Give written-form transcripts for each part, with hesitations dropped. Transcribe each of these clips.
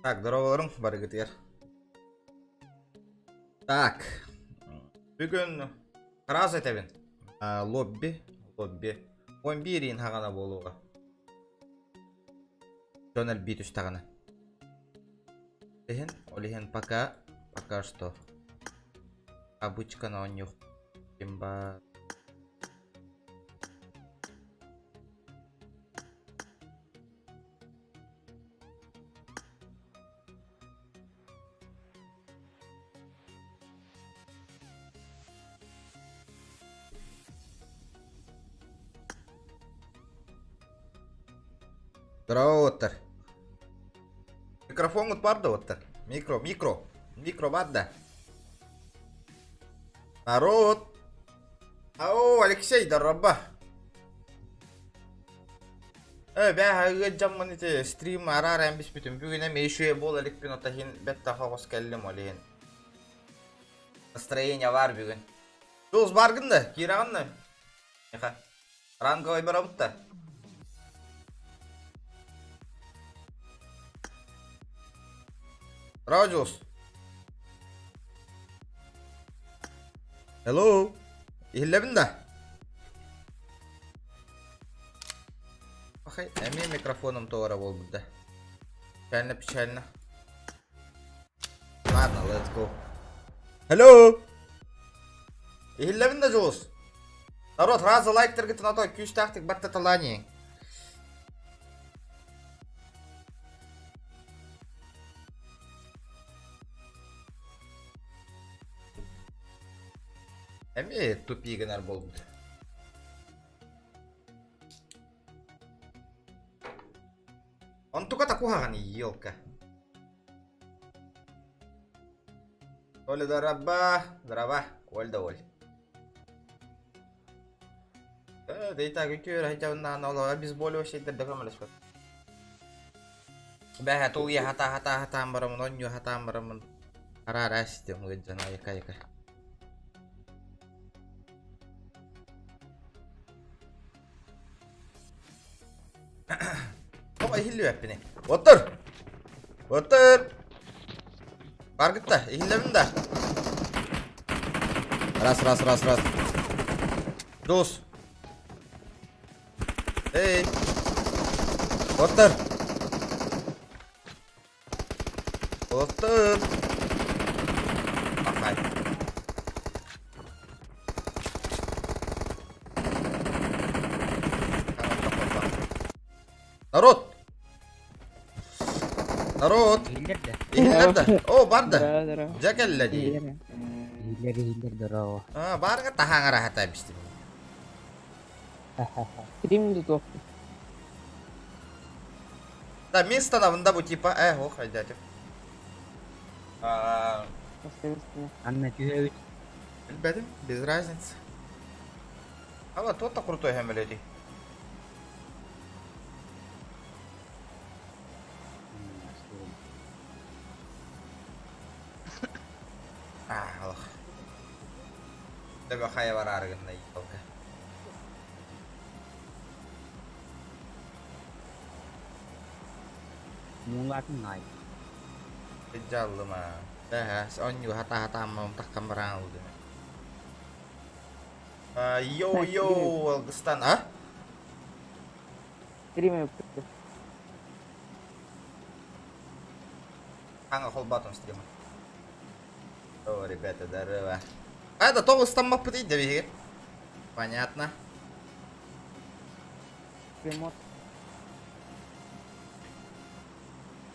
Так, здорово барыгытыгар. Так. Бүгін қараз айтабын. Лобби. 11 ин хагана болуға. Жонал бит үстағана. Олихен пока что. Обычка на он yok. Кимба. Здорово, Оттер. Микрофон бар да, Оттер. Микро бар да. Народ. Ау, Алексей, здорово. Бәхәгі жаммын ете стрим арар әмбіс бүтін. Бүгін әме ешуе бол әлікпен отахин бәтті қағыз кәлім олейін. Настроение бар бүгін. Жоз барғында, керағында. Ранговай бір абытта. Радиус. Hello. İhillebin de. Bakay, emin mikrofonum doğru oldu da. Печально. Ладно, let's go. Hello. İhillebin de Joz. Народ, разы лайктер гитін атой, күйіш тақтық бәтті таланейін. Әме тупигінер болды. Он только такуған елка. Оля, здорово. Оль. Дейта күтер, айтауыннан олы обезболивающий дәкемелес бәт. Бәхә тұлғы хатам барамын, оню хатам барамын. Арар әсітем өйден айқа. Opa ihilliyor hep beni. Otur. Var git de ihillemin de. Ras. Dost. Hey. Otur. Bakay. Народ. İhiller de. O var da. Cekelle değil. İhiller здорово. Barga tahanga rahat abistim. Стримді топ. Да, место навында bu типа. Ох, айдатив. Анна тюзевич. Bilmedim, без разницы. Ama тот da крутой hem öyle değil. Allah. Tabii kaya var argında iyi oldu. Mulatin ay. Kejalım ha. Dah, onyu hata mau tak kamerang udah. Yo, Augustan, ah? Стрим yapıyor. Hangi hol button stream? Oh, ребята, здорово. Это то там мапы да, понятно. Ремонт.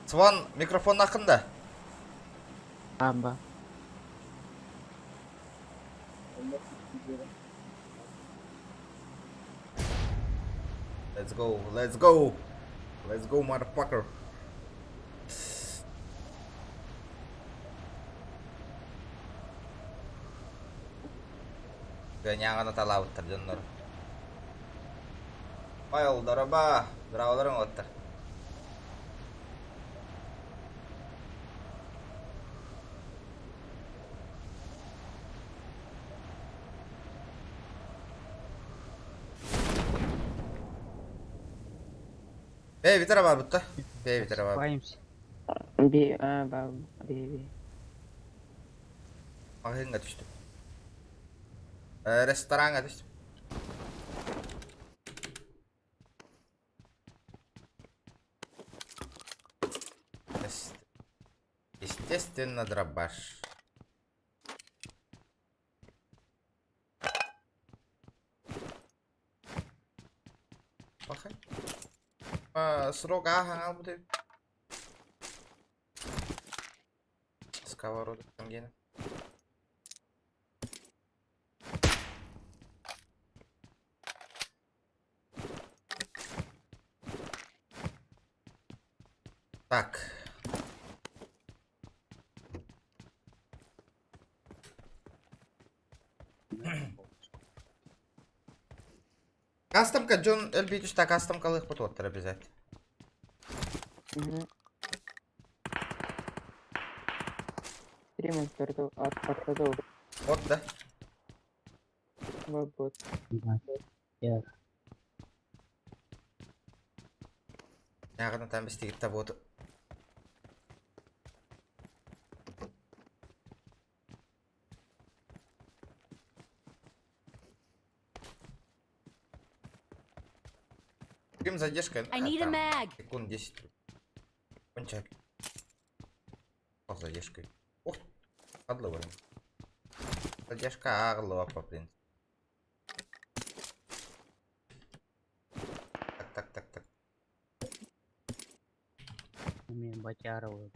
Сван, микрофон ақында. Амба. Let's go, motherfucker. Ganyan na talawat dyan nor. File, daraba. Drawler ng otter. Bitara var butta. Bitara var. Спаемся. Bir. Magazine düştüm. Restorana düştüm. Естественно, дробаш. Bakay. Срок ага буде. Сковородок там гене. Так. Кастомка Джон Эльбитушта кастомкалых пототтыр обязательно. Стримерді атпатады. Вот, да? Вот. Яғына там бістегіт табы оты. Кім задержка? I need a mag. Секунд 10. Кончак. С задержкой. Ох, подловым. Задержка орлова, по принципу. Так. Мен Батярова.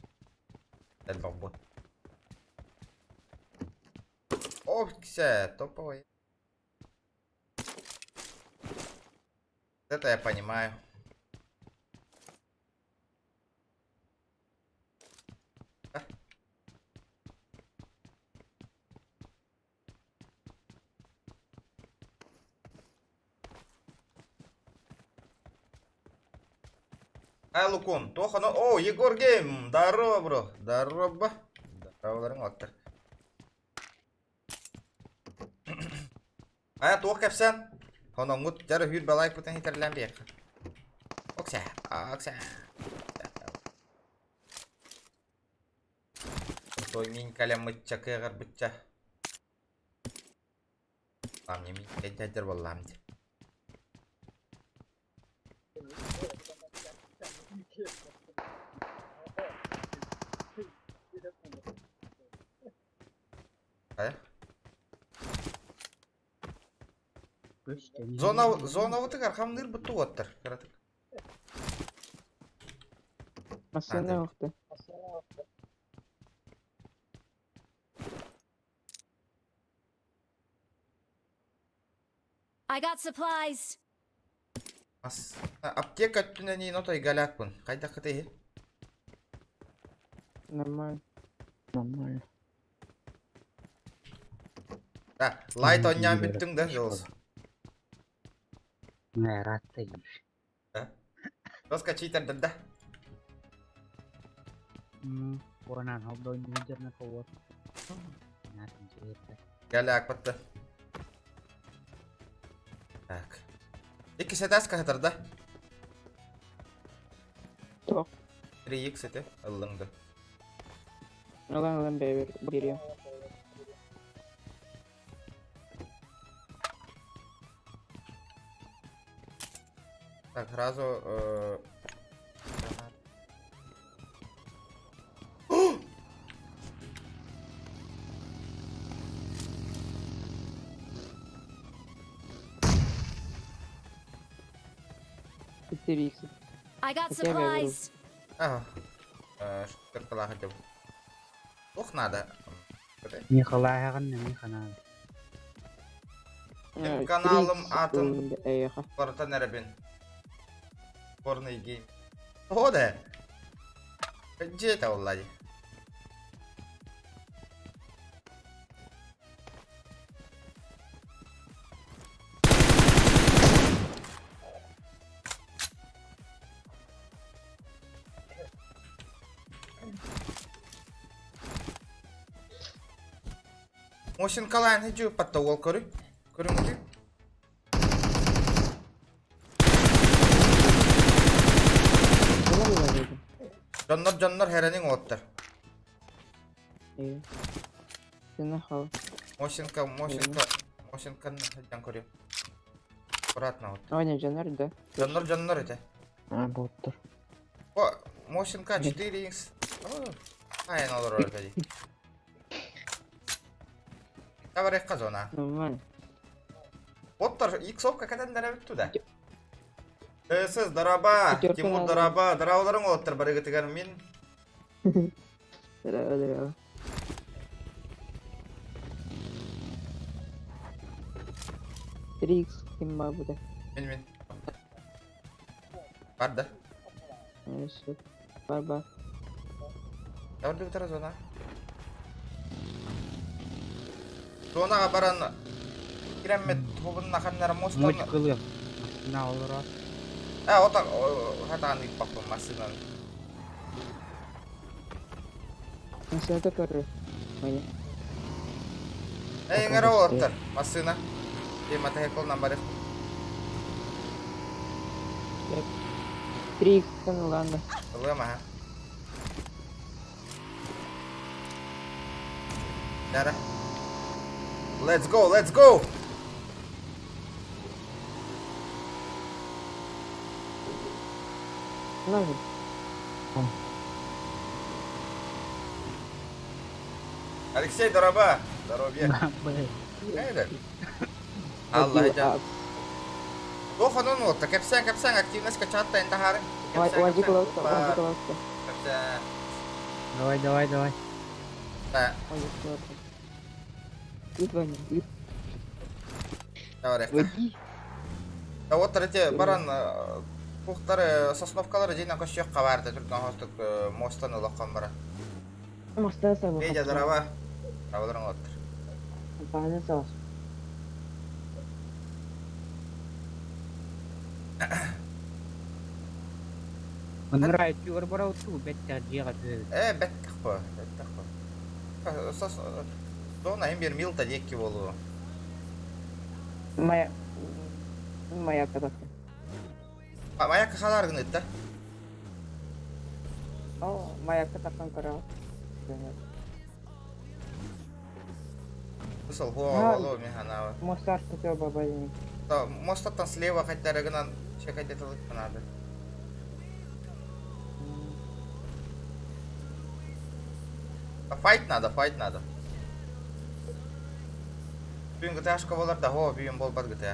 Дальбом бот. Ох, все, топовый. Это я понимаю. Лукон, Тоха, ну, о, Егор Гейм, здорово, бро, здорово, здорово, оттыр. Тох кәпсән, оның мұт жары үйір балайып бұтын хитерлән бейік. Окса. Той мен кәлем мұтча кығыр бұтча. Там не мен кәддер болам де. Қая? Зона ұтық арқамныр бұтты оттыр. Масына оқты. I got supplies. Аптека түнен ең отой галяк бұн. Қайда қыты? Нормально. Да, лайт оннян бүттің да, жолыз. Ратта еш. Жоска читер да. Оранан алды ойындеріне қауыр. Галяк бұтты. Так. Iki setas kahtar da. Тоқ. 3x sete ылыңды. Алан берем. Так, сразу I got supplies. Ага. Шкыртыла хотя бы. Ох, надо. Михалай ағанны Миханал. Каналым атын Порта неребин. Порный гейм. О, да. Где это, Влади? Мосин калайн хиджу паттавол көрі. Көрі мүті. Jonlar herenin ottır. Iya. Sini hal. Moşinka jan koruyor. Kuratna ottır. Oh, ini Januar udah. Jonlar ite. Ah, bottor. O moşinka 4x. Aynen olur orada değil. Kabar ekka zona. Normal. Ottır x okka kadan dara bittu da. Siz daraba, Четвёртый Timur надо. darabaların ottır bari getigan min. Ada. 3x kim var burada? Min. Var da. Neyse. Var. Yavru bir tara zona. Zonaga baran kiremet hobunna kanlara mostan. Mau kılıyor. Nah, olur ha. Otak hatan ipak pemasingan. Masih ada per. Banyak. Ngara otter masina. Di mata hekol nambah 3x kan ulanda. Lu mah. Darah. Let's go. Kenapa? Алексей, дорога. Здоровье. Baik. Hayır. Allah aja. Gua konon otter kepsang aktifnas kecata entaharin. Wajib keluar. Kepsang. Давай. Nah, Wajib keluar. Duit banyak. давай. Wajib. Otter эти баран Пухтары сосновкалары жейнен көші жоққа барды түрден хостық мостан ұлаққан бара. Maksudnya saya mau. Бейджа дырава. Табылырың оттыр. Apaan sos? Bener aja juga baru tuh better dia kata. Бәттіқ қой. Соны әйін бер милта декке болу. Maya kata. Маяққа қаларғын етті. Oh, Maya katakan kerau. Бұсыл ғуа мен ханауы. Мостар coba ini. Мостаттан слева қайттарығынан шекайт етілік қынады. Файт надо. Бүйін ғыты ашқа болар да, бүйін болбад ғыты.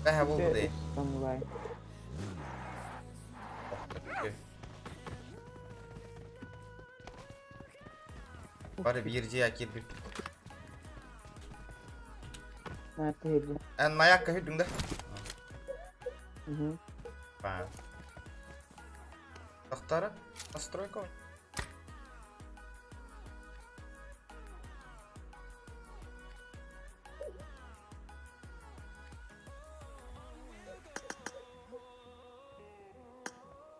Бәхе бол бұдай. Mulai. Бары bir жерге әкелбіп. Mati itu. Ән маяққа хүйтіңді? Тақтары? Настройка ой.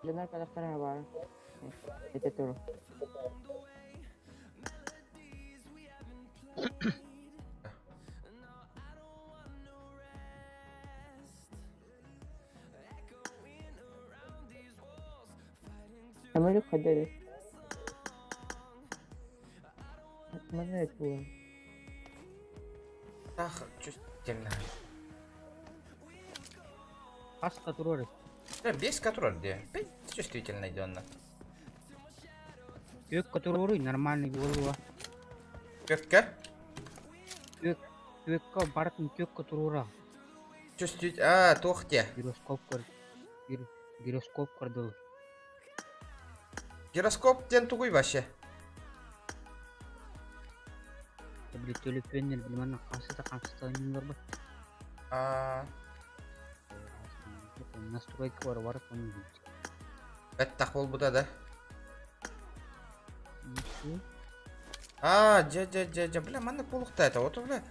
Jangan kadang apa? Itu tuh. Kamu kerja deh. Mana itu? Так, чувствительно. Pas keturun. Без которого где? Чувствительно идённо. Yuk keturun нормальный голову. Көкке? Yuk kau barat yuk keturun. Чувствительно. Тоқте. Гироскоп кырдыл. Гироскоп ден тугуй вообще. Beli teleponnya gimana kasih nomor bah. Настройка бар соны. Бәттақ бол бұда да. Бля, маны полықта это, вот, бля.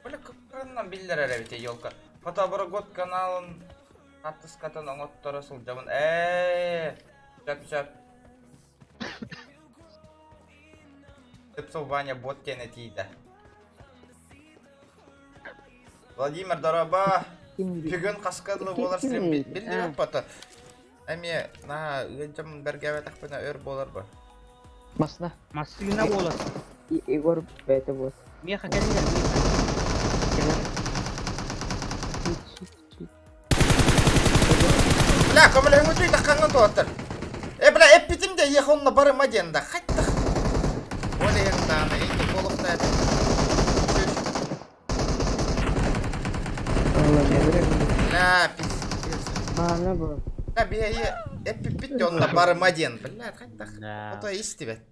Бля, қаннан білдер әрі елка. Фотоборгот каналын атыскатын оңоттары сол жабын. Жап. Тіпсол Ваня бот тені тейді. Владимир, дороба. Бүгін қасқадылы болар сілем білдер өп бата. Эми на ыжым бергебе такпына өр болар ба. Масна. Массигина болот. Егор бәйті бос. Меха келдер, Бля, көмілі үмітуй таққанған тоғаттыр. Бля, эппитимде ехонна бары маденда. Қайттық. Оле еңдағына, енді болықта әді. Бля, пиздец. Мана бұл. Бля, бия эппитте онна бары маден. Бля, қайттық. Да. Ото истибет.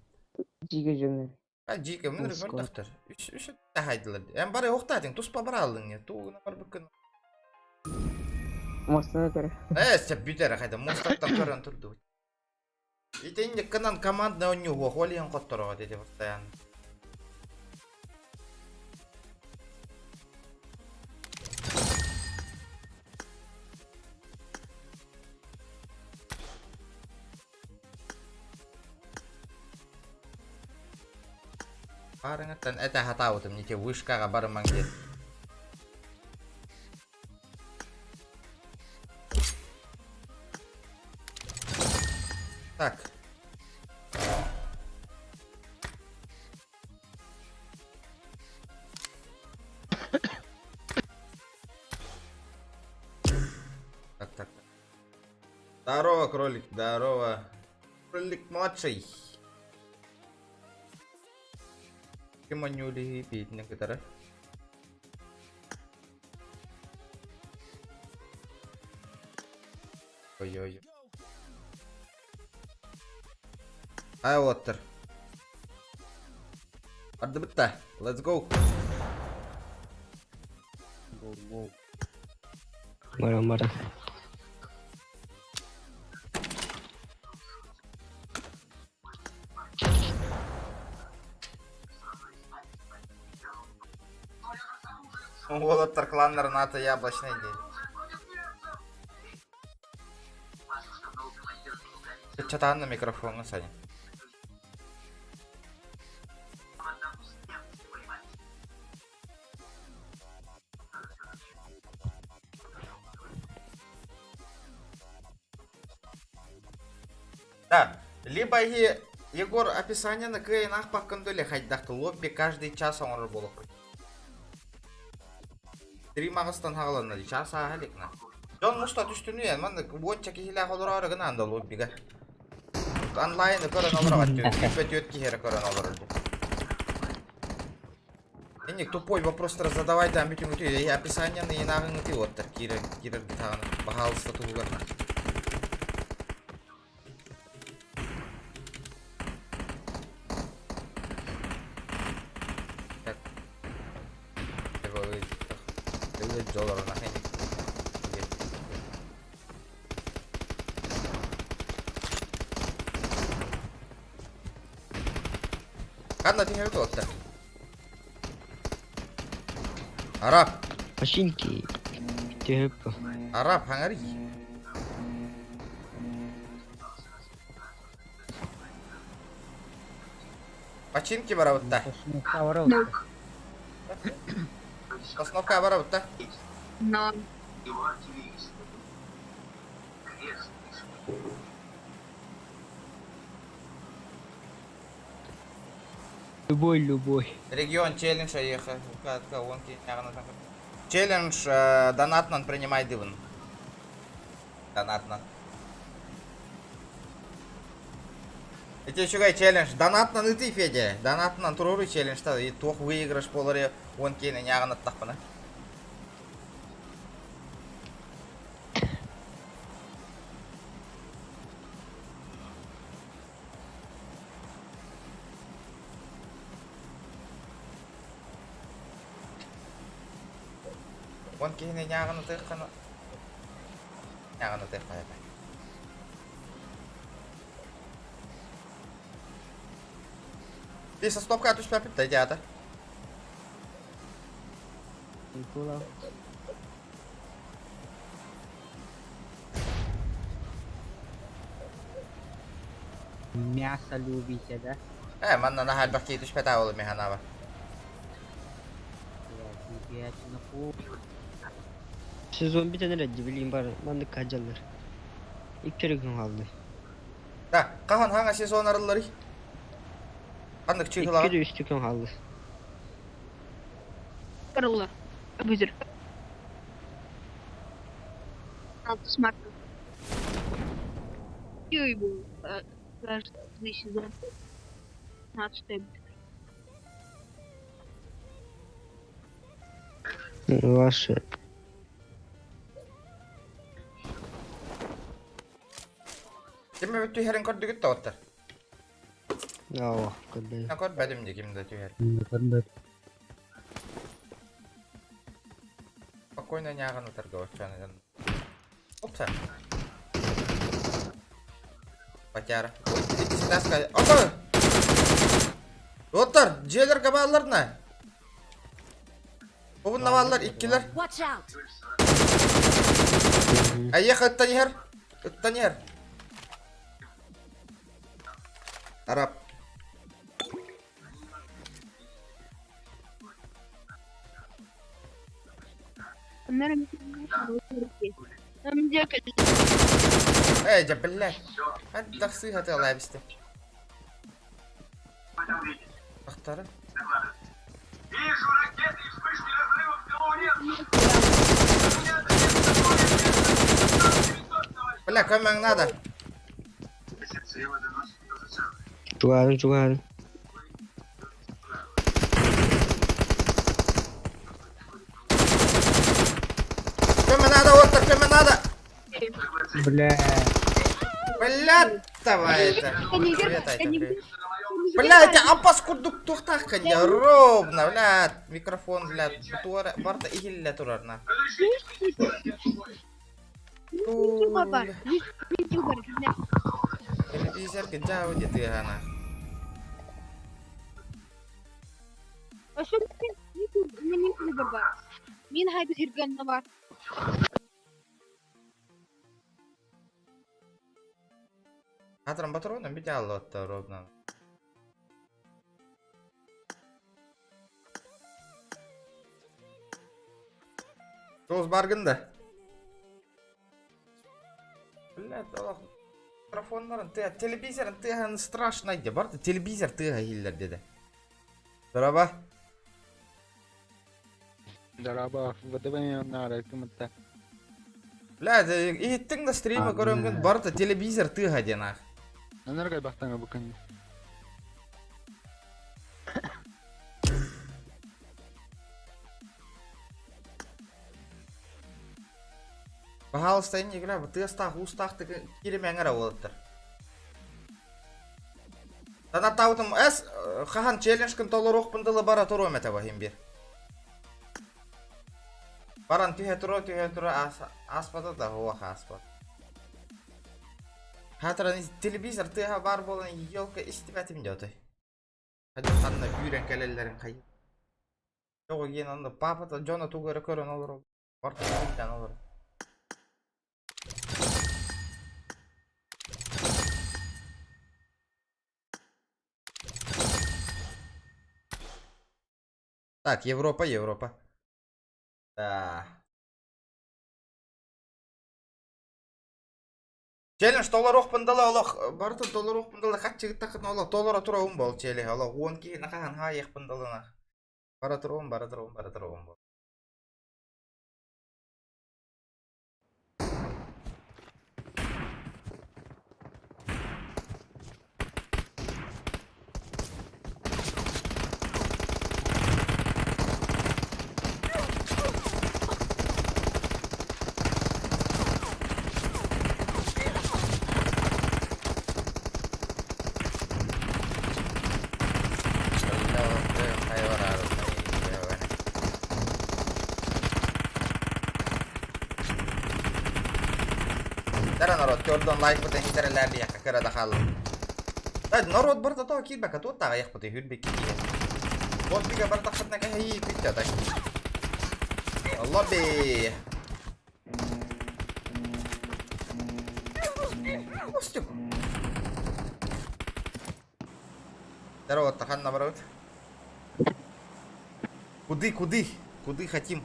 Жиге жөнер. Жике, мен рүгін Үш тахайдылар. Әм бары оқтадың, туспа бара алдың. Туғына бар бүкін. Масна көрі. Сеп бүтері қайда, мостаттан көрін тұрды. Итенде кынан командны он него, холиен қоттырға деді постоянно. Барыңаттан әті хата өтім, нете вышкаға барыман деді. Так. Так. Здорово, кролик, здорово. Кролик младший. Кеманюли пить некоторые. Ой-ой-ой. Ай, Уоттер. Арды бітті. Let's go. Мара. Уоттер кланнер НАТО яблочный день. Что-то на микрофон, Саня. Да, либо Егор описание на кейнах по кондоле хайдақты лобби каждый час оңыр болу. 3 мағыстан хағыланады, час ағаликна. Жон мұста түштіні ең, мәнді онча кейлі қолыр арығын анда лоббиға. Онлайны көрін олыр ағатты, үпет өткі хері көрін олыр өлді. Енек тупой вопростар задавай да бүтін өте, описание на енағын өте оттыр, кирер гитағаны, бағалысты тұлғырна. $1 нахай. Қанда теңе өте отты? Араб. Машинки. Теп. Араб, хаңари. Починки бара отта. Основка бара отта. Но Любой. Регион челлендж ехал. Челлендж донатнан принимай диван. Донатнан. Это еще какой челлендж? Донатнан и ты, Федя. Донатнан туруры челлендж. И тох выигрыш поларе он кейна няган оттахпана. Он кейна няган оттахпана. Няган оттахпана. Ты со стопка туш папит, дай дята. Мясо любите, да? Манна на халь бахки туш пятаволы механава. Сезон битенер әдді білейін бар. Манды қажалар. 2 gün kaldı. Da, kahan hanga sezon arıları. Kandık 2 çıkıla. de üstü gün kaldı. Karılar. Öbüzür. 6 Mart'ta. Юй bu. Кажется, 2015. Ваши. Kimme bir tüherin koddu gitti otur. Allah kadar. Ne kod bedim de kimde tüher. Kırmızı. Спокойно няган оторга очаны. Опса. Потяра. İkisi de askar. Otur. Otur. Celer kaballarına. Bugün navallar ikkiler. Watch out! Ayak ıttan yer. Ittan yer. Arap. Bunların önce Cebeller. Hadi taksi hadi Allah biste. Aktarı. Вижу ракеты и вспышки разрывов в Белуне! Bella hemen nada. Сила доносит до зачатка. Jugaram. Hemen nada otur hemen nada. Бля. Блядь, давай это. Привет, Айта, привет. Блядь, а паскудук тухтахкан я ровно, блядь. Микрофон, блядь. Туара, барта игилля турарна. баба. Ютубер. Телевизор кejauh gitu ya Hana. Aşağı YouTube. Benim YouTuber var. Min hay bir hirganna var. Hatırım patronum bir de Allah'ta rovna. Toz bargın da. Блядь, Allah. Mikrofonların tüya, televizörün tüyanı страшно Barda televizör tüya hiller dedi. Merhaba. Daraba, выдавай на комментарий. Блядь, ihittin de stream'i görüngün barda televizör tüya dena. Энергия бахтана букани. Пожалуйста, не играй, ты устах ты киремеңер болыптыр. Тана таутым эс хахан челленджкин толорок пындылы бара туру мете бахим бир. Баран түйе туру аспады да хуаха аспад. Хатыран телевизор тыга бар болын елка истибетим жоты. Хadi қанна бүйрен кәлелерін қай. Жоғы ген онда папата жона тугары көрін олыр. Барта жан олыр. Так, Европа. Да. Челлендж доллар пындалы олық, барды доллар пындалы қат жігіт тақын олық доллара тұрауын бол челі олық 10 кейін қаған хайық пындалына. Бара тұрауын бол. Тара народ, көрден лайк бутын хитерелерді яққа көреді қалы. Народ бұрды тау кейт бәкі тұт тағы яқ бұты хүрбек кейт. Вот біге бір тақшытына кәйі ей күтті адай. Лобби. Остюк. Здорово, тахан наоборот. Куды хотим?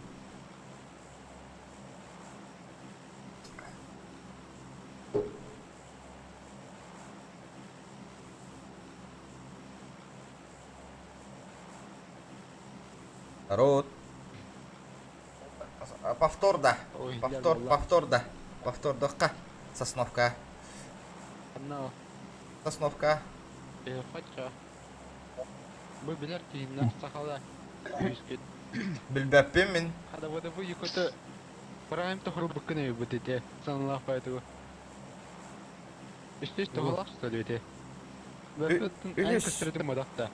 Рот. Повтор да. Ой, Повтор, я повтор да. Повтор доққа. Сосновка. Анна, Сосновка. хотя. Бұл білер кейіннен сақала. Үйіскет. Білбәппен мен. Хада вода бұл екоты. Прайм тұхыр бүкіне өбітете. Санылақ байтығы. Үстес тұғылақ сөйлете. Бәппеттің әй Үлес. көстірді мадақта.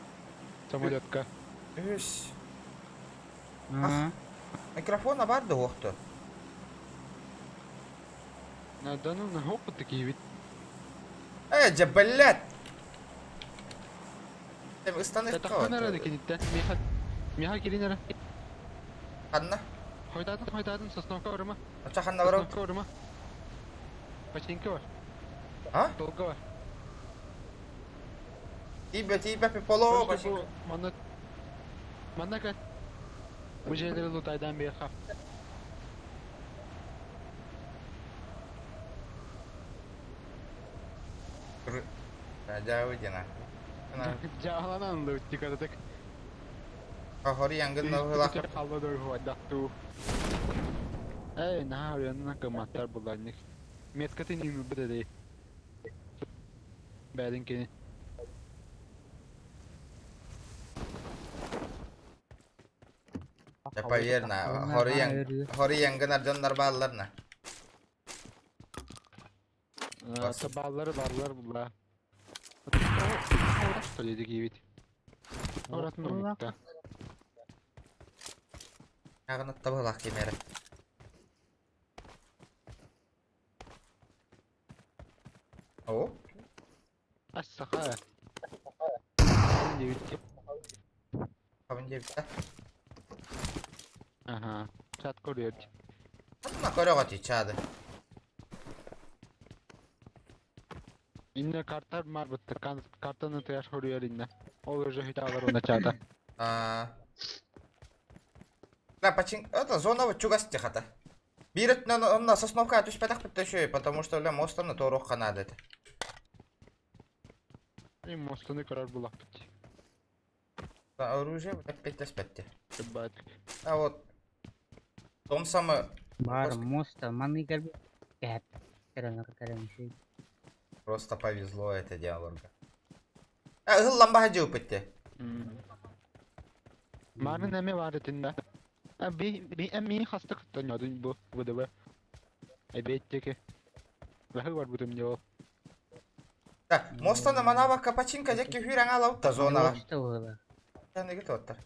Самолетка. Үс. Ага. Микрофона барды оқты. Наданын опыты кейбет. Жабалят. Сен ыстанып Таққан әрады кенеттен. Меха келін әрі. Қанна? Қойдадың сосновка бар ма? Ача қанна барау? Сосновка бар ма? Починка бар. А? Долга бар. Тибе пиполо. Просто бұл Манна кәт. Бұл жерлері лутайдан бер қап. Жауы дена. Жағаланан да өтті кәдік. Қахори яңғын нағылақ. Қалды да өйдақту. Әй, наға өренің қыматтар бұларник. Меткатын үймі бұды дей. Бәлін кені. Жапа ерна. Хори яңғын аржандар баларна. Табалары барлар бұлар. Ораш төледі кейбет. Оратын ұрмықта. Ағын ұтта бұлақ кемері. О? Ассақа. Қабын дебітке. Қабын жебітті. Аха. Чат көрерді. Атына көріға түйчады. Инне карттар бар бітті. Картаны таяш көрер инне. Ол уже хит алар оны чата. Да, это зона вот чугасти хата. Бирет на сосновка түспетақ бітті шөй, потому что өлі мостаны торуқ қанады еді. Им мостаны көрер бұлақ бітті. Оружие опять аспетте. Бәт. А вот том самый Бар моста маны geldi. Кәп. Кәрән şey. просто повезло это диалога. Гыллан баха жауып бітті. Марын әме бар етінде. Мен хасты қыттан ядын бұл бұды ба. Әбеттеке. Ләхі бар бұдым не ол. Да, мостаны манава капачинка жеке хүйрәң алауытта зонаға. Что было? Неге тоттар.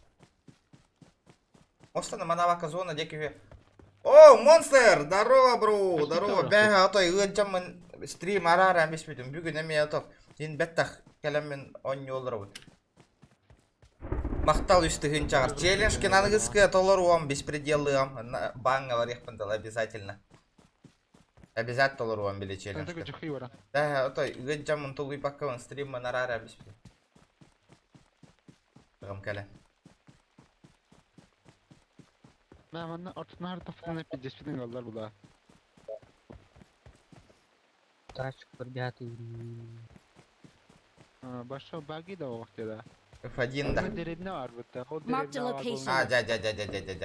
Мостаны манавака зона жеке хүйрәң. О, монстр! Здорово, бро! Здорово! Бәға атой ұғынчамын стрим арара әмес бүйдім. Бүгін әме атық. Сен бәттақ кәлеммен он олар өт. Мақтал үсті ғынчағыр. Челленджкен анығызғы толаруам, беспределлыам. Банға бар еқпіндал обязательно. Обязательно толаруам біле челленджкен. Жүхи бара. Да, атой ұғынчамын толуй паққавын стриммен арара әмес бүйдім. Бұғым кәлі. Мәмәнні ортын ары тафтан әпі деспетін қалдар бұла. Тачка ребята. Баша баги да оғықты да. F1 да. Ол деребіне бар бұтты. Marked a location. Ja.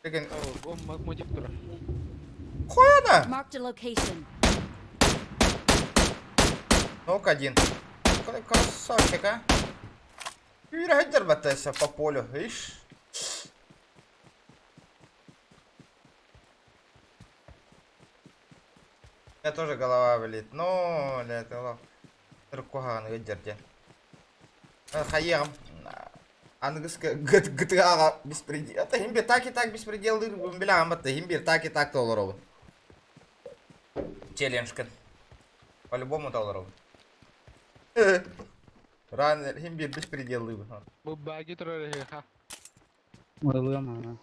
Деген Ол мотив тұр. қойана! Marked a location. Нок один. Какой красавчик, а? Юра Хейдер батайся по полю, видишь? У меня тоже голова болит. Ну, это Туркухан Хейдерде. Хаем. Ангыска GTA беспредел. Это химбир так и так беспредел. Бля, амбата химбир так и так долларов. Челленджкен. По-любому долларов. Раннер химбир беспредел. Бұл баги тұр әрі ха. Ойлуyorum ama.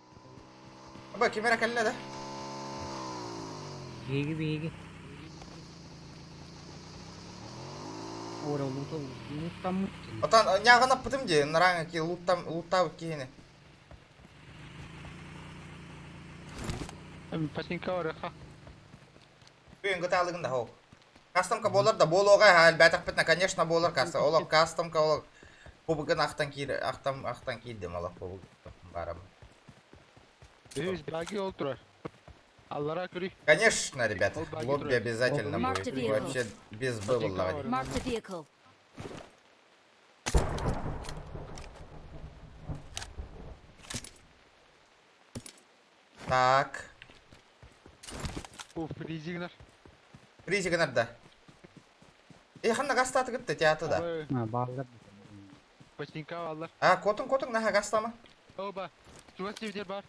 Аба, камера кәлі да? Беги. Ора лутам. Отан, няғана пытым де, нараңа ки луттау кейіне. Пасинка бар ха. Үйінгі талығында хоу. Кастомка болар да болуға хал бәтақ бітіне, конечно, болар кастом. Олар кастомка олар. Побығын ақтан кейдім олар побығын барам. Өз баги олтура. Аллара күрі. Конечно, ребята, Ол баги лобби тұрады. обязательно Marked будет. vehicle. Вообще без бывалого. Marked a vehicle. Так. О, фризигнер. Фризигі нәрді. Қанна гастаты күтті театы да. Bağlar. Почтенька аллар. Котың наға гастама. Оба. Суға севдер бар.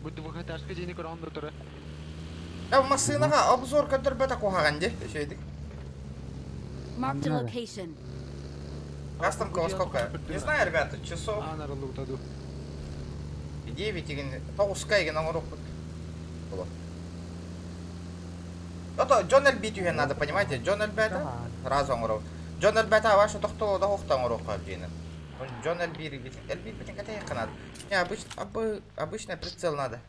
Бұдды бұға ташқы жені көранды тұры. Масынаға обзор көндір бәті қоғаған де. Marked a Надо. location. Кастомка во сколько? Не знаю, ребята, часов Анарылы ұтаду. 9 деген 9-қа еген оңырық бұд. Это Джон Эльбит үйен надо, понимаете? Джон Эльбит раз оңырық. Джон Эльбит вашу тоқтылы да хоқта оңырық қап жейін. Джон Эльбит бітін кәте еқі надо. Не, обычный прицел надо.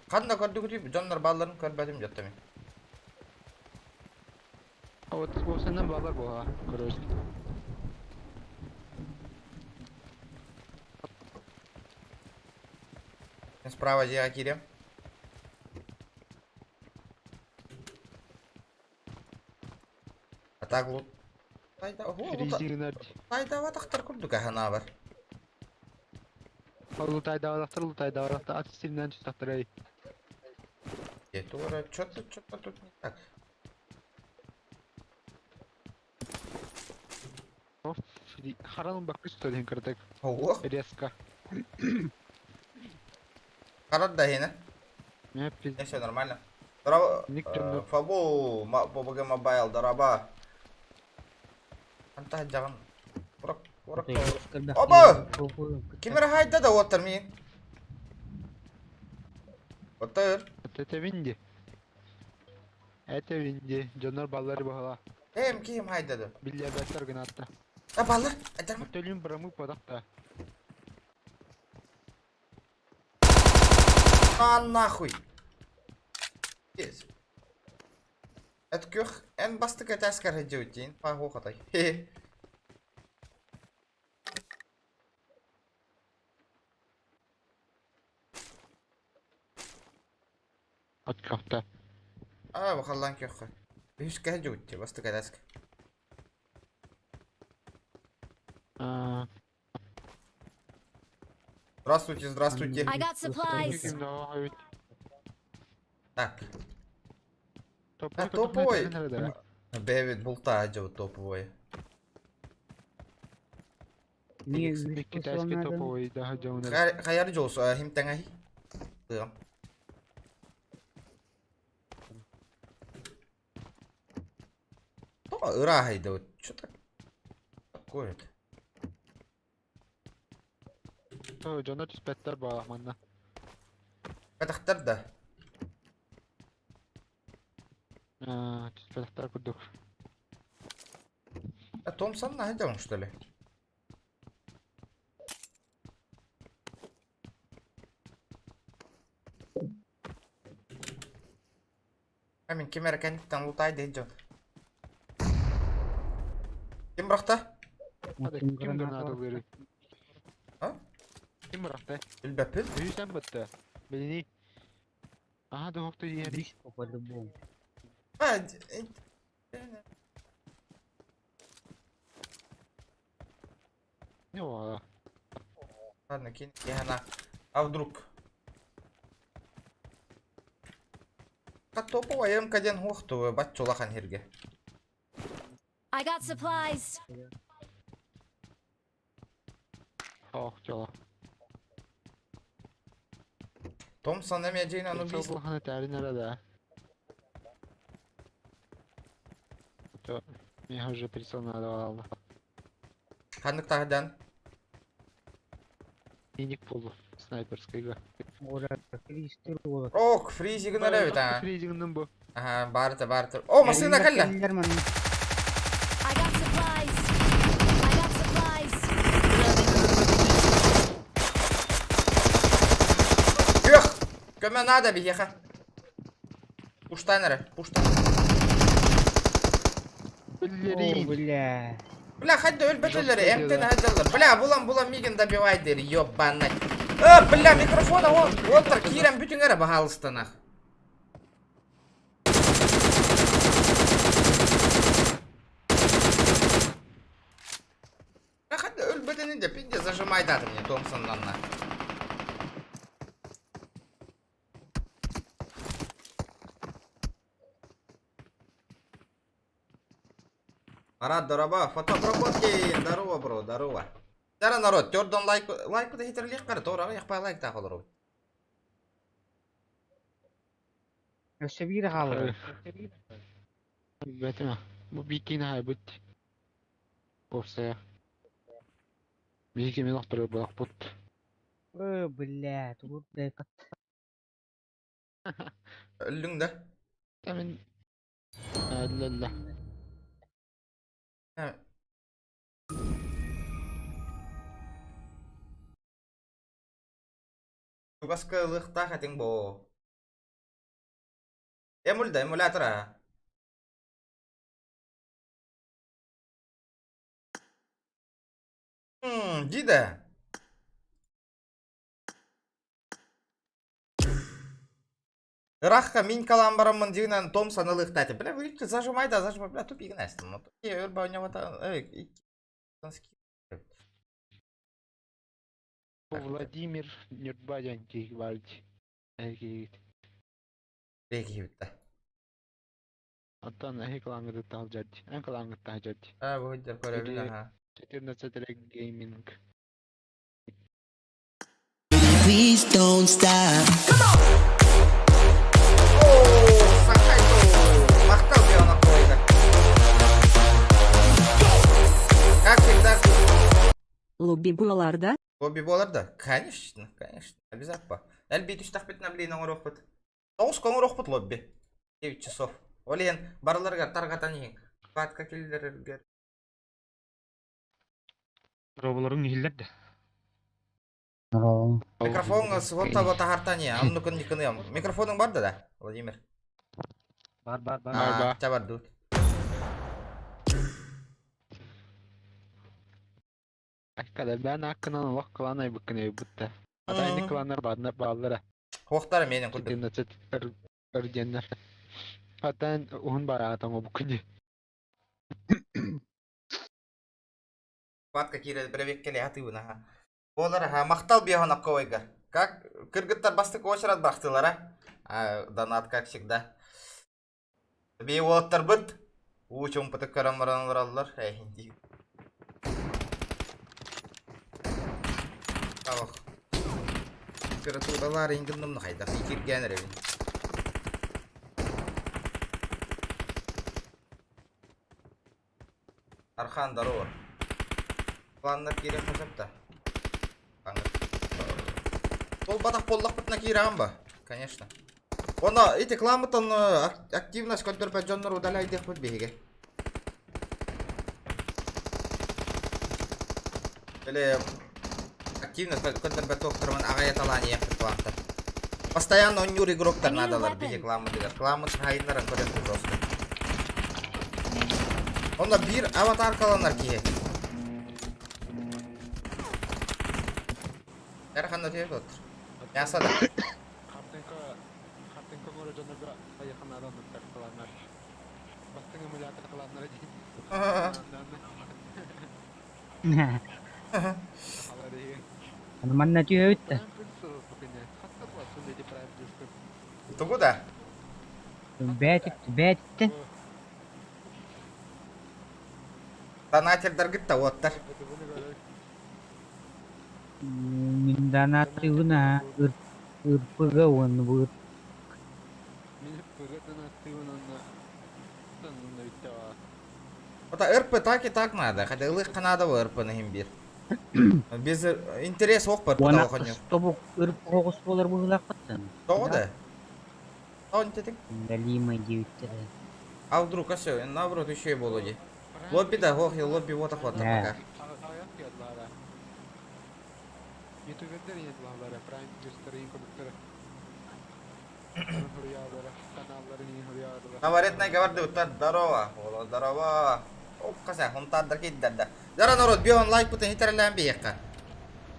Қанда көрді күтіп, Джоннар балларын көрбәдім жаттым. А вот осынан балар болға. Көрөз. Мен справа жеға керем. А так лут. Фризигнер. Тайда ватақтар күрдік әхана бар. Лутайда варақтар. Ат стилінен түстақтыр әй. Тура, что-то тут не так. Хараның бақы үстөлін кірдік. Ого, Резко. қарад да хені. Не, пиздец. Не, все нормально. Дораба, Ник түрмі. Фабу, PUBG Mobile, дораба. Антах жағын. Ұрық. Оба! Кемер хайда да отыр мен. Отыр. Это винди. Это винди. Жонор баллары бағала. Кем хайда да. Биллиардаттар гына атта. Баллар, айдарма. Өтөлін бұрамы подақта. Нахуй. Yes. Это кёх, en басты кәті әскер хәджі өттейін. Пағу қатай. Аткақта. Бұқалан кёхі. Үскі хәджі өтте, басты кәті әскер. Здравствуйте. I got supplies. Так, Топовой. топовой. Топовой. Бэвид бұлта әджі топовой. Китайский топовой. Да, жауынар. Қайар жосы, химтен әхи. Дығам. Ыра хайды өт. Что такое? Жонор түспәттер бағақ манна. Бәтіқтер да. Түспәттер күрдік. Томсон найдем, что ли? Мен кемер кәнттен лутайды еді. Кем бұрақты? Кім гранату беру? А? Кім бұрақты? Үлбәпіл? Үйсен бұтты. Беліне. Аха, доқты ері. По-любому. Не оға. Ладно, кинь. А вдруг? Топовый МК-ден хоқты бат чолақан херге. I got supplies. Ох, жола. Томсон әме жейін аны бейсін. Собылғаны тәрін әрі. Меня уже прицел надо. Қандық тағыдан? Иник болу. Снайперскайға. Ок, фризигін әрі бет, Фризигінің бұ. Ага, барды. О, масына кәлі! I got supplies. Köme nada bir Пуштан әрі, пуштан. О, Өллерин. бля. Бля, хайды өлбетелері, Жопқа МТ-ні деді. хадjalар. Бля, бұлам миген добивайдер, ёбанай. Бля, микрофона отыр, кирем бүтін әрі бағалыстанақ. Бля, хайды өлбетені де пенде зажимайды ады мне, Томпсоннанна. Марат, здорово, фотообработки, здорово, бро, здорово. Здорово, народ, тёрдон лайк да хитерлих қары, тоғыраға яқпай лайк тақылыр. Өсі бейді қалыр. Бәтіме. Бұл бейкені хай бұд. Болса. Бейкені лақтыры бұлақ бұд. О, бля, тут дайпат. Өлің да. Әмін. Әлләллә. Басқа лықта қатың бұ. Эмулятора. Дейді. Раққа мен қалам барамын дегенен Томпсон лықтаты. Бля, вы зажимай, бля, тупик nästan. Mutta ei yrba on javata, Владимир Нюртбадян кейгвальд. Peki hyvä. Аттан әхи кылаңыды тал жадди. Ән кылаңыды тал жадди. Bu hüccel koyabilir ha. 14 direkt gaming. Please don't stop. Sakayto. Мақтау bir ona koydu. Как всегда. Лобби булаларда? Лобби болар да? Конечно. Обязательно. Әлбет үш тақпетін әблейін оңыр оқпыт. 9 көңір оқпыт лобби. 9 часов. Олен барларға тарғатан ең. Батқа келдерге. Роболорың нехиллерді. Микрофоныңыз вот хартан ең. Амны күн екіні ең. Микрофоның бар да, Владимир? Бар. Чабар дуд. Әккада бән аққынан уақ қыланай бүккіне бұтты. Атайны қыланар бағалары. Хоқтары менің күлді. 14 өрденлер. Атайын ұғын бар ағатан о бүккіне. Батқа кейреді біревек келе атыуына. Олар мақтал бияғын аққа ойға. Как кыргыттар бастық очырат бақтылар, донат как всегда. Бей олаттар бұд. Учым пытық карамаранылар алылар. Алық. Кырытудалар енгіндімні қайда. Икерген әревін. Архан даруы. Планнар керек қашапта. Ол батақ боллақ бұтына кейраған ба? Конечно. Оны эти кламытын активность көндірпәт жонлар удалайды бұд бейге. Или активность көндірпәт тоқтырмын ағая таланы епті кламытар. Постоянно он юр игроктар надалар бейге кламытыгар. Кламыт хайынларын көресті жосты. Onda bir avatar kalanlar ki. Erkan'da diye otur. Yasada. Kaptenka ngoro jonnaga ayakan aranı kalanlar. Bastın emulator kalanlar değil. Ano man na diyo ito. Tunggu dah. Бәтітті. Donater'дар gitti otlar. Mindan atıyuna ırpıga onu bu. Ota ырпы так и так надо. Хотя ылых надо в ырпыны им бир. Без интерес ок бар Оны пыта оконю. тобuk ырпы қоғыс болар бұғылақ қыттын. Тоғы да. Тауын тетік. Далима деуітті. А вдруг все, наоборот еще и болоди. Лобби да, лобби вот охвата пока. YouTuber'da yine bulanlara Prime göstereyim konukları. Hıryaları, kanalların iyi hıryaları. Говорит, говорит, вот здорово. Ола, здорово. Оп, каса, он тадыр киддерді. Жара народ, беон лайк бутын хитерлен бейекка.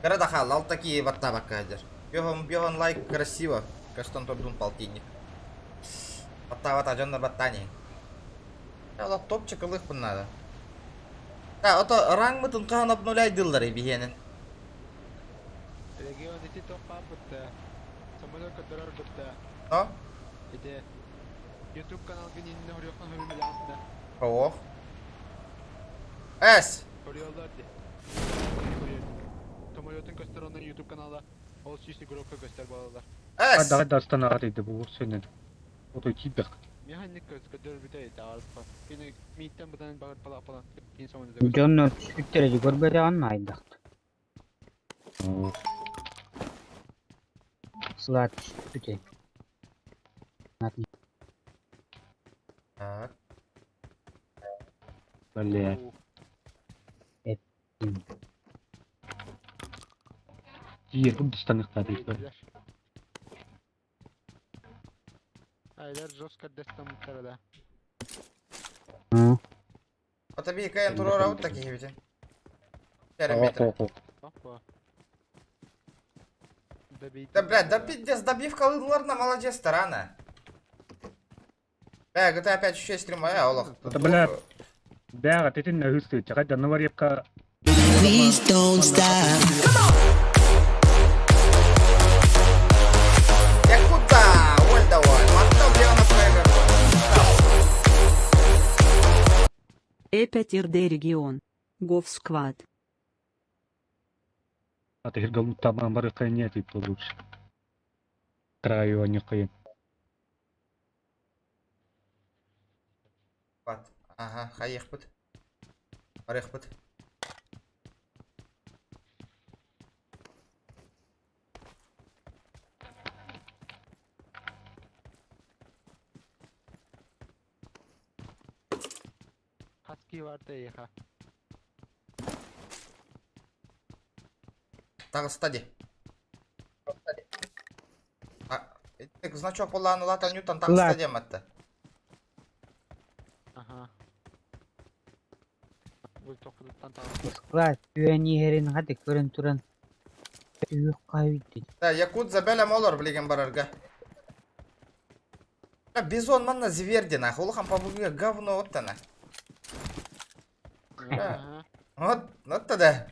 Гара да хал, ал такие вот табак кадер. Беон лайк красиво. Кастон турдун полтинник. Баттава таджоннар баттани. Я ола топчик ылых бун надо. Да, ото ранг мытын каан обнуляйдылар бейенин. Регион ити топа бутта. Самолет кадырар бутта. Но? Иде. YouTube kanal gününde hıryokan hırmı lazımda. Ох. Эс! Hırıyorlar de. Самолетun göster onların YouTube kanalda. Ол süsü grupka göster bağlılar. Эс! Дагы астана дейді бұл сенен. Ото кибек. Механик göster bir de dağılıp var. Beni mitten buradan bağır pala pala. İnsan onu da Жонно түшүктөрү көрбөдө анмайдык. Слад түшүктө. Так. Бәле. Жиер бұл станықта дейді. Aylar жестко destan muhtarada. Ото бей кайын турора вот такие ведь. 4 метра. Опа. Да, блядь, да пиздец, добивка лыдларна, молодец, старана. GTA 5 еще стрима, Олах. Ото блядь. Бәға тетін өсті. Чаға жануар епка. Please don't stop. Я куда? Ой, давай. Маттал дело проиграл. Эпетирде регион. Говсквад. Аты хиргалын табан бары қайын етіп болуш. Краю они қайын. Ага, хаех быт. Орех быт. Husky vardı ya. Так, стади. Значок была анулата Ньютон, так Ладно. стадием это. Aha. Bu topladıktan tamam. Склад түйәни херин хады көрін туран. Үйік қайыды. Да, якут забеля молор блиген барарга. Бизон манна зверди нахуй, улхан побуге говно оттана. Aha. Вот тогда.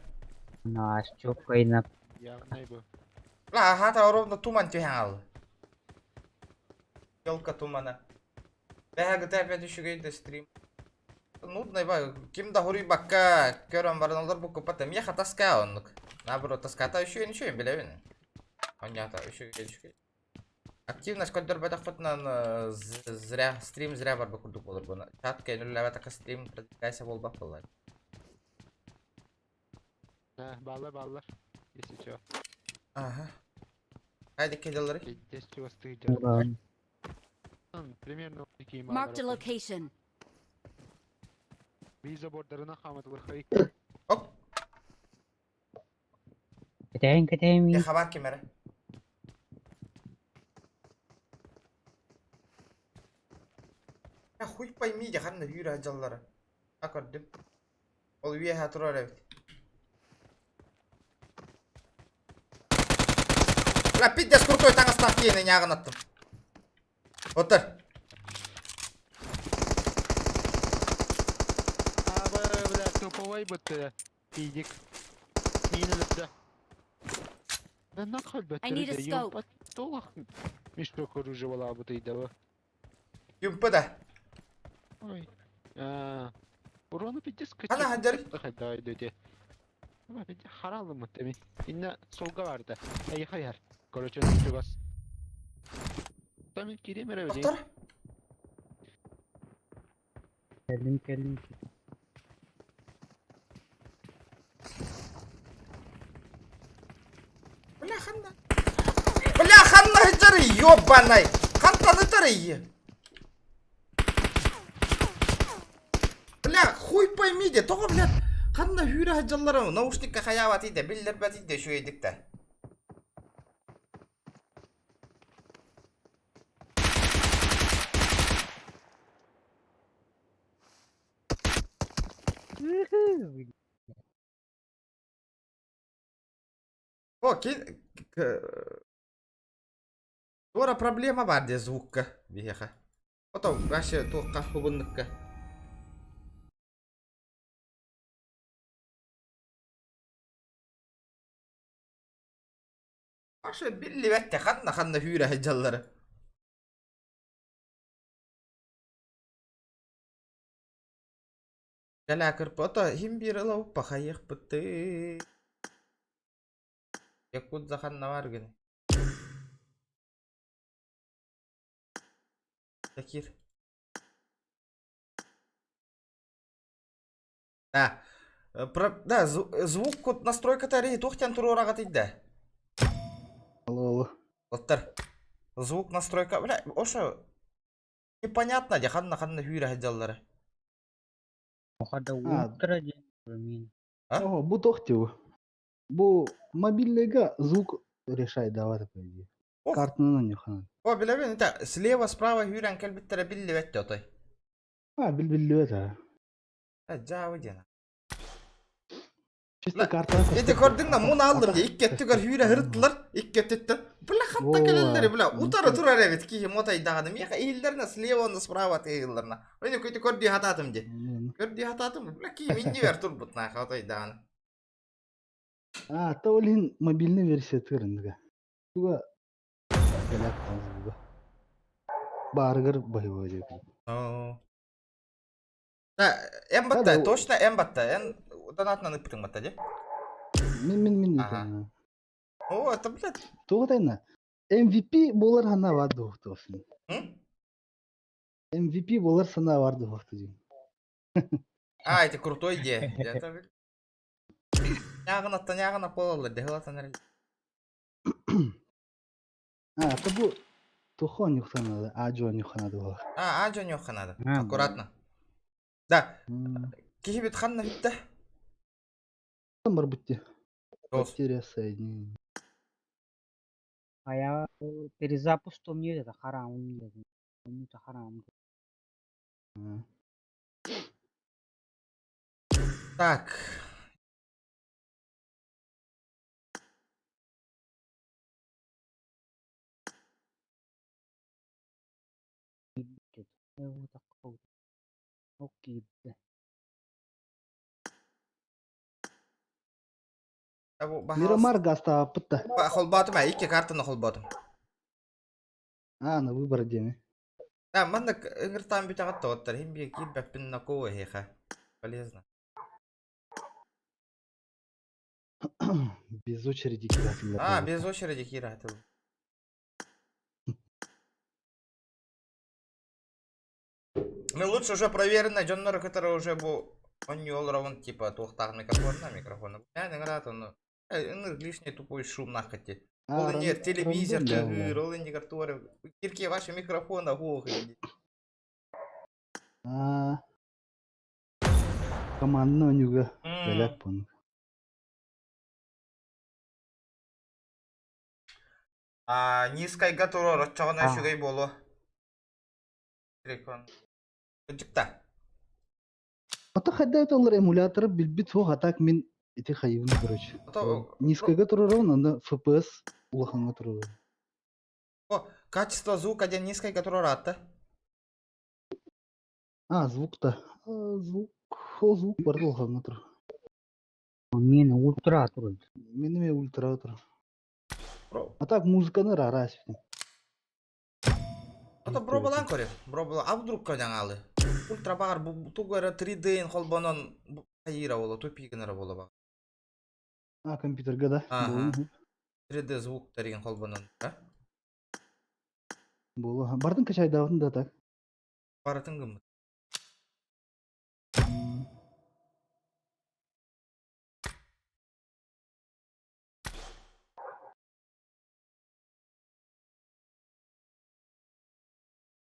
Наш çok кайнап. Ya ne bu? Ла, хата ровно туман тюхал. Елка тумана. Бәгі тәпе düşügейді стрим. Нудный ба, кимда хури бакка көрөн бараналар бу купата. Мне хатаска оннук. Наоборот, таската üşüyün билебин. Онята üşüгей düşüгей. Активность көндір бәдәк фотнан зря, стрим зря бар бакурдук болыр буна. Чат кейнулі бәдәк стрим продвигайся болбақ болар. Bağlar. Если что. Ага. Хайди кеделері. Здесь чего стоит? Примерно такие Marked a location. Виза бордерına хаматылар хай. Оп, Кетейін я мен. хабар кемері. Я хуй пойми, я ханна юра аджаллары. Акордым. Ол үйе хатурар әбет. Бля, пиздец крутой таң астан кейіні няғын аттым. Отыр. Abi bile topovay bıttı. Piydik. Yine lütfen. Ben ne kalbetleri I need a de scope. yok. Dolak. Mişto korucu valla bu deydi bu. Юмпы да. Ой. Урону пиздец kaçır. Ana hadi. Hadi dedi. Ama bir haralı mı demin? Yine solga vardı. Hayır. Korucu düştü bas. Tamam gireyim herhalde. Отыр. Келдім. Бля, ханна. Бля, ханна хыджары, ёбаный. Хантаны тары. Бля, хуй пойми де, тоғы, бля. Ханна хүйрі хыджалары, наушникка хаяват иде, биллер бәт иде, шу едік та. О, Ора проблема бар де звукка бияха. Ото башы тоққа хубынныкка. Башы билли бәтте ханна хүйрі хыджаллары. Гәлә кірп, ото хим бір ылы ұппа қайық бұтты. Якудза ханна бар гіне. Такир. Да. Да, звук код настройка тари тухтян турорага тиде. Алло. Оттар. Звук настройка, бля, оша непонятно, де ханна хүйрі хыджаллары. Оқада ультра де. О, бу тохтеу. Бу мобильныйга звук решай давай по идее. Картынан юхана. О, билебен, это слева, справа хүйрен келбиттері билли бәтте отой. Билбилли это. Жауы дена. Чисто карта. Эти көрдің да, мұны алдым де, иккеттігер хүйрі хырттылар, иккеттітті. Бля, хатта келелері, бля, утары тұрар әбет кейім отайдағаны. Меха ейлдеріне слева, оны справа тегілдеріне. Өйді көйті көрді хататым де. Көрді хататым, бля, кейім инде бер тұр бұтына отайдағаны. Та олин мобильный версия тырындыга. Туга галак тазбуга. Баргар боевой деп. Да, эмбатта, точно эмбатта. Эн донатынан ыптың батта де? Мен. О, это, блядь. Тугатайна. MVP болар хана варды оқтосын. MVP болар сана варды оқты. А, это крутой идея. Нягына полалар, дегылатан әрі. Это бу тухон юхтанады, аджо юхтанады бол. Аджо юхтанады. Аккуратно. Да. Кихибет ханна битті. Там бар бітті. Дос. Потеря соединения. А я перезапуск то мне это харам деді. Это харам. Так. Окей. Мирамар гаста пытта. Холбатым, икки картаны холбатым. На выбор деме. Да, мандак ыңыртан бітағатты оттар. Хим бе килбәппін накова хеха. Полезно. Без очереди киратель. Без очереди киратель. Мы лучше уже проверено, Джоннер, который уже был... Он не all типа тухтах микрофона. Я не рад, он... лишний тупой шум нахоти. Ол нет, телевизор, ол индикаторы. Кирки ваши микрофона, Командно нюга. Телефон. Низкай гатуро, рачагана шугай болу. Телефон. Жыкта. Ата хаддайт олар эмуляторы билбит фо хатак мен эти хайвын, короче. Низкайга турарон, анда FPS улаханга турарон. О, качество звука ден низкайга турарата. Звук-то. Звук бар улаханга тур. Мені ультра тур. Меніме ультра тур. А так музыканы рарас. Это бробалан корев, бробалан. А вдруг кадян алы? Ультра багар тугара 3D-ин холбанан хайира боло, тупигінара боло баг. Компьютерга да? 3D звук таригин холбанан, да? Боло. Бардың качайдавын да так? Баратын гыммы.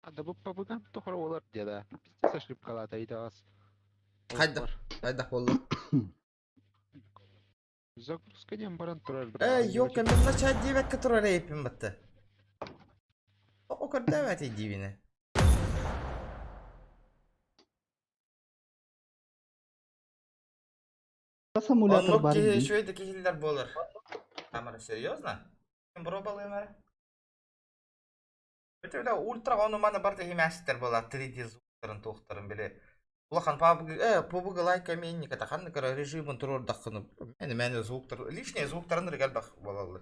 Да бұл пабыган тұқыры олар деді. Бізді сашылып қалады айдағыз. Қайдақ болды. Загрузкаден баран тұрар. Yok, мен начать 9 тұрар ейпін бітті. Окыр 9 ейдивіне. Симулятор Онлук бар ки дейм. швейді кихиллер болыр. Камера, серьезно? Пробовал емер? Бітеуді ультра оны маны барда химяситтер болар, 3D звуктарын тоқтарын біле. Улахан побуга лайка менни ката ханны кара режимын турор даққыны. Мәні звуктар, лишний звуктарын регал бақ болалар.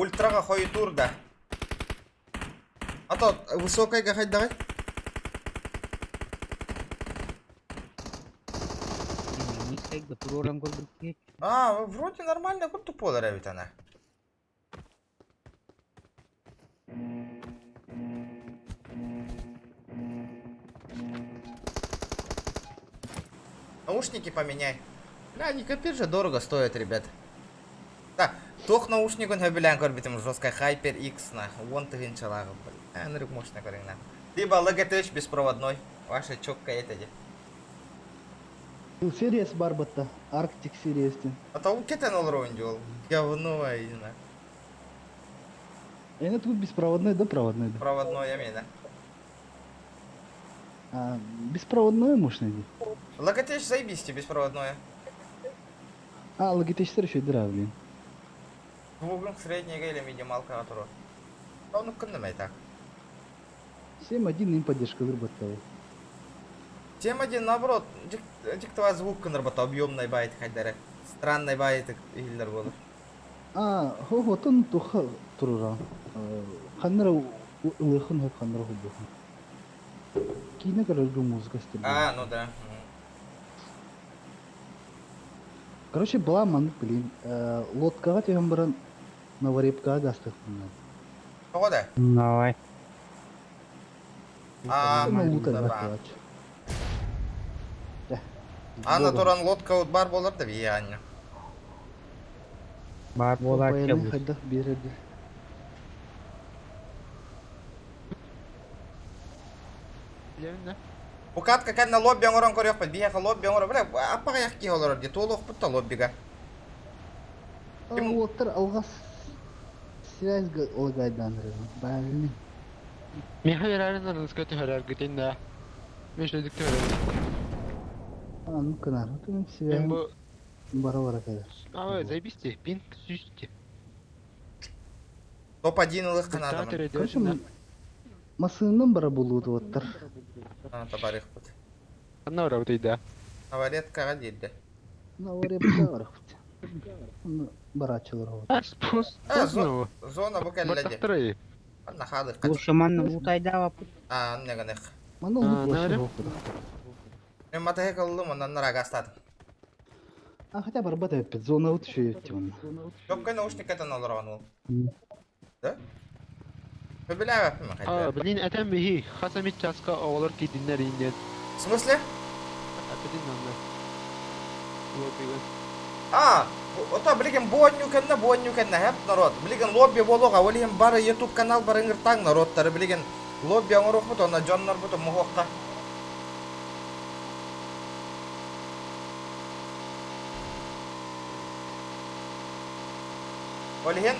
Ультраға қойы тур да. Ата, высокайға қайдағай? Низкайга турорам көрдік кет. Вроде нормально күртіп болар әбет ана. Наушники поменяй. Бля, они капец же дорого стоят, ребят. Так, тох наушник он хабилян көрбетім жесткой HyperX на. Вон тыгын чалағы. Нырык мощно көрің на. Либо LGTH беспроводной. Ваша чокка етеді. Series бар бітті. Arctic Series'тен. Ата ол кетен ол ройынды ол. Говно айына. Это тут беспроводной, да проводной? Да? Проводной емейді. Беспроводной мощный. LGTH заебисти беспроводное. Logitech еще дыра, блин. Двугын среднего или минималка туру. Ну кыннымай так. 7.1 им поддержка выработала. Тем один наоборот, диктовать звук кынырбата объемный байт хайдары. Странный байт илдер болыр. Вот он туха турура. Ханнара улыхын хеп ханнара хубыхын. Кине короче музыка стиль. Ну да. Короче, была ман, блин. Лодкага тегем баран наварепка гастых. Кого да? Давай. Туран лодка от бар болар да бия анна. Бар болар Баяны хайдах береді. Левин, Букатка кәнна лобби оңыран көрек бі, бияқа лобби оңыран, бля, аппаға яқки олар де, толық бұтта лоббиға. Лодтар алғас связьга олгайдан режим. Бәліне. Михаил Аренар'ın скотı hörer gittiğinde. Meşledik de hörer. Ну, канар. Это Ben связь bu... баравара кайда. Заебисти. Пинг süsti. Топ-1 ылық қанадымын. Короче, масынын бара болуды оттар. Табарих бұд. Anna var orada. Навареткаға дейді. Наварепка барахпыт. Барачылар вот. Спус. Зона. Зона бұл кәліләде. Второй. Анна хады. Ушаманны лутайда вапыт. Негінек. Мана улут наверное. вообще опыт. Мен матахе қылылым, онан нара гастадым. Хотя бы работает 5 зона вот еще есть он. Жопкай наушник әтін олырған ол. Да? Көбілі әвәппі ме қайды? Bilin eten bihi. Hasamit çaska oğulur ki dinler ingen. В смысле? Atedin onlar. Лоббиға. Ота білген бонню кәнна хәп народ. Білген лобби болуға, олеген бары YouTube канал бары ыңыртаң народтары. Білген лобби оңырық бұд, ona жоннар бұд, мұхоққа. Олеген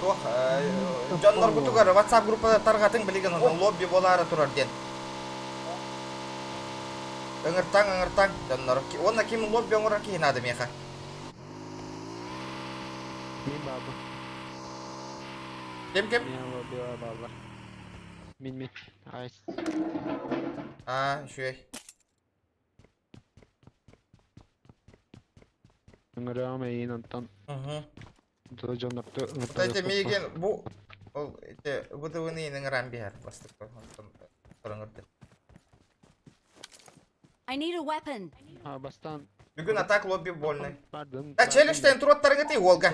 тоқ жоннар бұтығар WhatsApp группада тарғатын білген лобби болары тұрар ден. Ыңыртаң жоннар. Онна кем лобби оңырар кейін ады меха. Min baba. Кем? Min lobbi var baba. Min. Айс. Шуй. Ыңырам әйін антан. Дұлы жонлапты ыңыртан. Кстати, мейген бұл бұдығыны енің рамбияр бастық. I need a weapon. Бастан. Бүгін атак лобби больный. Пардон. Челіштен туроттарығы тей олға.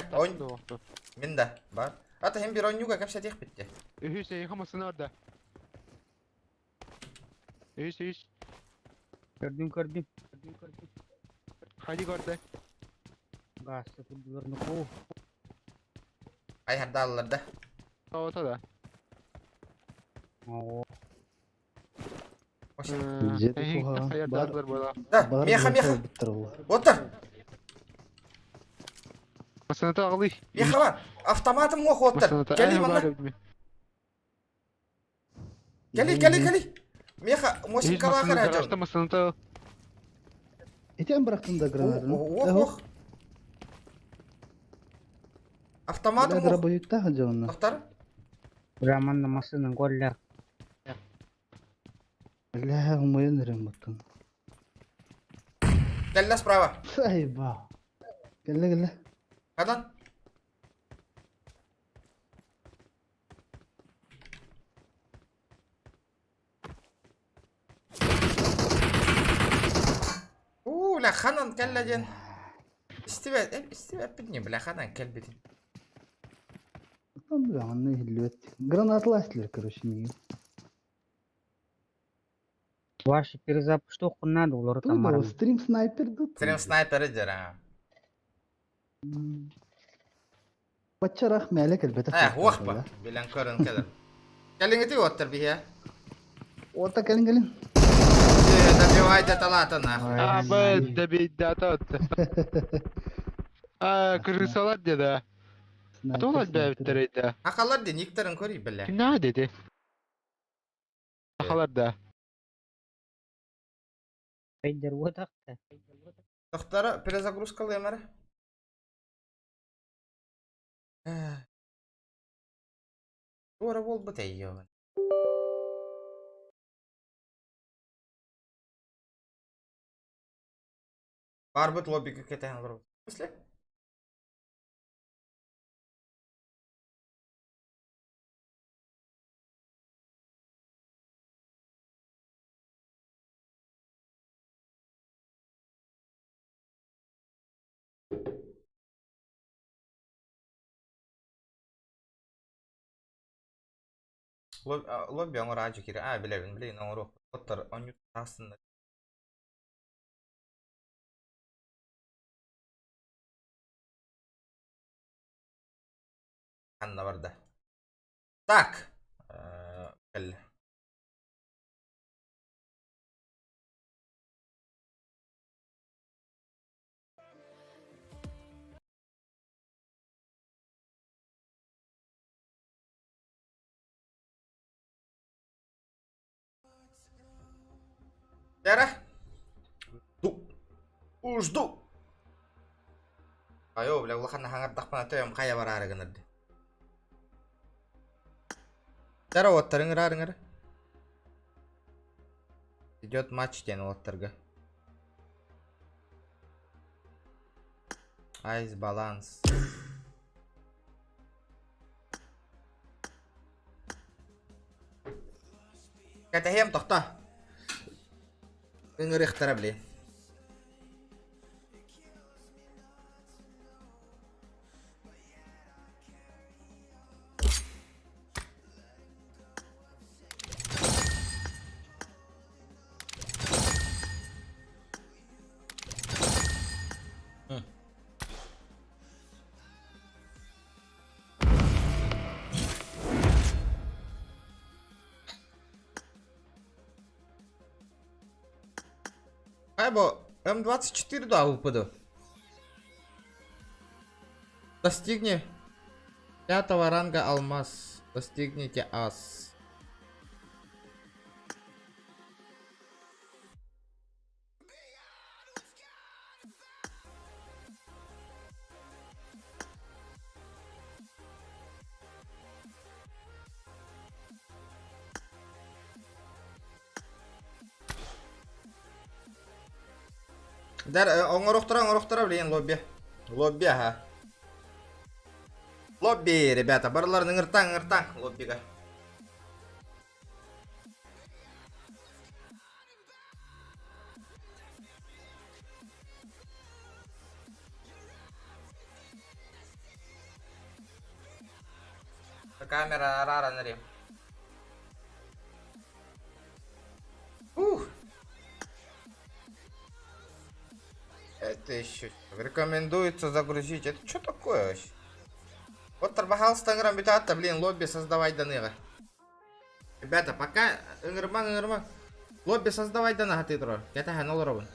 Мен да, бар. Ата hem bir oyuncuga kapsa tek bitti. Ühüs yıkamasın orada. Ühüs. Gördüm. Hadi orada. Gazete kudlarını kov. Ayardalar da. Ota da. Oo. Jeti Hey, kuha. ayardalar burada. Da, Бар meha болса meha. bitir ол. Otur. Masanata ağlay. Meha var. Avtomatım yok otur. Masanata. Geleyim ana. Geli. Meha moşinka bakar Masanata hacım. kaçta masanata. Итен бырақтың да гранатаны. Ох. Автоматым Бля, yok. дробовик та хаджауна. Doktor. Раман намасының голля. Бля, умоен рем баттын. Gel sправа. Сайба. Келе. Kadan. لا خنن كلا استبعد بدني بلا خنن كلبتي. Там бля, аны хиллет. Гранаталастылар, короче, неге. Ваши перезапуск что надо улар Той да, тамар. стрим снайпер да. Стрим снайпер جرا. Бачарах мәлек әлбәттә. وقبة بلان كورن كذا. كلمتي وتر بيها. Ота келин. ده في وايد طلعت انا. Да бейдата отты. Kırısalar dedi. Atolal bäbitlereydi. Hakalar da niktarın kori billa. Ne dedi? Akalar da. Хайдер ватакта. Доктора перезагрузка лемер. Ора бол бутайо. Барбут лоббиге кетен кырып. Мисле? Lobby onu racı kiri. Bilin onu otur onu aslında. Anna var da. Tak. Gel. Yara. Жду. Ayo, bla ulahkan hangat tak pana yang kaya barara ganad. Yara water ngar. Идет матч тен waterга. Ice balance. Kata hem tohta. Ngeri ikhtara beli. Айбо, М24 да упаду. Достигни 5 ранга алмаз. Достигните ас. Дар, оңороқтыра білейін лобби. Лобби, ага. Лобби, ребята, барларын ыңыртаң лоббиға. Камера рара нарем. Это еще рекомендуется загрузить. Это что такое вообще? Вот торбахалстан играм битата, блин, лобби создавай даныга. Ребята, пока ыңырмаң. Лобби создавай даныга ты тұрар. Кәті хан олар обын.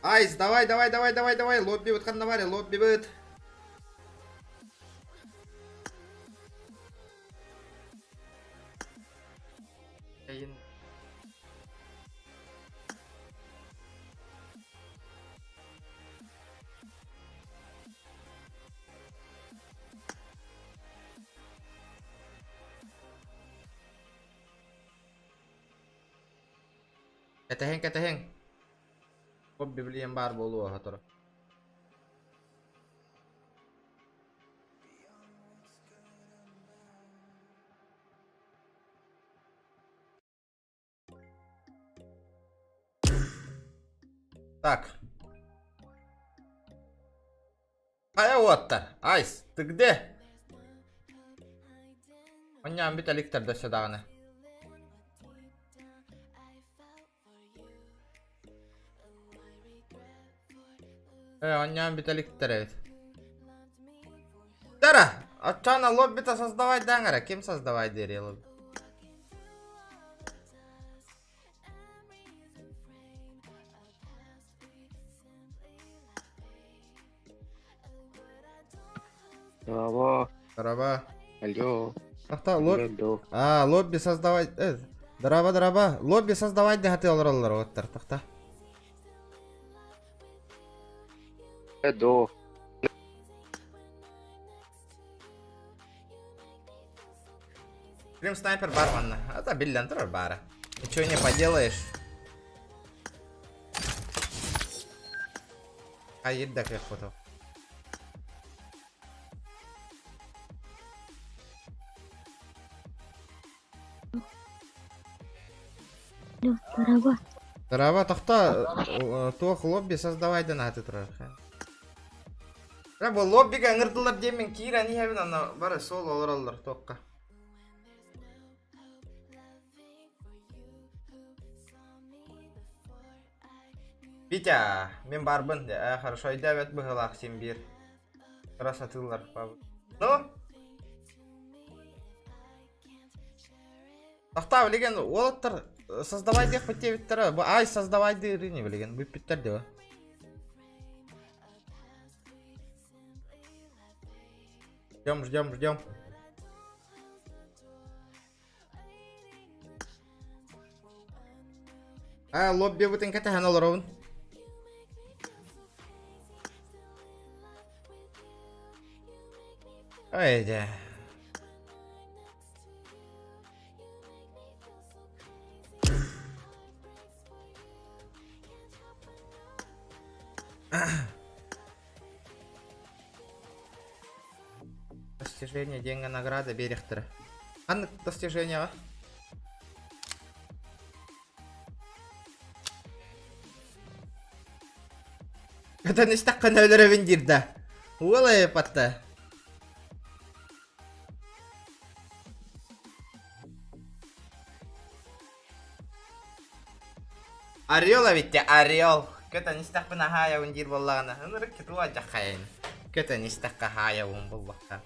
Айс, давай. Лобби бұт қанна бар, лобби бұт. Keteheng. Lobby beli yang bar bolu hator. Так. Отта. Айс, ты где? Оннан бит электр да сюдаганы. Оннан бит электр evet. Дара, отчана лобби-то создавать дангара. Кем создавать дери лобби? Дараба. Алло. Тахта лобби. Лобби создавать. Дараба. Лобби создавать да хаты олар оттар тахта. Эдо. Крим снайпер барманна. Это биллиантер бара. Ничего не поделаешь. Едда как фото. Дараба тахта тох лобби создавай да наты тұрар. Бұл лоббиға ыңырдылар демен кейра не хәбін ана бары сол олар тоққа. Витя, мен барбын. Хорошо, айда бәт бұғылақ сен бер. Красотылар. Ну? Тахта білеген олаттар создавай дек бітте біттері. Ай создавай дейрі не білеген. Бұл біттер де. Ждем. Лобби бутын кәті хан олар оғын. Ойде. Достижение, деньги, награда, берехтер. Анны достижения. Это не так каналера вендирда. Ула патта. Орел, а ведь орел. Это не так панахая вендир баллана. Ну ракету аджахаин. Это не так кахая баллаха.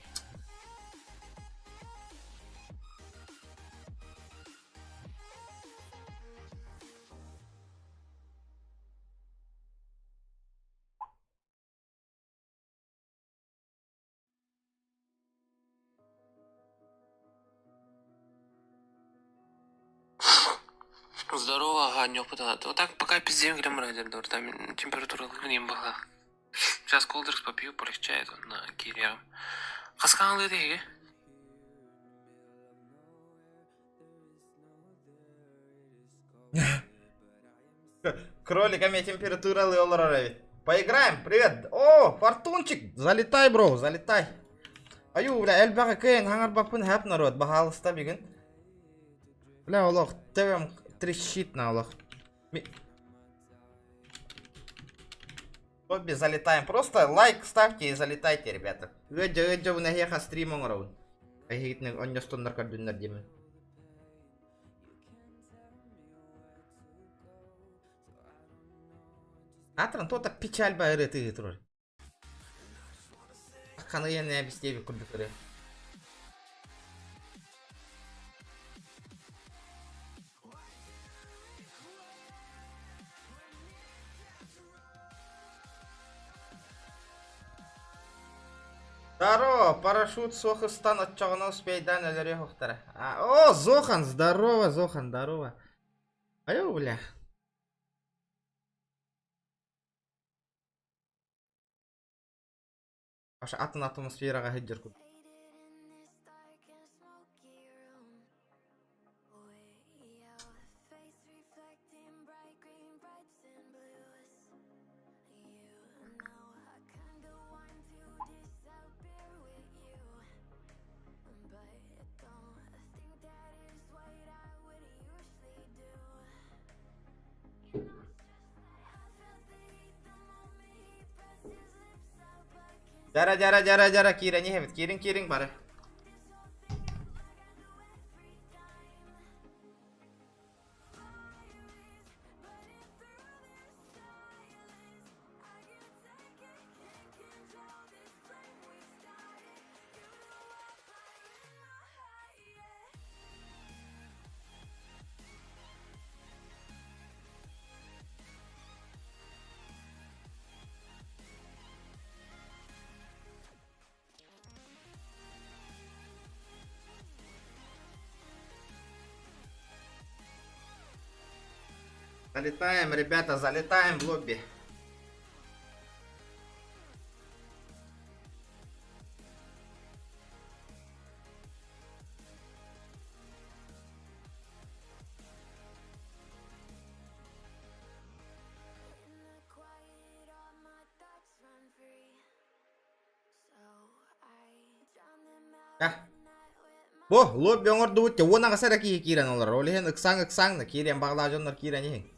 Здорово, Ганёк, вот так пока пиздим грям радер, там температура не была. Сейчас колдерс попью, полегчает на кире. Хасканлы деги. Кроликами температура лоларави. Поиграем, привет. О, Фортунчик, залетай, бро, залетай. Аю, бля, эльбага кейн, хангар бапын хэп народ, бахалыста биген. Бля, олох, тевем трещит на олох. Лобби залетаем. Просто лайк ставьте и залетайте, ребята. Өйдө у нахеха стримон раун. Айхитный он не стондар кардуннар демен. Атырын тота печаль байры тыгы турар. Қаны ене бістебі күрдікірі. Здорово, парашют Сохыстан отчағына успейдан өліре хоқтары. О, Зохан, здорово, Зохан, здорово. Айо, бля. Аша атын атмосфераға хеджер күр. Jara, kiranya hebat, kiring bare. Залетаем, ребята, залетаем в лобби. Бо, лобби оңорду өтте, она қасара кирен олар. Олеген ықсаң, кирен бағла жонлар кирен ең.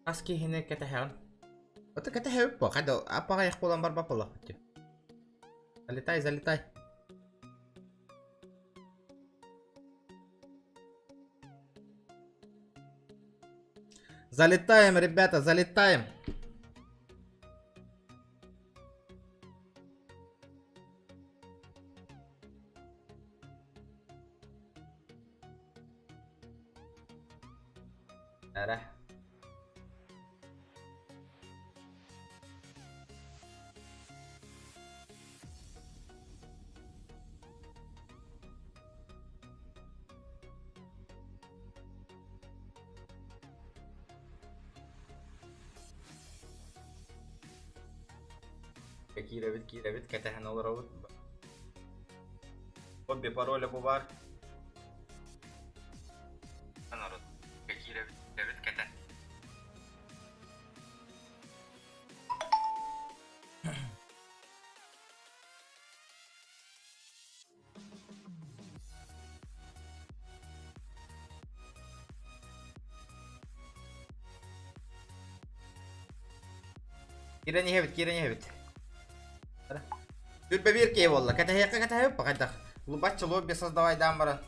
Aski hine ketahan. Oto ketahan po kado apa kayak pulang barba pula. Залетай. Залетаем, ребята, залетаем. Ada. Кирабит, катахан оларавут. Обе пароля бувар. Анарод. Кирабит, ката. Кира не хевит. Тут поверки волла, ката покатах. Лубачи лобби создавай дамбара.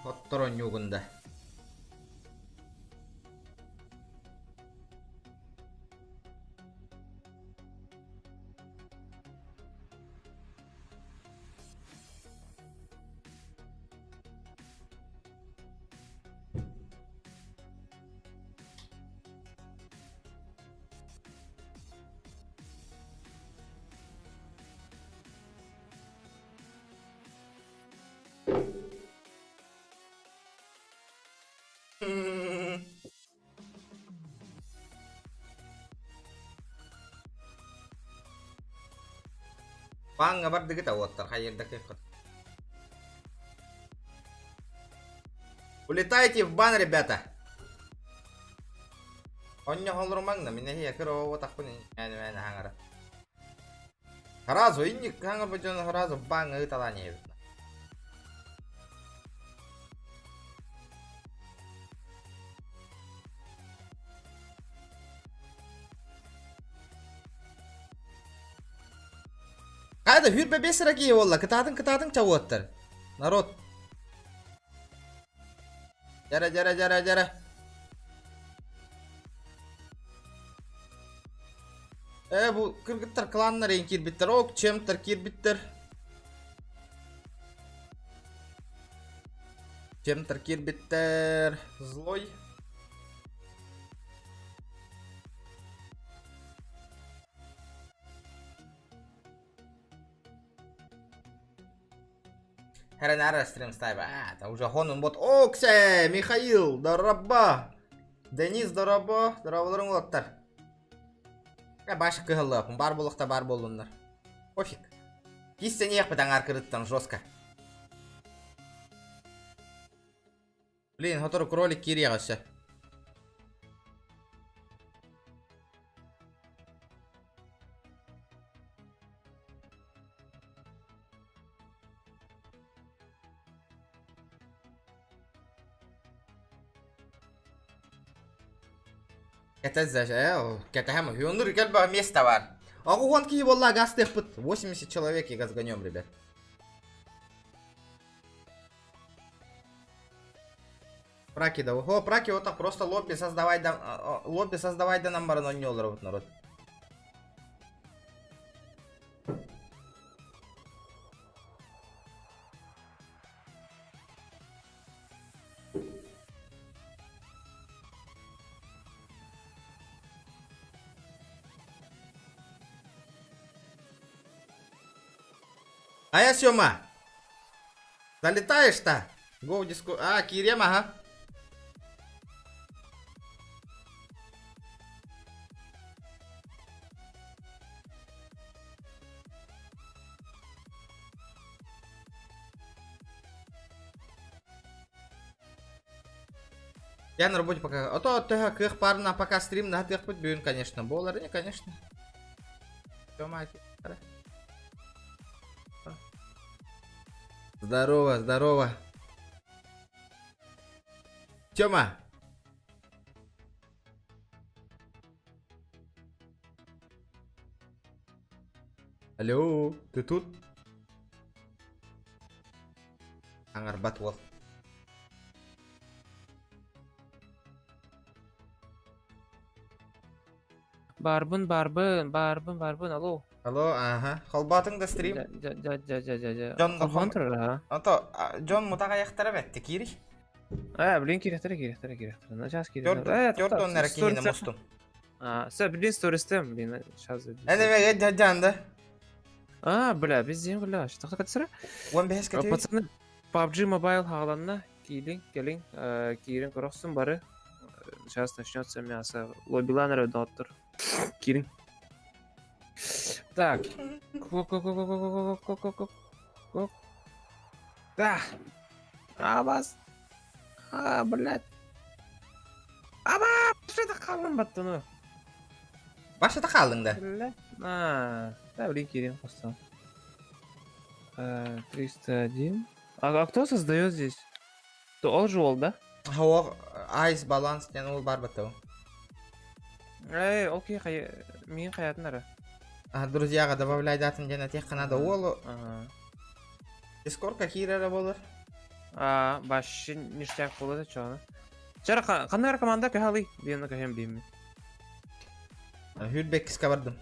Hottoron yugunda. Bangga bardı kita water hayırda kekot. Улетайте в бан, ребята. Он не голор магна, меня я кरो вот так пони, я не знаю хангара. Харазу, инни хангар баджон харазу банга это лани. هذا هير ببيسرقي والله كتاتن توتر народ. Jara. Bu kırgıtlar klanlar en kirbitter. Ok çemter kirbitter. Çemter kirbitter. Злой. Херенара стрим ставь. Это уже гонун бот. Оксе, Михаил, здорово. Денис, здорово. Здорово, лоттар. Башы кыгылып, бар болықта бар болундар. Пофиг. Кистен ехпетен аркырыттан жестко. Блин, который кролик кирегасы. Это за Кетахама. Ну, ребят, место var. А гонки والله газ тепит. 80 человек и газ гонем, ребят. Праки да. О, праки вот так просто лобби создавай да нам барано не олрот народ. А я Сёма. Залетаешь-то? Го в диску. А, Кирем, ага. Я на работе пока. А то ты их парна пока стрим на тех подбьюн, конечно. Боллары, не, конечно. Сёма, Здорово. Тёма. Алло, ты тут? Аңар батвол. Барбын, алло. Алло, ага. Холбатыңда стрим. Джон Хантер, ага. Ато, Джон мутага яқтара бәтті, кири? Блин, кирехтер. Сейчас Төртон нәрекеніне мұстым. Сәп, блин, стористем, блин, сейчас. Әнеме жанды. Бля, безден, бля, что так отсыра? 15 кәтеуі? Пацаны, PUBG Mobile хағаланна, келин, құрықсын бары. Сейчас начнется мясо. Лоббиланер доттер. Кирин. Так. Да. Вас. Блядь. Что-то қалың баттыны. Башыда қалың да? Да, блин, Кирин, просто. 301. А кто создает здесь? То он же ол, да? О, айс баланс, не ол бар баттау. Окей, мен хаятнары. Друзьяға добавляй датын жена тек қана да олу. Дискордқа кирері болыр. Башы ништяк болады чоны. Чара, қандай команда көхалы? Бені көхем деймін. Хүрбеккіске бардым.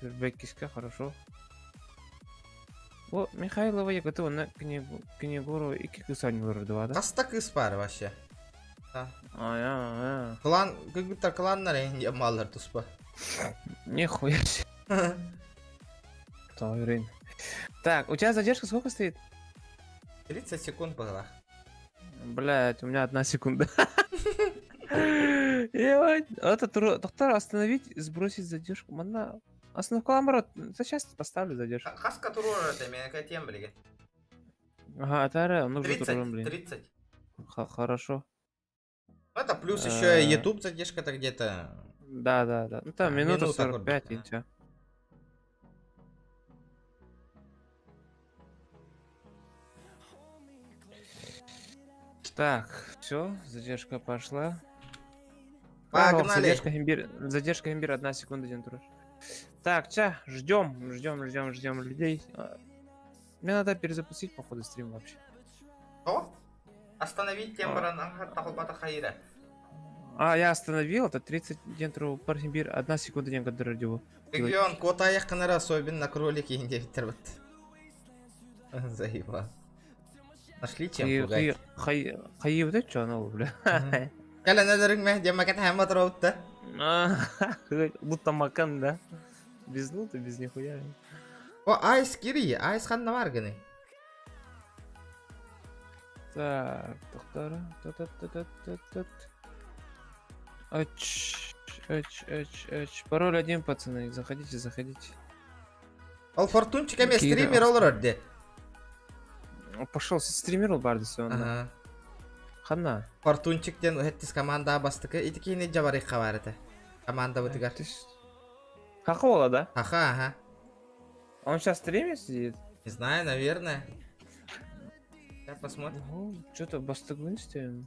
Хүрбеккіске, хорошо. О, Михайлова еготы оны книгуру 2 кысань көрді бады. Қаста кыс бар вообще. Клан, күгіттар кланнар енде малар тұспа. Нихуя себе. Так, у тебя задержка сколько стоит? 30 секунд было. Блять, у меня 1 секунда. Ебать. Это доктор остановить, сбросить задержку. Мана. Остановка наоборот. Сейчас поставлю задержку. Хаска турора это меня какая блин. Ага, это он уже 30, туром, блин. 30. Хорошо. Это плюс еще YouTube задержка-то где-то. Да. Ну там минута минута 45 и хоть, всё. Так, все, задержка пошла. Погнали. Задержка имбирь 1 секунда, один тур. Так, ждем людей. Мне надо перезапустить, походу, стрим вообще. Что? Остановить тембра тахлбата хайра. Я остановил, это 30 дентру парсимбир, 1 секунда ден гадыр радио. Регион кота яхканара особенно на кролики инде витербат. Заеба. Нашли чем пугать. Хай вот это что оно, бля. Каля надарың мә, демакат хамма траутта. Лута макан, да? Без лута, без нихуя. О, айс кири, айс ханна варганы. Так, доктора. Пароль 1, пацаны, заходите. Ол фортунчик эме стример олар орде. Пошел, стримерил барды все. Хана. Фортунчиктен хеттис команда бастыкы, итикини жабарык кабарыты. Команда бутыгар. Хаха ола, да? Хаха, ага. Он сейчас в стриме сидит? Не знаю, наверное. Сейчас посмотрим. Что-то бастыгын стем.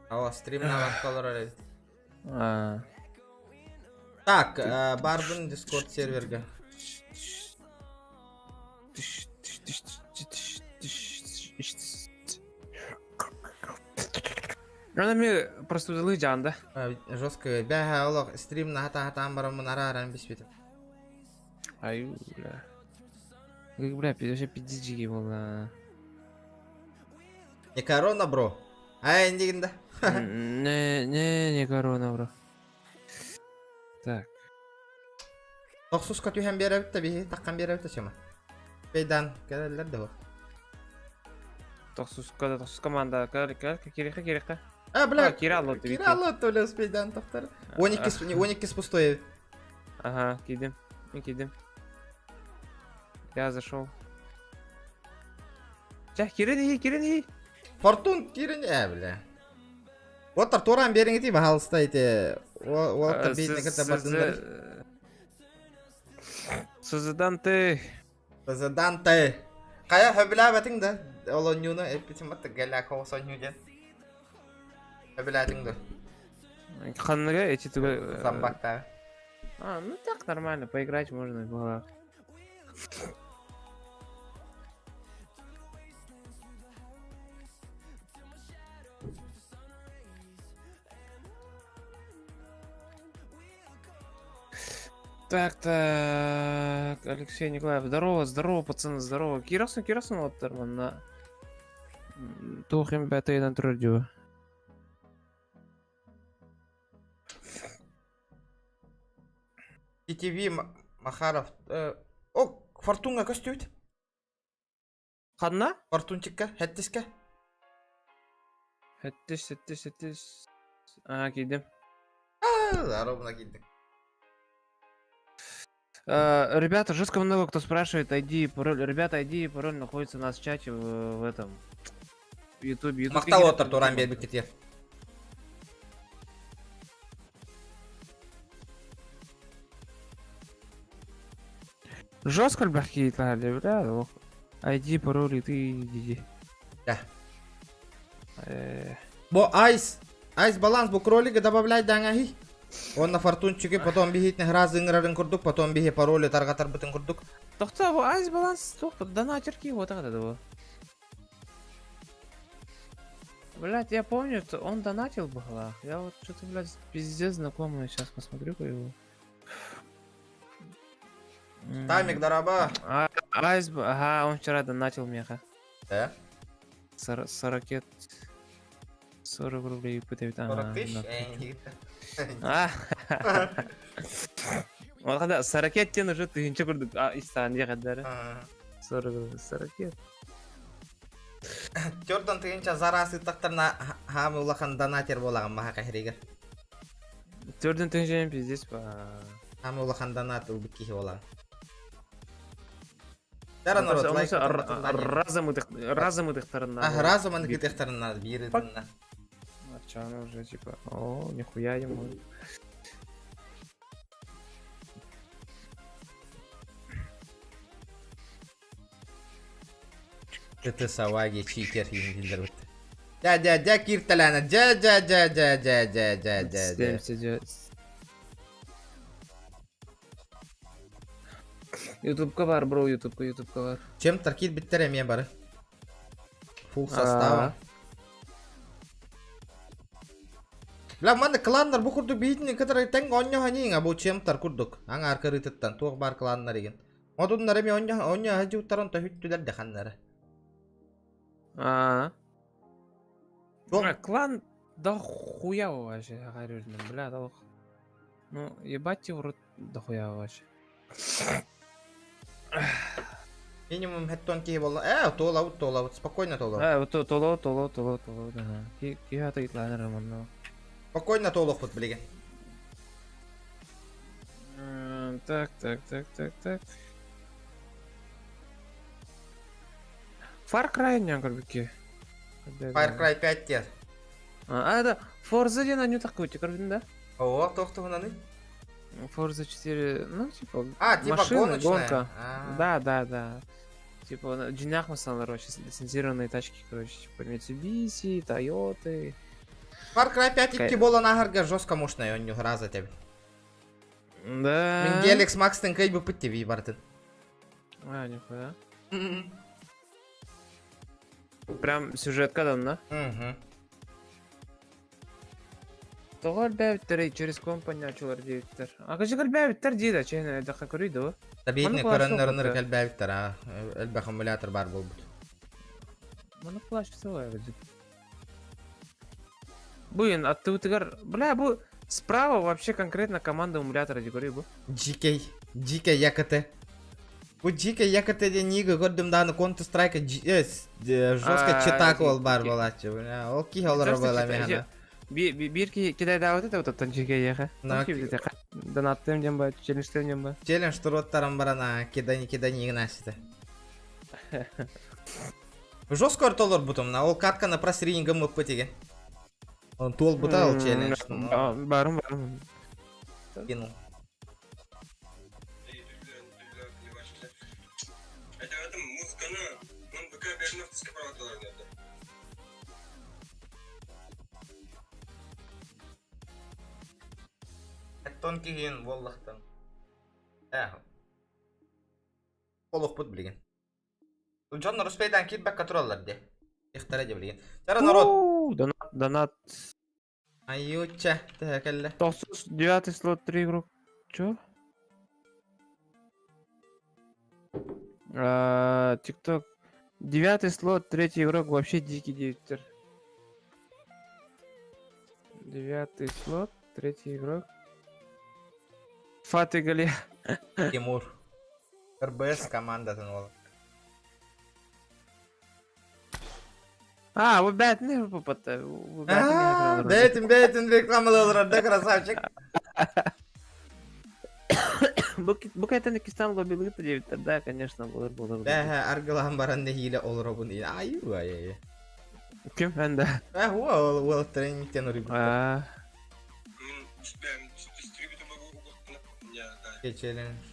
О, стрим на ваккалар. Так, барбын Discord серверге. Она просто удалил Джан, да? Жестко. Бяха олог стрим на хата барамын араран бисбит. Ай, бля. Как, бля, вообще 50 джиги было. Не корона, бро. Ай, индигинда. Не корона, бро. Так. Токсус катю hem беребит таби, таккан беребит чема. Пейдан, келелер да бар. Токсус команда, керек. Бля, Киралло, Киралло, толя спейдан тоқтар. 12 пустой. Ага, кидим. Я зашел. Кирин. Фортун кирин, бля. Вот Артуран берингити бахалстайте. Вот битне ката бардындар. Созданте. Кая хөбіла бәтің да. Олон юна эпитим бәтті гәлі қоғысан юден. Хөбіла бәтің да. Ханнага эти туга... Самбакта. Ну так нормально, поиграть можно было. Так, Алексей Николаев, здорово, пацаны, здорово. Кирасын, вот на Тухим бәті еден тұрдю. ТТВ Махаров. О, Фортунга көстүйт. Қанна? Фортунчикка, хәттіске. Хәттіс. Кейдім. Заробна кейдік. Ребята, жестко много кто спрашивает ID и пароль. Ребята, ID и пароль находится у нас в чате в этом в YouTube. Мақтау отыр Туран бербек кетер. Жестко бахи тали, бля. ID, пароль и ты иди. Да. Бо айс баланс бу кролика добавлять дангахи. Он на фортунчике, потом бихит не раз играрын курдук, потом бихи пароли таргатар бутын курдук. Тохта, бу айс баланс, тохта, донатерки вот так это. Блять, я помню, что он донатил было. Я вот что-то, блядь, пиздец знакомый. Сейчас посмотрю-ка его. Тамик дараба. Айс, ага, он вчера донатил меха. Да? 40 рублей пытают. 40 тысяч? Вот когда 40 тен уже ты ничего курдук. Истан я гадара. 40. Jordan тыгынча зарасы тактарына хамы улахан донатер болаган маха кахригер. Төрдөн теңжен пиздец па. Хамы улахан донат ул бикки болаган. Дара народ лайк. Разом ыдыктарына. Разом аны гитехтарына биридинна. Арчаны уже типа. О, нихуя ему. Ты саваги читер индилер бит. Да, кирталана. Да. Ютубка бар, бро, ютубка бар. Чем таркит биттер эме бары? Фул состава. Бля, манда кландар бу курдук битни кадar тең оньо ханинга бу чем тар курдук. Аң аркырытыттан тук бар кланнар еген. Модуннар эме оньо хажуттарон та хүттүлер де ханнары. Клан да хуя вообще, говорю, бля, да. Ну, ебать его рот да хуя вообще. Минимум хеттон ки болла. Толаут, спокойно толаут. Вот толо, да. Киата итланер манно. Спокойно толох вот, блиге. Так. Far Cry не горбики. Far Cry 5 те. Да, Forza ден аню такой, ты корбин, да? О, кто наны? Forza 4, ну, типа, типа машина, гоночная. гонка. Да. Типа, в денях мы короче, лицензированные тачки, короче, типа, Mitsubishi, Toyota. Far Cry 5 икки болон ахарга жестко мощная, он не граза тебе. Да. Мен Galaxy Max тен кайбы пытти ви бартын. Нихуя. Прям сюжет кадан, да? Тогар бәвиттер через компания ачулар дейттер. Качы бәвиттер дейді, чейін даққа көрейді о. Табиетне көріннерінер кәл бәвиттер, әлбә аккумулятор бар бол бұд. Мұны плащ всылай ғыдып. Бұйын, атты ұтығар... Бля, бұл справа вообще конкретно команда эмулятора де көрей бұл. GK якыты. Bu GK yakıtı niga gördüm daha Counter Strike жестко читак ол бар болачы. Ол ки олар боламы. Bir kide davet et ottan GK яха. Донаттым дем ба, челленджтем дем ба. Челлендж туроттарым барана, кидани игнаситы. Жестко толор бутум, ол катканы просринга мып деген. Он тол бута ол челлендж. Барым. Кинул. Тон кейін боллақтан. Қолық бұд білген. Джон Руспейдан кейт бәкка тұралар де. Ихтара де білген. Жара народ. Донат. Айюча. Тәкәлі. 9 слот 3 игрок. Чё? ТикТок. 9 слот, 3 игрок, вообще дикий девятер. 9 слот, 3 игрок. Фаты Гали. Тимур. РБС команда тянула. Вы бәтін попытты. Бәтін рекламалалар, да, красавчик. Бұл кәйтін кистан лоббилы девятер, да, конечно, болар. Да, аргылан баран хиле олар обын. Ай. Кім? Әнді? Ол тренингтен ұрып. Челлендж.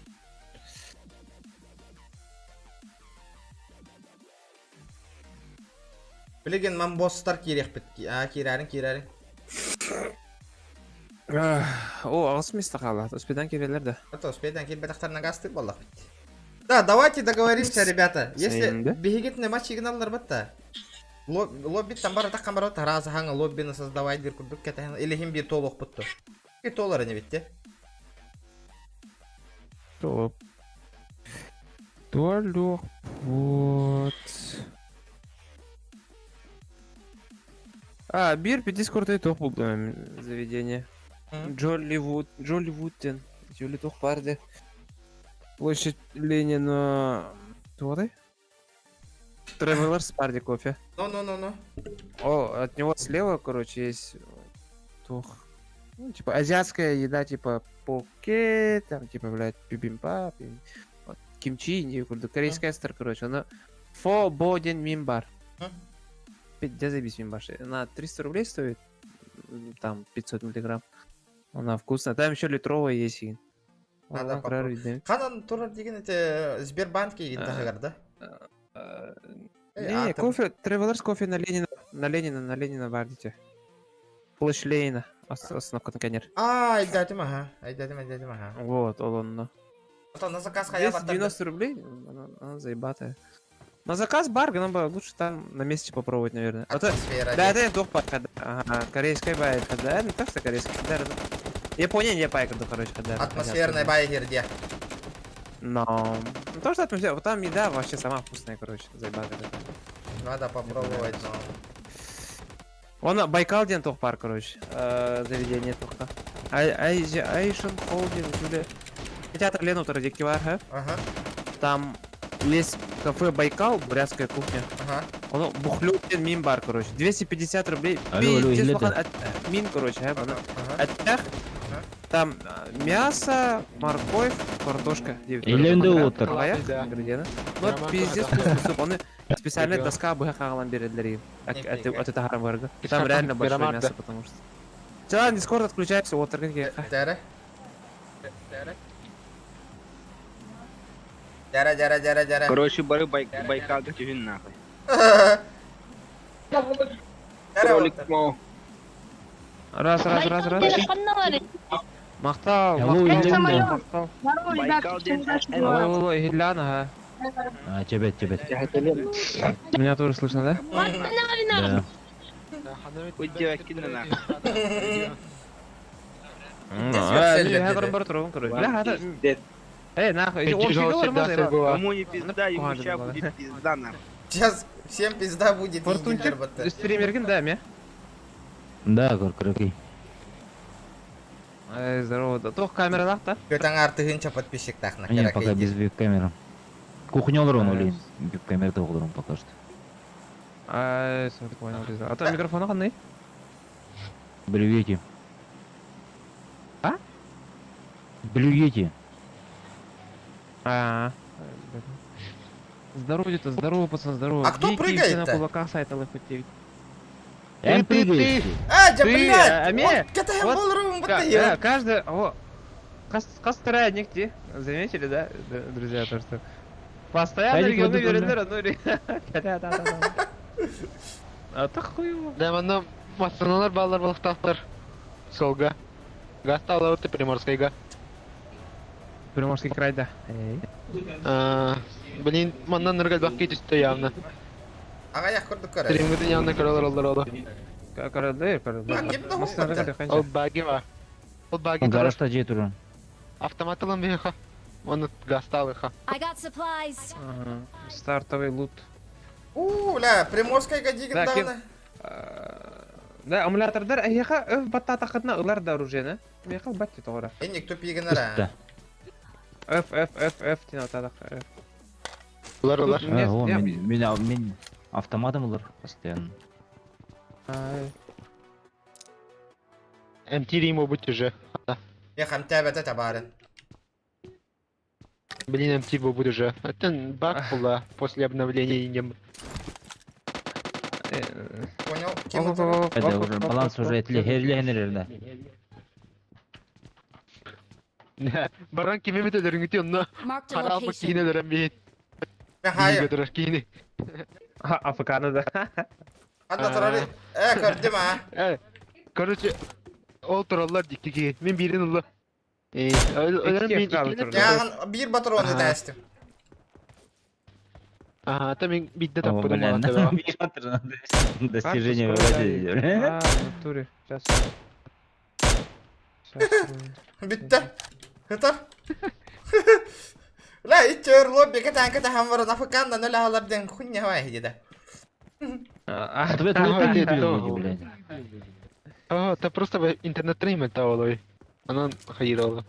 Білеген мен босстар керек бітті. Керәрін. О, ағыс месті қалады. Успедан керелер да. Успедан кел бәтақтарына гасты боллақ бітті. Да, давайте договоримся, ребята. Если бегетный матч игналар бітті. Лобби там бара таққан бара бітті. Разы хаңа лоббіні создавай дер күрдік кәтәйін. Или хим бір толық бітті. Бір толары не бітті? Топ. Туалек. Вот. Бир 50 кортай тоқ болды заведение. Джолливудтен. Жолли тоқ барды. Площадь Ленина. Туады? Travelers Party кофе. Ну. О, от него слева, короче, есть тух. Ну, типа азиатская еда, типа поке, там, типа, блядь, бибимбап, вот, кимчи, не корейская стар, короче, она Фободен мимбар. Где забить мимбар? Она 300 рублей стоит, там 500 миллиграмм. Она вкусная. Там еще литровая есть. Надо попробовать. Ханан турар деген это Сбербанке егин тахагар, да? Не, кофе, Travelers кофе на Ленина бардите. Площадь Ленина. Остановка контейнер. Айдатым, ага. Вот, он. А на заказ хая 290 рублей? Она заебатая. На заказ барга, нам бы лучше там на месте попробовать, наверное. Да, это дух парка. Ага, корейская байка, да? Не так что корейская, да. Япония не пайка, да, короче, да. Атмосферная байка где? Но... То, что атмосфера, там еда вообще сама вкусная, короче, заебатая. Надо попробовать, но... Вон Байкал ден тух парк, короче, заведение туха. Айшен холдинг, Джулия. Театр Лену Тарадики Варха. Ага. Там есть кафе Байкал, бурятская кухня. Ага. Он бухлюкен мин-бар, короче. 250 рублей. Мин, короче, там мясо, морковь, картошка. Ну, пиздец вкусный суп. Он специальная доска бухахалам бередлери. От этого хармберга. Там реально большое мясо, потому что... Вчера Дискорд отключается, вот такие. Дяра. Короче, бары Байкал готовим нахуй. Ролик Раз. Мақтау. Байкал Гидляна, Тебя. Меня тоже слышно, да? Да. Хоть девки на нахуй. Нахуй, кому не пизда, ему сейчас будет пизда нахуй. Сейчас всем пизда будет. Фортунчик, стримерген, да, ме? Да, коркорки. Здорово, да. Тох камера лахта? Көтаң артыгынча подписчик тахна. Не, пока без веб-камеры. Кухнялар он или веб-камера тоғылырым пока что. Смотри, понял, пизда. А то микрофон қандай? Блюете. А? Блюете. Здорово, пацан, здорово. А кто прыгает-то? На кулаках сайтовых хоть. Ты! Да, блядь! Вот, каждый... Кострая нигде. Заметили, да, друзья, то, что... Постоянно регионы верендер, А так хуево. Да, мана мастаналар баллар балықтақтар. Солга. Гастала өте Приморскайга. Приморский край, да. Блин, маннан ныргал бақки түсті явно. Аға яқ көрдік көрі. Стримгідің явно көрілер олар олы. Көрілді. Ол баги ва. Ол баги тұрыр. Гаражта же тұрын. Автоматылын бейха. Оны гасталыха. I got supplies. Стартовый лут. Бля, Приморская гадигін дауны. Да, эмулятордар, аяқа батта тақытына ұлар да оружиені. Меқал батты тоғыра. Енек төпегін ара. F, тен атадық. Олар. Мен автоматом олар постоянно. МТ ему будь уже. Я хам тәбәті табарын. Блин, МТ будет уже. Это баг была после обновления индем. Понял? Это уже баланс уже херлегенерерді. Баранки меметелерін өте онна Marked a қаралпы location. кейінелерін бейт. Хайыр. Үйгедірір кейіне. Африканы да. Анда тұрары. Көрдім а. Короче, ол тұралар дикеге. Мен берін ұлы. Яғын бір батыроны дәстім. Ага, там мен бидді таппыдым ала. Достижение выводили. В натуре. Сейчас. Бітті. Хытар. Ла, итчер лобби катан хамварын Африканда нөл ағалардың құнне хавай деді. Ответ не блядь. Это просто интернет-треймент тавалой. Она хаирала.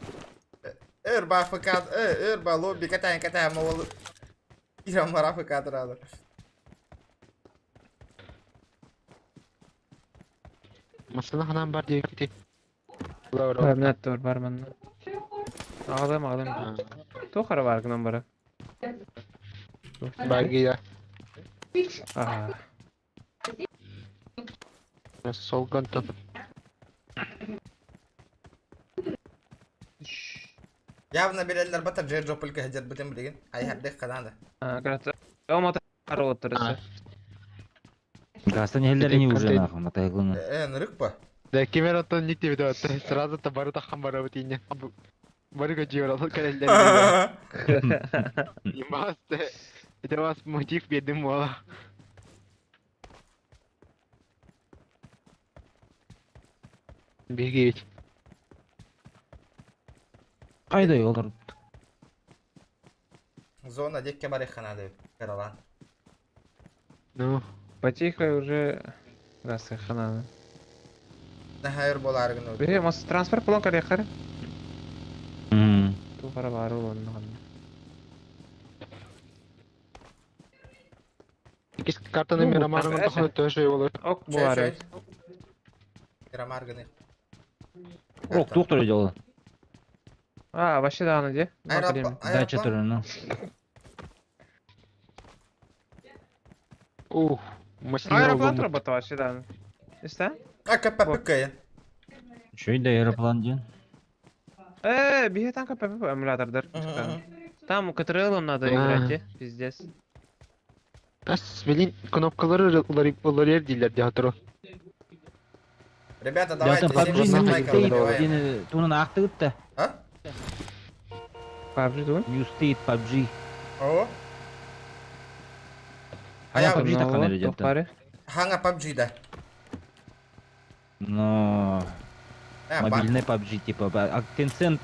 Өрба Африканд, өрба лобби катан мол. Ирамар Африкандырады. Masana hanam var diye gitti. Minnet dur var bende. Ağlam. Toqara bargınan bara. Belki ya. Aha. Solgan top. Явно берелер батар жер жопылка хажар бутем деген. Ай хабдек кадан да. Грата. Омата аротырсы. Гастан елдеріне уже нахуй, матайғылына. Нырык па? Да кемер оттан ник тебе да сразу то бару тахам бару бутине. Бару гажиор ал карелдер. Имасте. Это вас мотив бедным мола. Беги. Қайдай олар? Зона декке бар иханады. Каралан. Ну, Потихо уже... Гасы хананы. Нахайр боларгын. Бе, мас трансфер план карьяхары? Тоқара бару оннаған. кис картаны Мирамарның тахны төшөй болот. Ок болар. Мирамаргын. Ок, доктор делал. А, вообще да, она где? Дача турына. Ух, машина. Аэроплан работал вообще да. Есть, А, КППК. Şöyle aeroplan diyen. Беги там КПП эмулятордыр. Там КТРЛ надо играть, пиздец. Блин, кнопкалары улар дилер де хатыру. Ребята, давайте PUBG давай. Тунun aktı gitti. А? PUBG değil mi? New State PUBG. О. Aya PUBG takkan verecektim. Hangi PUBG'da? Но мобильный PUBG типа Tencent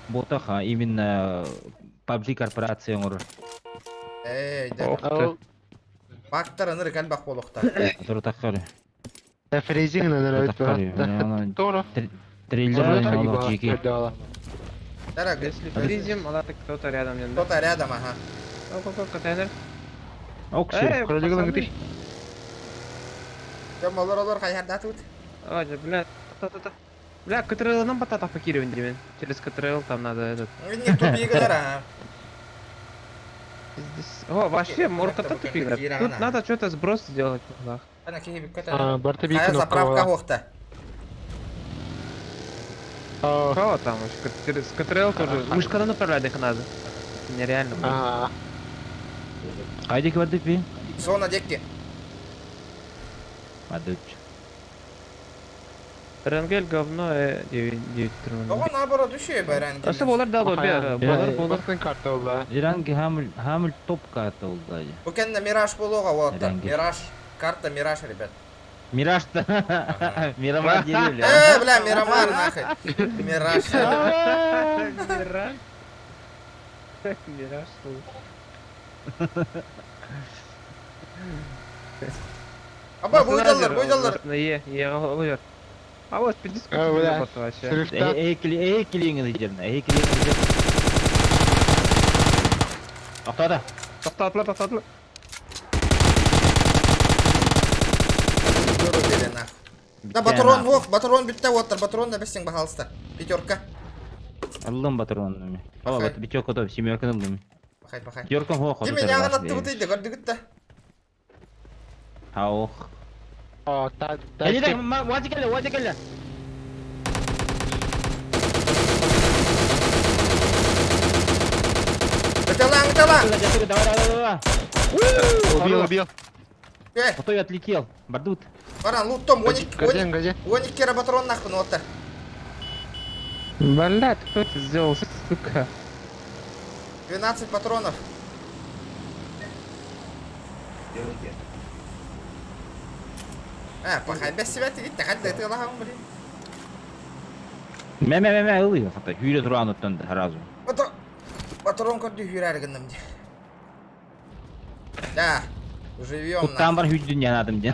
ботаха именно PUBG корпорация ngurur. Да. Бактар ныр калбак болукта. Тура таккары. Фрезинг надо это. Тора. Трейлер ойнаула жеке. Дорог, если фризим, ала кто-то рядом. Кто-то рядом, ага. Контейнер. Окси. Кролик ты. Кем олар кайярда тут? Ой, блядь. Бля, КТРЛ нам потом пакировать, Димин. Через КТРЛ там надо этот. Не тупик, да. О, вообще, морка-то тупик. Тут надо что-то сброс сделать. Заправка хохта. Кого там? С КТРЛ тоже. Мы же когда направлять их надо. Нереально. Haydi kıvırdık bir. Zona dekki. Hadi üç. Рангель говно 9 Ого, наоборот, düşüyor be Rangel. Aslında bolar da Bolar kartı oldu. Rangi hamil top kartı oldu hacı. Bu kendi Mirage buluğa oldu. Mirage. Kartta Mirage, ребят. Mirage da. Miramar geliyor ya. Бля, Miramar нахуй. Mirage. Mirage. Аба, буйдалар. Ye alıyor. А вот 50 вообще. Eğikiliğin edeceğim. Eğikiliğin edeceğim. Atladı. Atla. Да, батарон bitti отыр. Батарон да бесең пожалуйста. Пятерка. Aldım patronunu. Valla bir çok kötü. Семерканы aldım. Пахай. Yorkam hoş. Ким меня анатты бутыйды, көрдүгүт да. Хаух. О, та. Geldi, vazı geldi. Готовlang. Давай. Убил. Кто отлетел? Бардут. Баран, луттом, Газе. оник кера батарон нахуй отыр. Блядь, кто это сделал, сука? 12 патронов. Пахай, без себя ты видишь, так ты лахам, блин. Мэ, ылıyor hatta. Hüyre duran öttündü razı. Патрон көрді hürergindім де. Да, живем. Тут там бар hüyre dünya adım de.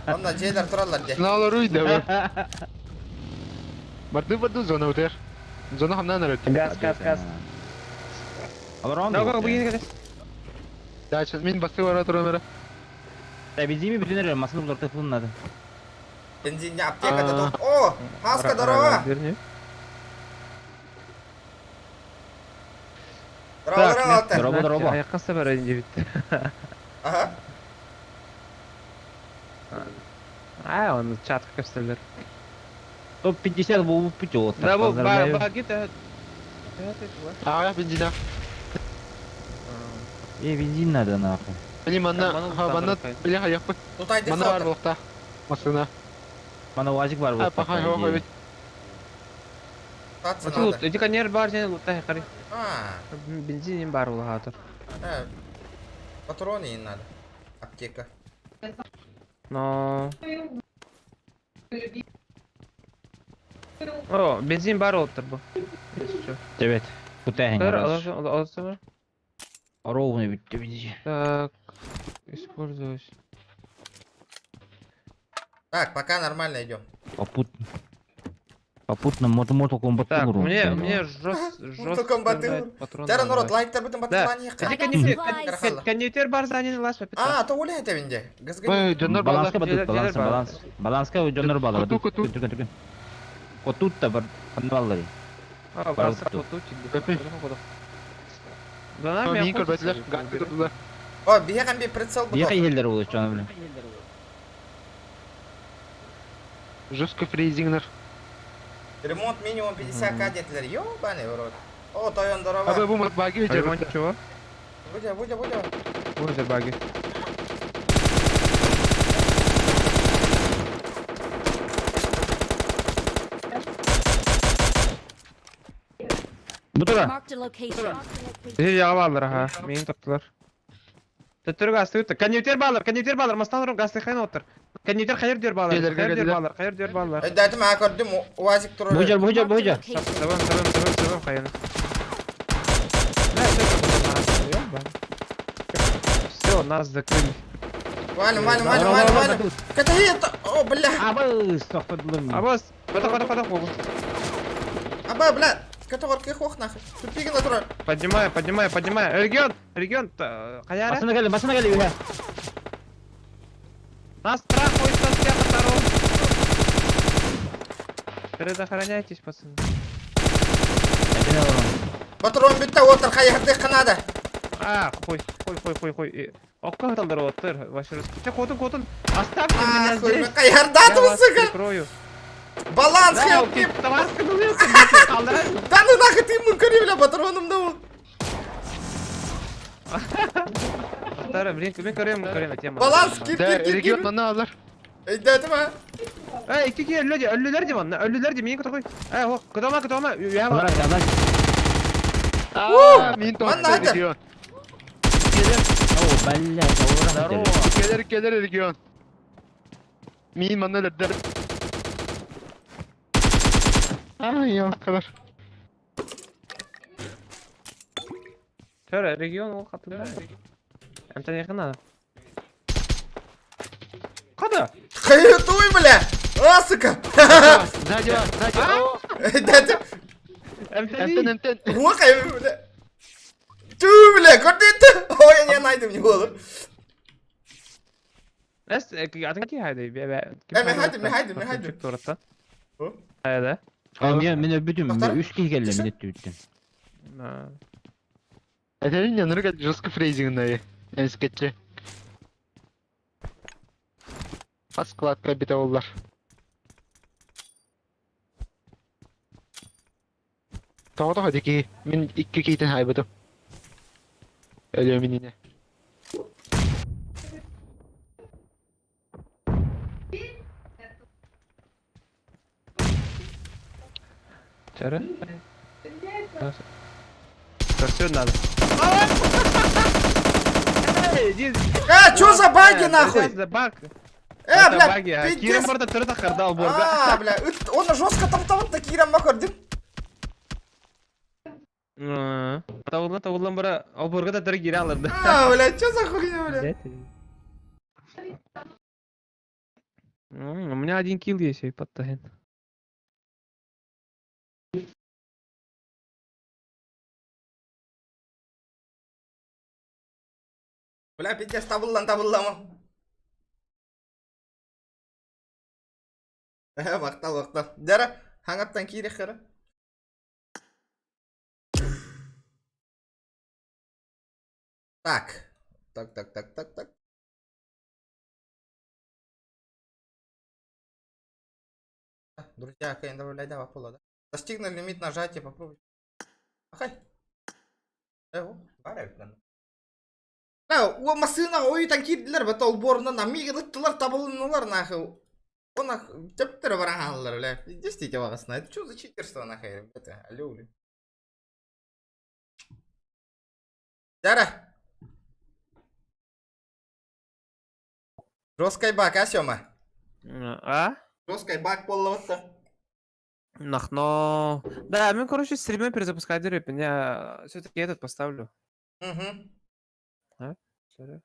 Онда жерлер тұралар де. Сыналар уйды. Барды зона өтер. Зона хамнан өрет. Газ. Аларон. Давай, бегин. Да, мен басы бар отырам. Да, бензин mi bütün masını bulur telefonun adı. Бензинне аптекада топ. О, Хаска, здорово. Здорово. Аяққа сабарайын деп бітті. Ага. Оны чатқа көстелер. Топ 50 болып бүйтіп отыр. Да, бұл баги да. Бензина. Бензин надо нахуй. Манна біле қаяқ қой. Тутайды Манна бар қалды. болықта. Масына. Мана уазик бар болып. Пахай қой бет. Татсы Лут, надо. эдиканер бар және луттай қарай. А, Бензин бар ол хатыр. патроны им надо. Аптека. Но... О, бензин бар отыр бұл. Evet. Bu təhin. Аласы бар. Ровно бітті бензин. Так, использовать. Так, пока нормально идем. Попутно мотомото комбатты Так, ұру. мне жестко комбаты патрон. Тәрі народ, лайктар бітін батырланы I got еққа. supplies. Кондитер бар занен лас папита. А, то ойлай әтәбінде. Ой, жондар балар. Баланска бадып, Жерлер бар. баланска жондар бала. Коту. Котут та бар. Қандалары. А, барса коту Көпі. Дана Мен көрбәтілер. Ганты тұрдылар. О, бия қанбе прицел бұтық. Бияқы елдер olur canım білем. Жестко фрейзингнер. Ремонт минимум 50к детілер. Ёбаный в рот. О, Тойон, здорово. Абай бұл баги өте. Ремонт чего? Будя. Будет баги. Bu tara. Marked a location. Bizi yağlı alır ha. Meni tuttular. Tuttur gazı tuttu. Koндитер балар. Мастан ұрын газы қайын отыр. Кондитер қайыр дер балар. Қайыр дер балар. Дәтім әкөрдім, уазик тұрыр. Бұйжар. Marked a location. Sabam қайын. Все, нас закрыли. Валим. Катаги, о, бля. Абы, соқпыдылым. Абас, пата хобу. Аба, бля. Катагор, кех ох нахуй. Тупиги на тұрыр. Поднимаю. Регион, қаяра. Басына келі үйе. Нас страхует со всех сторон. Предохраняйтесь, пацаны. Патрон бітті отыр, қайырды қынады. А, хой. Оққа талдар отыр. Қотын. Оставьте меня здесь. Қайырдады Я вас мұсыға. прикрою. Баланс хелп кеп. Товарка дулет. Да ну нахуй ты ему кори, бля, патроном дал. Второй, блин, көрем тема. Баланс кеп. Регион манна алар. Дәтім ә. Эй, өллілер де ман, менен күті қой. О, күтома, үйә бар. Мен Манна тоқты айтыр. регион. Келер регион. Мен манна ләддер. Ай, қалар. Төр, регион ол қатында. Әмтен еқін ады. Қады? Қайырдуй, бля. А, сука. Сзади. Дәтім. Әмтен. О, қайыр, бля. Ту, бля, көрдетті. Ой, я найдым не болу. Әс, атың ки хайдай? Мен хайдым. Чүк торытта. Хайда. Мен өбүдім, 3 кей келі міндетті өттім. Әтәлін янырға жестко фрейзингнайы. Әскетчі. Аз қылатқа біті олар. Тауға деке, мен 2 кейтен хайбыдым. Өлі меніне. Чары? Все надо. Чё за баги, нахуй? Баг. Бля, баги. Кирен пиздец. барда түрі тақырды алборға. Бля, оны жестко таптаватты, кирем ма көрдім. Тауылдан бара алборға да түрі кире алырды. Бля, чё за хуйня, бля? У меня 1 килл есть, и подтагин. Бля, пиздец, табыллама. Мактал. Дара, хаңаптан кире хара. Так. Друзья, кайын добавляй, давай, пола. Достигнув лимит нажатия, попробуй. Ахай. Бар эвитен. О масына оютан кирдилер бет ол борунан намиге ыттылар табылынулар нахы. Она тептер бараганлар эле. Действительно вагасына. Это что за читерство нахай? Это алло. Дара. Жесткий бак, а Сёма? А? Жесткий бак полловатта. Нахно. Да, мы, короче, стримы перезапускать дыры. Я все-таки этот поставлю. А? Sorry.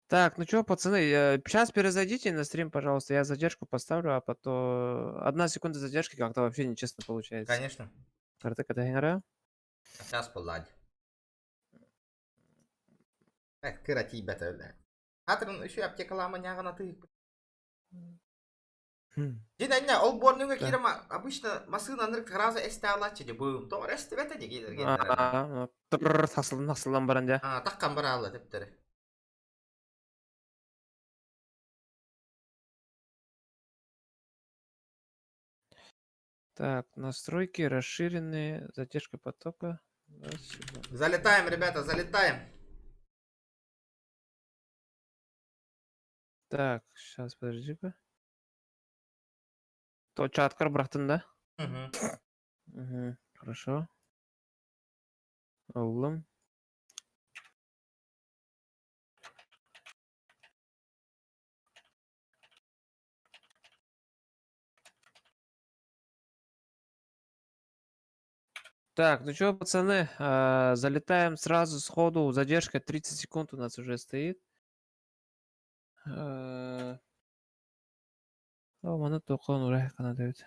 Так, ну что, пацаны, сейчас перезайдите на стрим, пожалуйста. Я задержку поставлю, а потом 1 секунда задержки как-то вообще нечестно получается. Конечно. Сейчас поладь. Кырати бетеле. Атрын еще аптекалама нягана ты. Динайна, ол борнуга кирма обычно масына нырк раза эсталачы деп бу. То ресте бете де келерген. Насылдан баранда. Таккан баралы дептери. Так, настройки расширенные, задержка потока. Залетаем, ребята, залетаем. Так, сейчас, подожди-ка. То чаткар брахтын, да? Угу, хорошо. Аллам. Так, ну что, пацаны, залетаем сразу сходу, задержка 30 секунд у нас уже стоит. Мана тоқон урай қана дәуді.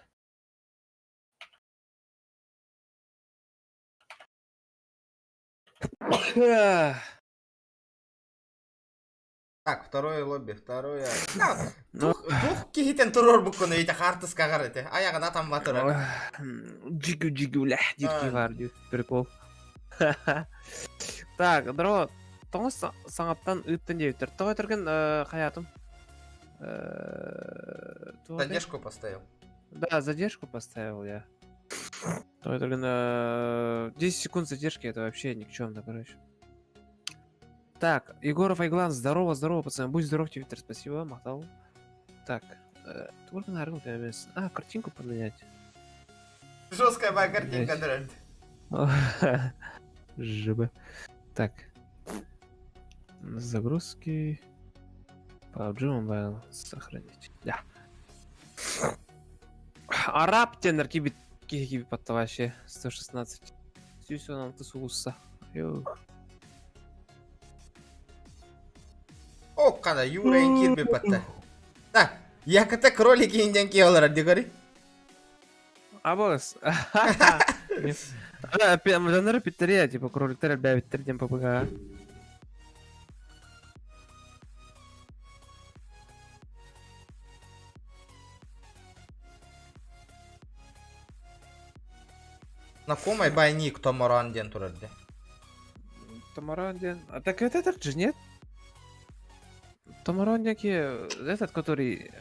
Так, второе лобби, второе. Дух кихитен турор букуны ите хартыс кагарыты. Аяғына там батыры. Джигу лях, дирки бар, прикол. Так, дро, тоңыз саңаптан үттін деуттір. Тоғы түрген хаятым. Задержку поставил. Да, задержку поставил я. Тоғы түрген 10 секунд задержки, это вообще никчемно, короче. Так, Егоров Айглан, здорово, пацаны. Будь здоров, Твиттер, спасибо, махтал. Так, только на аргу появился. Картинку поменять. Жесткая моя картинка, дрель. ЖБ. Так. Загрузки. PUBG Mobile. Сохранить. Да. Араб тенер кибит подта вообще. 116. Все нам тусулуса. О, када, Юрейн кирби патта. Так, яката кролики инден киолар, дегори. Абос. Жанр питерия, типа кроликтер бявит третьем попугая. Знакомый байник Томоранден турарди. Томоранден. А так этот же нет? Томоранденки, этот, который...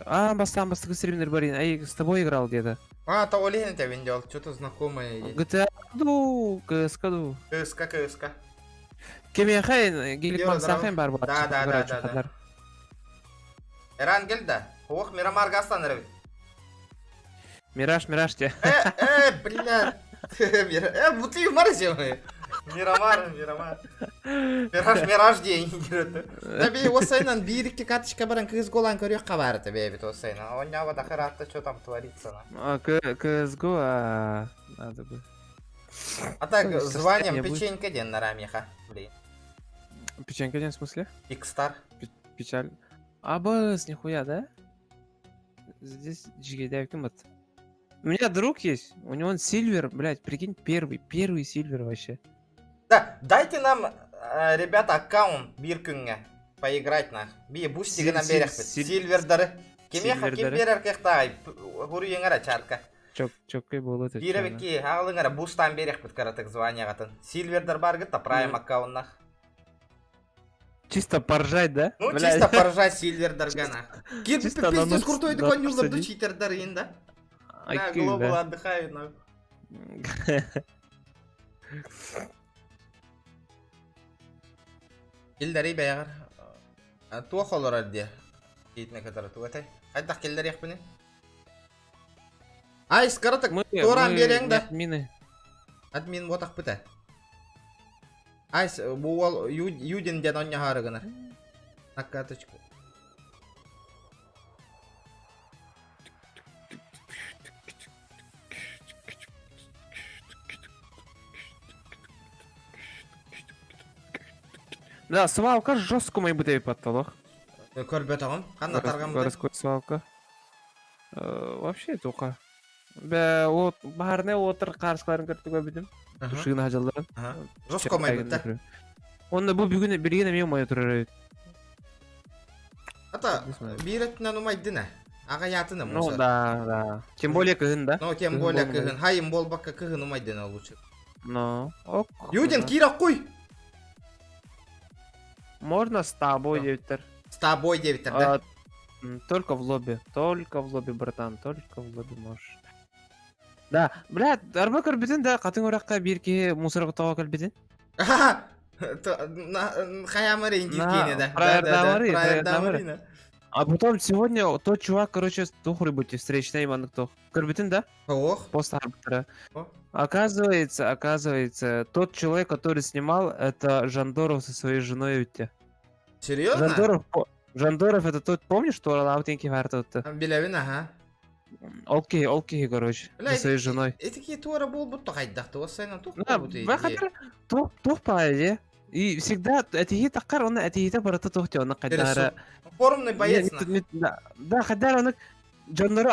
Бастан стример Барин, с тобой играл где-то. То Олен тебя видел, что-то знакомое есть. GTA, КСК. КСК. Кеме Хайн, Гиликман Сахайн бар. Да. Эран гелда. Ох, Мирамар Гастан ревит. Мираж те. Блядь. Бутыль морозил. Мирамар. Мираж день. Таби осайнан бирикке катышка баран кыз голан көрөк кабары тебе бит осайнан. Онява да харатта что там творится. КСГО, надо бы. А так, званием печенька ден на рамиха. Блин. Печенька ден в смысле? Икстар. Печаль. Абас, нихуя, да? Здесь джигейдяй кымат. У меня друг есть, у него сильвер, блядь, прикинь, первый сильвер вообще. Да, дайте нам, ребята, аккаунт биркунга поиграть на. Бие бустига на берег. Сильвер дары. Кимеха ким берер кехтай. Гуру еңара чарка. Чоккой болот. Биребеки ағылыңара бустан берек бит каратык звания гатын. Сильвердер бар гыта прайм аккаунтнах. Чисто поржать, да? Ну, чисто поржать Сильвердер гана. Кир Чисто на пиздец нос крутой да, такой юзер посади. читердер инда. Да, Айкю, глобал да. отдыхают на. Килдери бәягыр. Туа холор адде. Китне катар туатай. Хайдак килдери яхпыны. Ай, скоротак туран берең да. Админы. Админ ботак пыта. Ай, буал юдин ден оння харыгынар. Накаточку. Да, свалка жестко мой бутей потолок. Көрбе тағым. Қанна тарған бұдай? Городской свалка. Вообще только. Бе, вот баарне отыр қарсыларын көртүгө бидим. Шыгын ажалдарын. Жоско май бутта. Онда бұл бүгін бергені мен май отырар. Ата, биретінен умайдына. Аға ятыны Ну мұса. да. Тем более кыгын, да? Ну, тем более кыгын. Хайым бол баққа кыгын умайдына лучше. Ну, ок. Юдин, кира қой! Можно с тобой, девитер. С тобой, девитер, да? Только в лобби. Только в лобби, братан. Только в лобби можешь. Да, блядь, арба көрбетін да, қатын ораққа берке мусорға тоға көрбетін. Ага! Хаямары индивкейне, да? Проердамары. А потом сегодня тот чувак, короче, тухры будьте встречный иман кто. Көрбетін да? Ох. После арбитра. Оказывается, тот человек, который снимал, это Жандоров со своей женой Ютте. Серьезно? Жандоров это тот, помнишь, что Лаутенки вартут-то? Белявин, ага. Окей, короче, со своей женой. Это какие туара был будто хайдахты, у сайна тух Да, будто бахатыр, тух паэде. И всегда, это такар, он это барата тухте, он кайдара. Форумный боец. Да, хайдара, он Жандоров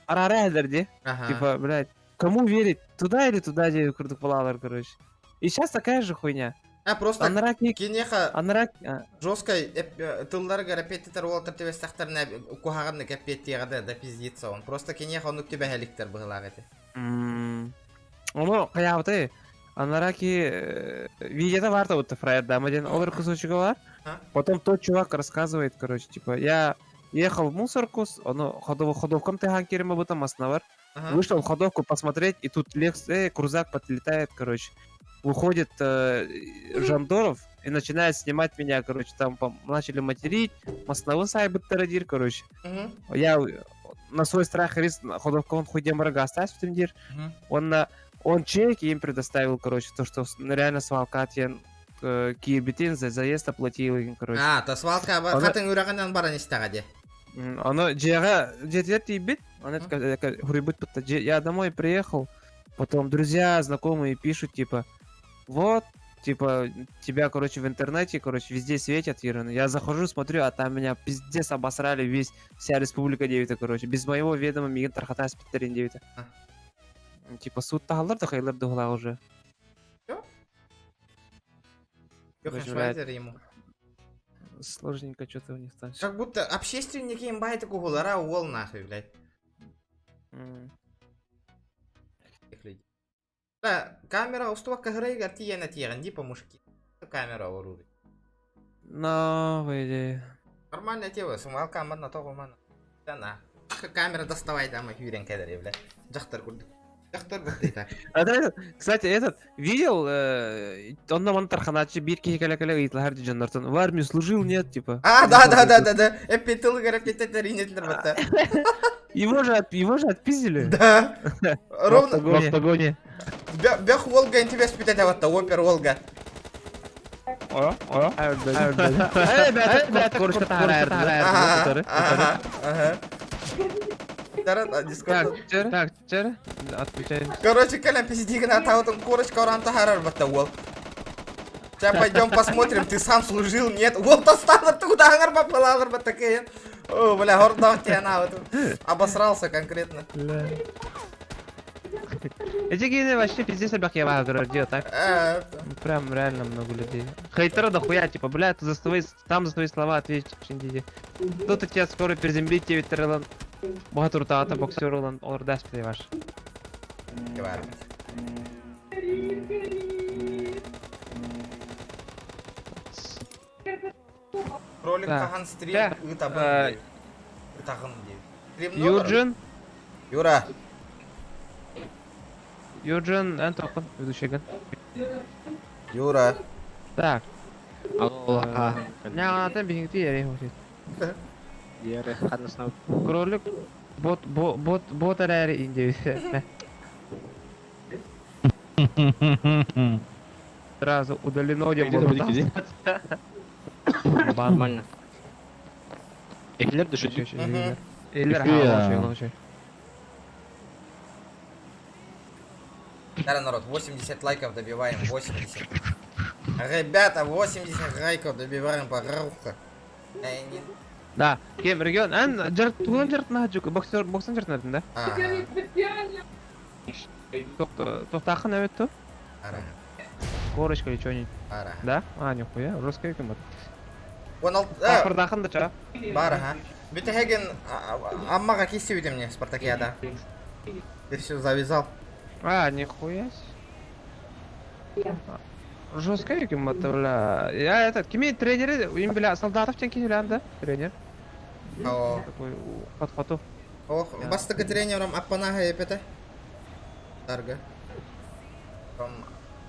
арарайдер, типа, блядь. Кому верить? Туда или туда, где курдук палалар, короче. И сейчас такая же хуйня. Просто кинеха жесткой тылларга репетитор ол тертебестахтарына кухаганны капеттиягада да пиздится он. Просто кинеха он тебя хеликтер быгылагыты. Оно каябыты. Анараки видео варта вот фраер дамаден олар кусочек бар. Потом тот чувак рассказывает, короче, типа, я ехал в мусорку, оно ходовком таган керема бутам основар. Вышел в ходовку посмотреть, и тут крузак подлетает, короче. Выходит Жандоров и начинает снимать меня, короче, там начали материть, масновый сайбыт тарадир, короче. Я на свой страх и риск ходовку он хуйдем врага оставил в тем дир. Он чек им предоставил, короче, то, что реально свалка тен киебитин за заезд оплатил им, короче. То свалка хатын ураганан бара нестагаде. Оно жетер тибит, он это хурибит, я домой приехал, потом друзья, знакомые пишут, типа, вот, типа, тебя, короче, в интернете, короче, везде светят, Ирина. Я захожу, смотрю, а там меня пиздец обосрали вся республика 9, короче, без моего ведома миган тархата с Питерин 9. Типа, суд тағалар да хайлар дұғыла уже. Ему. Сложненько что-то у них там. Как будто общественники им байты кугулара уол нахуй, блядь. Да, камера устуак кагрейгар тиена тиен, ди помушки. Камера уруби. Новая идея. Нормальная тема, сумалка мадна того мана. Да на. Камера доставай там их юрен кедери, блядь. Джахтар курдук. Кстати, этот видел, он на Монтарханаче бирки каля-каля итлахарди Джаннартон. В армию служил, нет, типа. Да. Эпитыл гарапитатари нет нормата. Его же отпиздили. Да. Ровно. В погоне. Бях Волга интересно спитать, а вот то опер Волга. Так, отвечаем. Короче, Коля, пиздик на таутом курочка оранта харар бата Вол. Сейчас пойдем посмотрим, ты сам служил, нет? Вол-то стало туда ангар попала бата кейн. О, бля, гордо тебя на вот. Обосрался конкретно. Эти гены вообще пиздец собак я вагры делают, так? Прям реально много людей. Хейтеры дохуя, типа, блядь, ты за свои слова ответишь, чиндиди. Кто-то тебя скоро приземлить, тебе ветеран. Богат уртата, боксер, он ордаст ваш. Ролик таган стрим, ытабын. Ытагын дейт. Юджин. Юра. Юджин, Антохан, ведущий ган. Юра. Так. Алло. Ня, там бегит, я Диаре, ханасна. Кролик. Бот аляри инди. Сразу удалено, где было. Нормально. Эклер düşürdü. Или лучше. Да, народ, 80 лайков добиваем, 80. Ребята, 80 лайков добиваем, пожалуйста. Да, кем регион? Ан жарт, туган жарт махаджук, боксан жарт надо, да? Тоқтақын әует то? Корочка или что-нибудь? Да? А, нихуя, жесткая кембат. Спартакын да ча? Бар, ага. Бюте хеген, аммаға кесте өйде мне, Спартакиада. Ты все завязал. А, нихуя. Жесткая кембат, бля. Я этот, кеме тренеры, им, бля, солдатов тен кенелян, да? Тренер. Такой, подхвату. Ох, бастығы тренером аппанаға епеті. Тарга.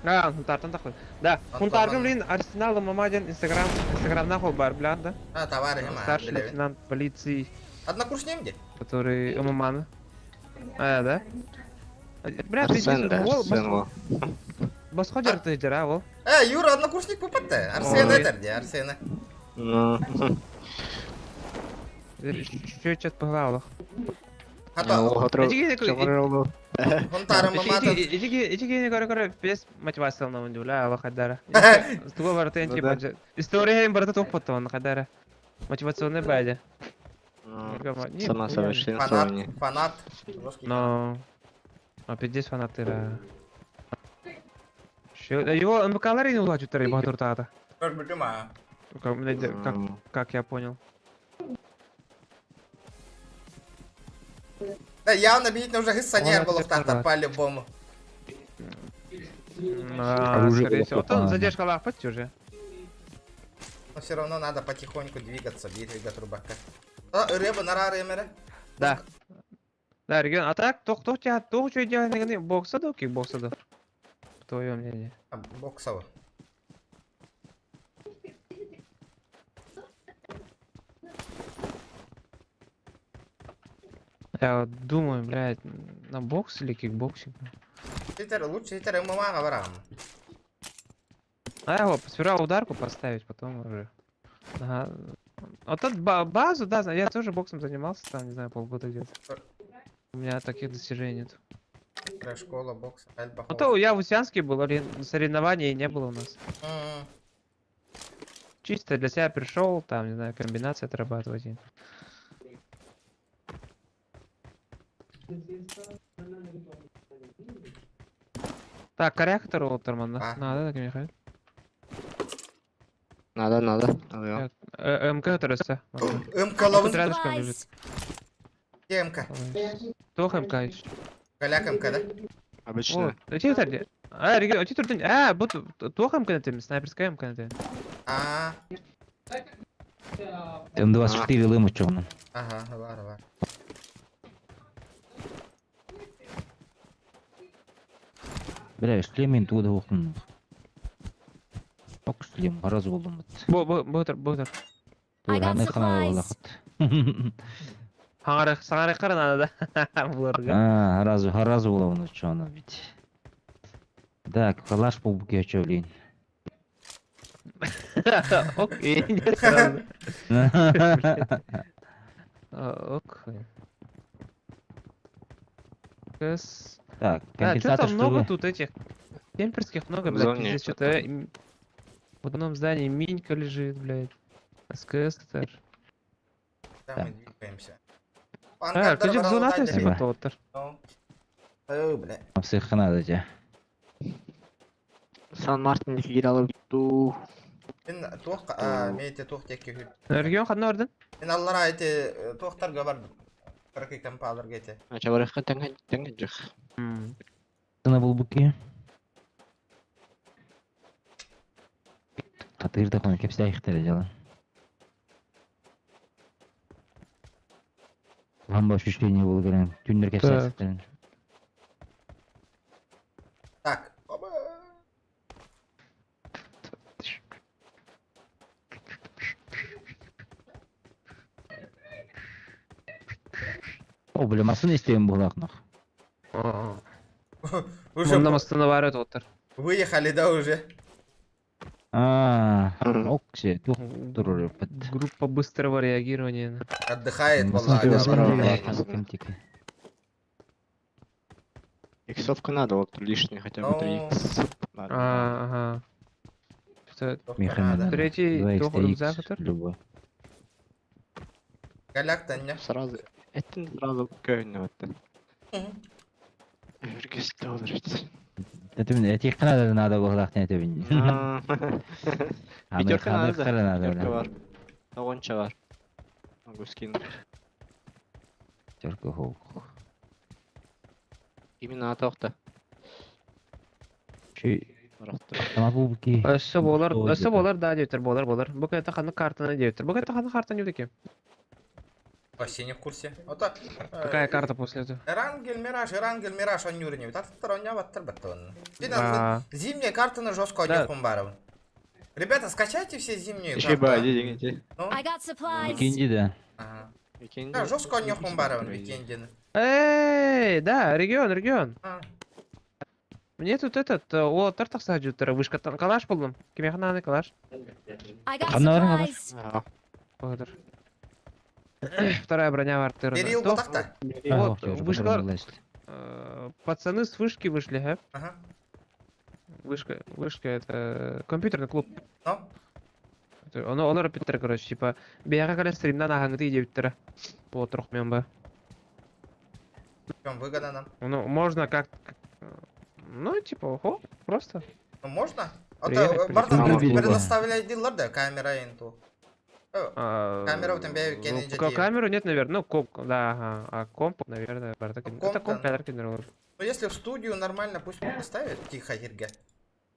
А, хунтартан такой. Да, хунтарган, блин, Арсенал, Мамадин, Инстаграм нахуй бар, бля, да? А, товарищ, старший лейтенант полиции. Однокурсник где? Который ММА. А, да? Бля, ты Арсен, Басходер ты дира, вол. Юра, однокурсник попадты. Арсен это где, Арсена? Ну. Чуть-чуть погнал. Итиги кара без мотивация на ундуля, Аллах хадара. С того вартен типа история им брата топ потом хадара. Мотивационный бадя. Сама совершенствование. Фанат. Но опять здесь фанатыра. Его МБК-лари не уладжу тарей бахатуртата. Как я понял. Да, явно видно уже гиссанер был в тартар по-любому. Скорее всего. Вот задержка лапать уже. Но все равно надо потихоньку двигаться, двигать рубака. Рыба на рары. Да. Да, регион. А так, кто тебя, что делает? Бокса да, кикбокса да? Твое мнение. Боксово. Я вот думаю, блядь, на бокс или кикбоксинг? Лучше ММА говорам. А его сперва ударку поставить, потом уже. Ага. Вот тут базу, да, я тоже боксом занимался, там, не знаю, полгода где-то. У меня таких достижений нет. Школа, бокс, альба. Ну то я в Усянске был, соревнований не было у нас. Чисто для себя пришел, там, не знаю, комбинации отрабатывать. Так, коряк второго Термана. Надо, так, Михаил? Надо. МК Тереса. МК ловит. Рядышком лежит. Где МК? Кто МК еще? Коляк МК, да? Обычно. Регион, вот Тох МК на теме, снайперская МК на теме. М24 лиму чорно. Ага, вар. Бля, шлемин туда оқын. Ок шлем, араз болдым. Бұтыр. I got supplies. Саңарық қарын ана да. Араз болуын чорно бит. Да, калаш по буке чолин. Окей, ок. Так, что-то много тут этих кемперских много, блядь, здесь что-то в одном здании минька лежит, блядь. СКС тоже. Там мы двигаемся. Кто же в зонах есть кто-то? Бля. Всех надо, ja. Сан Мартин кире алып ту. Мен тух, мейте тух текке хүт. Регион кандай орден? Мен аллара айты тухтарга бардым. Кыркы кампалар гете. Ача баракка таңга жак. Sana bul buki. Katır da konu hepsi ayıktır jalan. Lan boş işliğini bulguran. Tünler hepsi Так. ayıktır. Так. Оба. O bilemasını isteyen bulaknak. Уже Мында мастына бар еді отыр. выехали, да, уже? Окси, тух турur. Группа быстрого реагирования. Отдыхает, Смотри, Володя. Иксовка надо, вот лишний хотя бы 3 икс. Ага. Механизм. Третий тух рюкзак отыр. Любой. Галяктан, не? Сразу. Это сразу кöyüne öttü. Ürgüsü olur hiç. Dedim etik kanada nada bulak ne tebin. Пятерка надо. Pyaterka Пятерка var. Огонча var. Могу скинуть. Pyaterka hok. Именно атоқта. Şey, Барақты. ama bu buki. Өсі болар, да, дейтір, болар. Бұл кәйті қаны картаны дейтір. Бұл кәйті қаны картаны деуді ке? Вообще не в курсе. Это Какая карта после этого? Эрангель Мираж, он юрнев. Так второй ваттер бетон. А. Зимняя карта на жестко Да. одних Ребята, скачайте все зимнюю Еще карту. деньги. Ну, İkinci de. ага. Викинги. Да, жестко одних викендин. Эй, да, регион. А. Мне тут о, тартақ саджуттары, вышка калаш болдым. Кеме қананы калаш? Қанарын Благодар. Вторая броня бар тырды. Берил ботақта. Вот, вышкалар. Пацаны с вышки вышли, ха? Ага. Вышка это компьютерный клуб. Ну? Оны репетер, короче, типа, бияға кәлі стримнан ағаңды идеуттірі. Бұл тұрық мен ба. В чем выгода нам? Ну, можно как... Ну, типа, ого, просто. Ну, можно? Приехать, Бардам прийти. предоставляет дилар, да, камера инту. Камера у тебя Камеру нет, наверное. Ну, да, ага. А комп, наверное, бардак. Это комп, наверное. Ну, если в студию нормально, пусть поставят тихо, Ирге.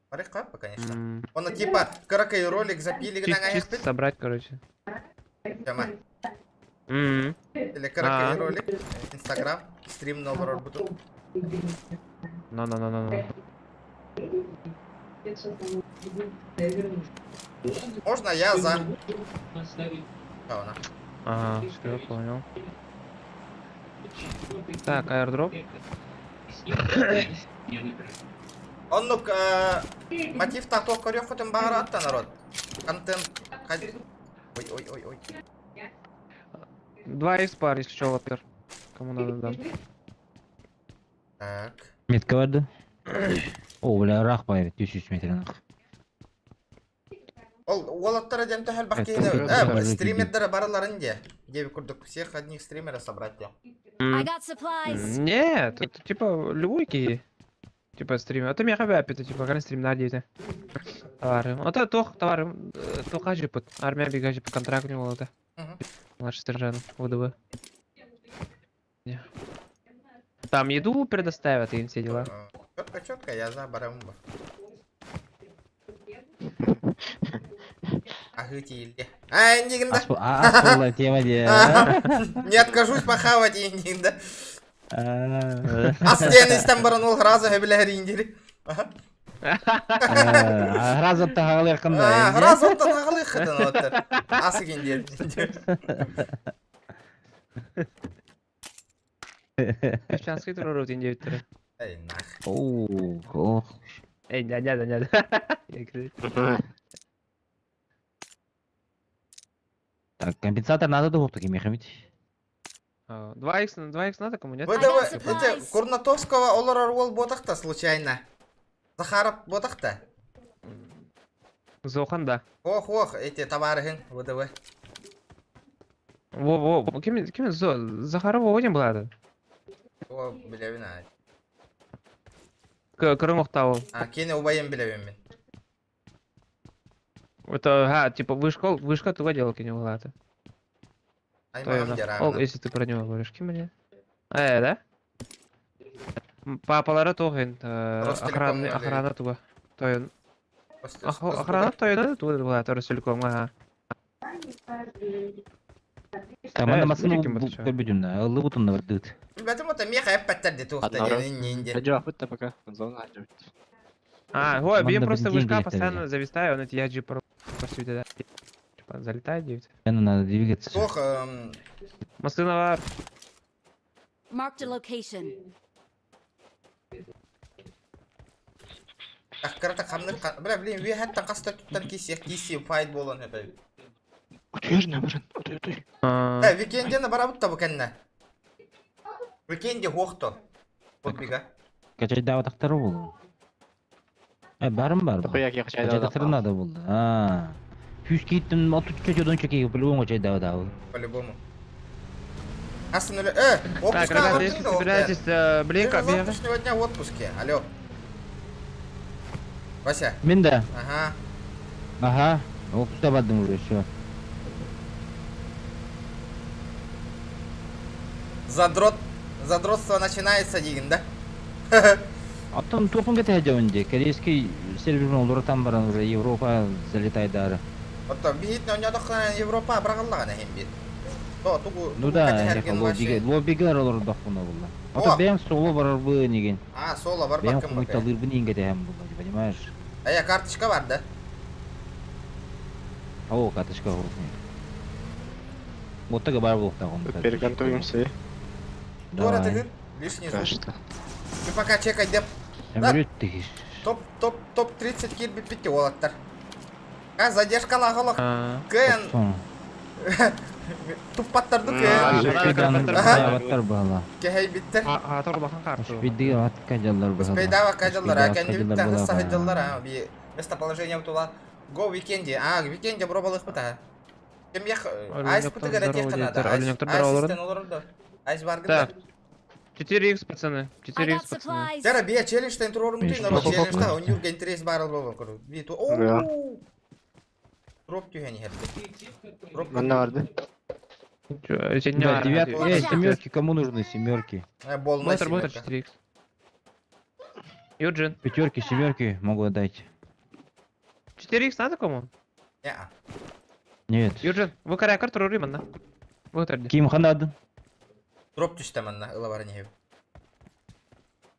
Парикапа, конечно. Он типа, каракай ролик запили, Чисто собрать, короче. Тема. Или каракай ролик, Инстаграм, стрим новый работу. No. Можно я за? Ага, все, понял. Так, аирдроп. Он ну мотив так корёхотен багаратта народ. Контент. Ой. 2 экспар, если что, лапер. Кому надо, дам. Так. Metka vardı. O bile rak bayır 300 metre. Ол оттара демте хел бахки стримердер бараларын де. Где курдук всех одних стримеров собрать де. Нет, это типа любой ки. Типа стрим. Это меня хабяпи, это типа как стрим надеется. Товары. Это тох товары. Тоха жипут. Армия бегает по контракту не было это. Наш сержант ВДВ. Там еду предоставят и все дела. Четко, я за барамба. Агытилде. Индигинда. Асфала тема де. Не откажусь похавать индигинда. Асденистен баранул граза хебелер индири. Граза тағалы қандай. Граза тағалы қыдан отыр. Асы кендер. Крестьянский террор индия биттер. Эй, нах. Ох. Эй, дядя. Так, компенсатор надо да таки мехамит. 2х надо кому нет? Эти Курнатовского олар ол ботақта случайно. Захаров ботақта. Зохан, да. Ох, эти товары ВДВ. Во, кем Захарова один была это? О, бля, вина. Кырың октабыл. Кені убайын білебем мен. Это, типа, вышка туга делал кені олаты. Аймағым жер Ол, ағына. если ты про него говоришь, кем мне? Да? Папалары тоғын, Ростелеком охрана туга. Тойын. Охрана тойын туга олаты, Ростелеком, ага. Таманда масын Лекин бар, көрбүдүм да. Ылы бутунда бар дыт. Білбәтім ота меха әппәттерді туқты енінде. Ой, бьем Команда просто бензин вышка грехтер, постоянно да. завистаю, он эти яджи просто да. Типа, залетает 9. Яны надо двигаться. Тоқ, Машина var. Marked a location. аққарата қамны, білем, ве хаттан қаста тұттан кесе файд болын өпәй. Викендені барабытта бұл кәнна. Викенде хоқты. Подбига. Качай даватактары болду. Барым бар. Качай даватактары надо болду. Күз кейттім, оту чөчөдөн чөкеге по-любому качай даватабы. По-любому. Асын өлі, Так, отпусқа ребята, если көрдің да, собираетесь, блин, как бегать? завтрашнего дня в отпуске, алло. Вася. Мен да. Ага. Отпуска бардым уже, всё. Задротство начинается деген, да? Аттан топун кете жабынде. Корейский сервер олдура там баран уже Европа залетает дары. Оттан бейітін өңядыққан Европа бірағылаған әйін бейт. Ну да, лоббигер олар дақпына болды. Ото бәйім соло барар бы неген. Соло бар Бәйім бақым құмыт алыр бы неген кәтәйім болды, понимаешь? Карточка бар, да? О, карточка болды. Оттага бар болды тағын. Переготовимся. Дора тігір, лишний звук. Ты пока чекай деп. Топ 30 кирби бітті олаттар. Задержкала ғылық. Көн. Туппаттарды көн. Кехей біттір. Атор бақан қарту. Биддіге атқа жалдар бағала. Успейдава кажалар, әкәнде біттен қысса жалдар. Местоположение ұтыла. Го викенде. Викенде бұрабалық бұта. Кем еқ, айс бұтыға да тек қанады. Айсістен олырды. Айс барғында. 4х, пацаны. 4х, пацаны. Жара, бия челленджтен тұрорым дейін, народ челленджта, он юрген интерес барыл болған көрі. Бейт, дроп түйені херді. Манда барды. Семерки, кому нужны семерки? Болмай Ботер, семерка. 4х. Юджин. Пятерки, семерки могу дать. 4х надо кому? Нет. Юджин, вы коряя карту риманна. Ботер. Ким ханады? Дроп түстемін на ылы барын ев.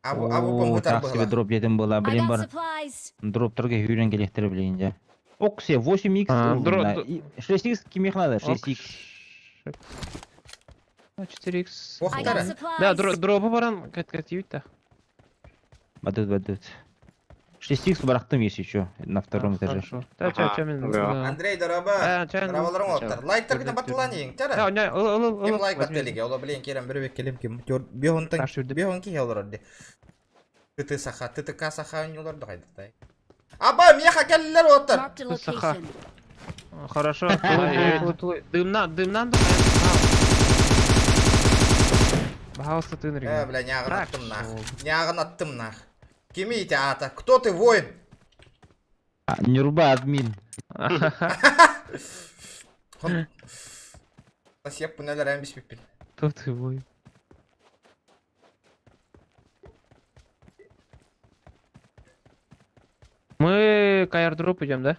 О, так себе дроп едім была, блин бар. Дроптарға үйрен келектері білейін жа. Оксе, 8х, 6х кимех надо, 6х. 4х. Да, дропы баран кәт та. Бадыт. 6х барақтым есть еще на втором этаже. Андрей, дороба. Дорабаларың оттар. Лайктаргына батылан ең, тәрі? Кем лайк баттелеге, ола білейін керем бір бек келем кем. Бехон ки елдырады. Тыты саха, тытыка саха өнелерді қайдықтай. Аба, меха кәлілер оттар. Саха. Хорошо. Дымнан да. Бағалысты тын реген. Бля, неағын аттым нах. Кемейте ата, кто ты, воин? Не руба, админ. Спасибо, пунелер әмбіс бекпен. Кто ты, воин? Мы к аирдропу идем, да?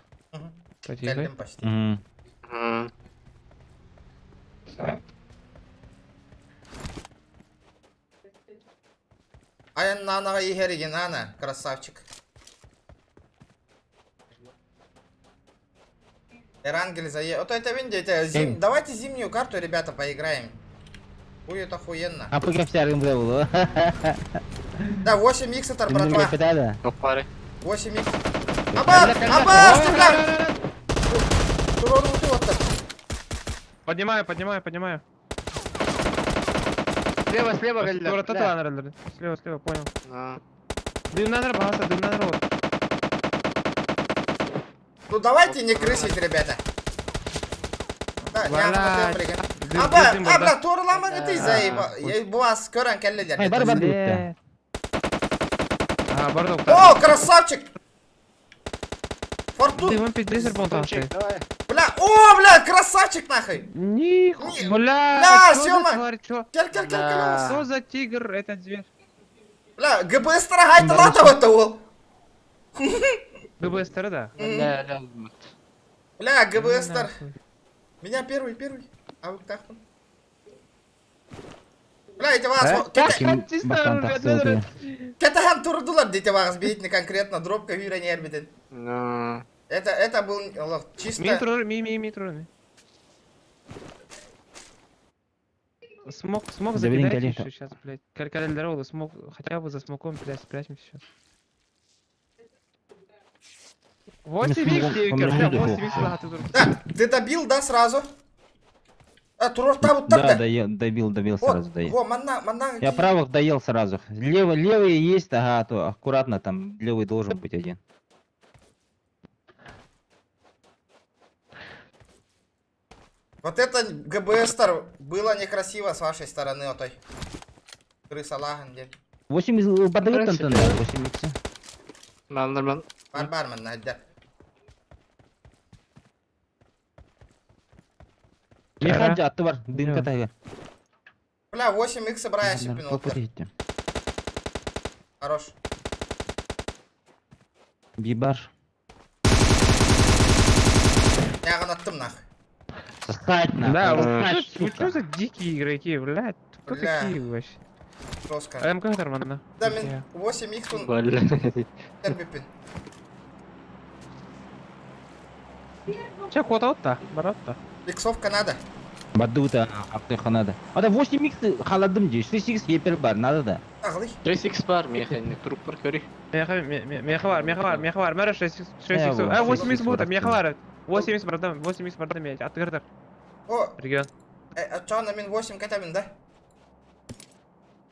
Кәлдім почти. Аян нанаға ехереген, ана, красавчик. Эрангель зае... Вот это видите, давайте зимнюю карту, ребята, поиграем. Будет охуенно. А пока вся рынка было. Да, 8 иксатор, братва. 8 икс. Аба, стреляй! Поднимаю. Слева, Галилео. Слева, понял. Дым надо баса, дым надо. Ну давайте не крысить, ребята. Да, не темплига. Абла, торуламаны ты заеба. Буас, көрен келледер. Бар. бардо. О, красавчик! Фортун! Дымом пиздец болтался. Бля, о, бля, красавчик нахуй! Бля, Бля, что Сёма! за тварь, чё? Кел. Что за тигр этот зверь? Бля, ГБС-тара хайталата вот ол. ГБС-тары, да? Бля, ГБС-тар. Меня первый. А вы так? Бля, эти вас... Кетахан турдулар, дети вас, бейте конкретно, дробка вира не эрбитен. Это был чисто... Митрон. Смог закидать еще сейчас, блядь. Калькаль смог, хотя бы за смоком, блядь, спрячемся сейчас. 8 Ты добил, да, сразу? Турор там Да, добил сразу, доел. Я правых доел сразу. Левый есть, ага, то аккуратно там, левый должен быть один. Вот это ГБС-тар было некрасиво с вашей стороны, отой. Крыса лаганде. 8 подает Антон, 8 икса. Нормально. Бармен, найдя. Механджа атты бар, дымка тайга. Бля, 8 икса брая сипинул. Хорош. Бибар. Я ганаттым нах. Сосать нахуй. Да, вы что за дикие игроки, блядь? Кто такие вообще? Жестко. МК нормально. Да, 8 икс он... Терпипин. Че, кота-отта, баратта. Иксовка надо. Бадута, аптеха надо. Ада 8 икс халадым же, 6 икс епер бар, надо да. Ағлый. 6 икс бар, механик, труп бар, көри. Меха бар, мәрі 6 икс. 8 икс болды, меха бар. 8 икс бардам, 8 икс бардам, я атығырдар. О, Регион. Чоғана мен 8 кәтәмін, да?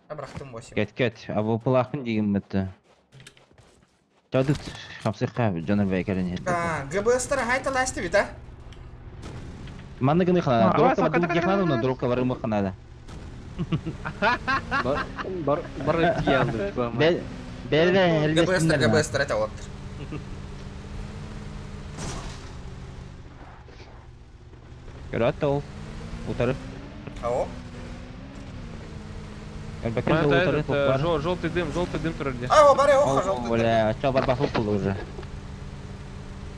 Абрақтым 8. Кет, а вы плахын деген бітті. Жадыт, қапсыққа жанар бәйкәрін еді. ГБС-тара хайтала әсті бит, а? Манны гыны қанада, дұрыққа бар дұлық яқнады, но дұрыққа бар ұмы қанада. Бар өтке алды. ГБС-тар, это вот. Көрәтті ол, ұтары. Ау? Желтый дым тұрыр де. Ау, баре, оха, желтый дым. Бля, ча бар бақыл болды уже.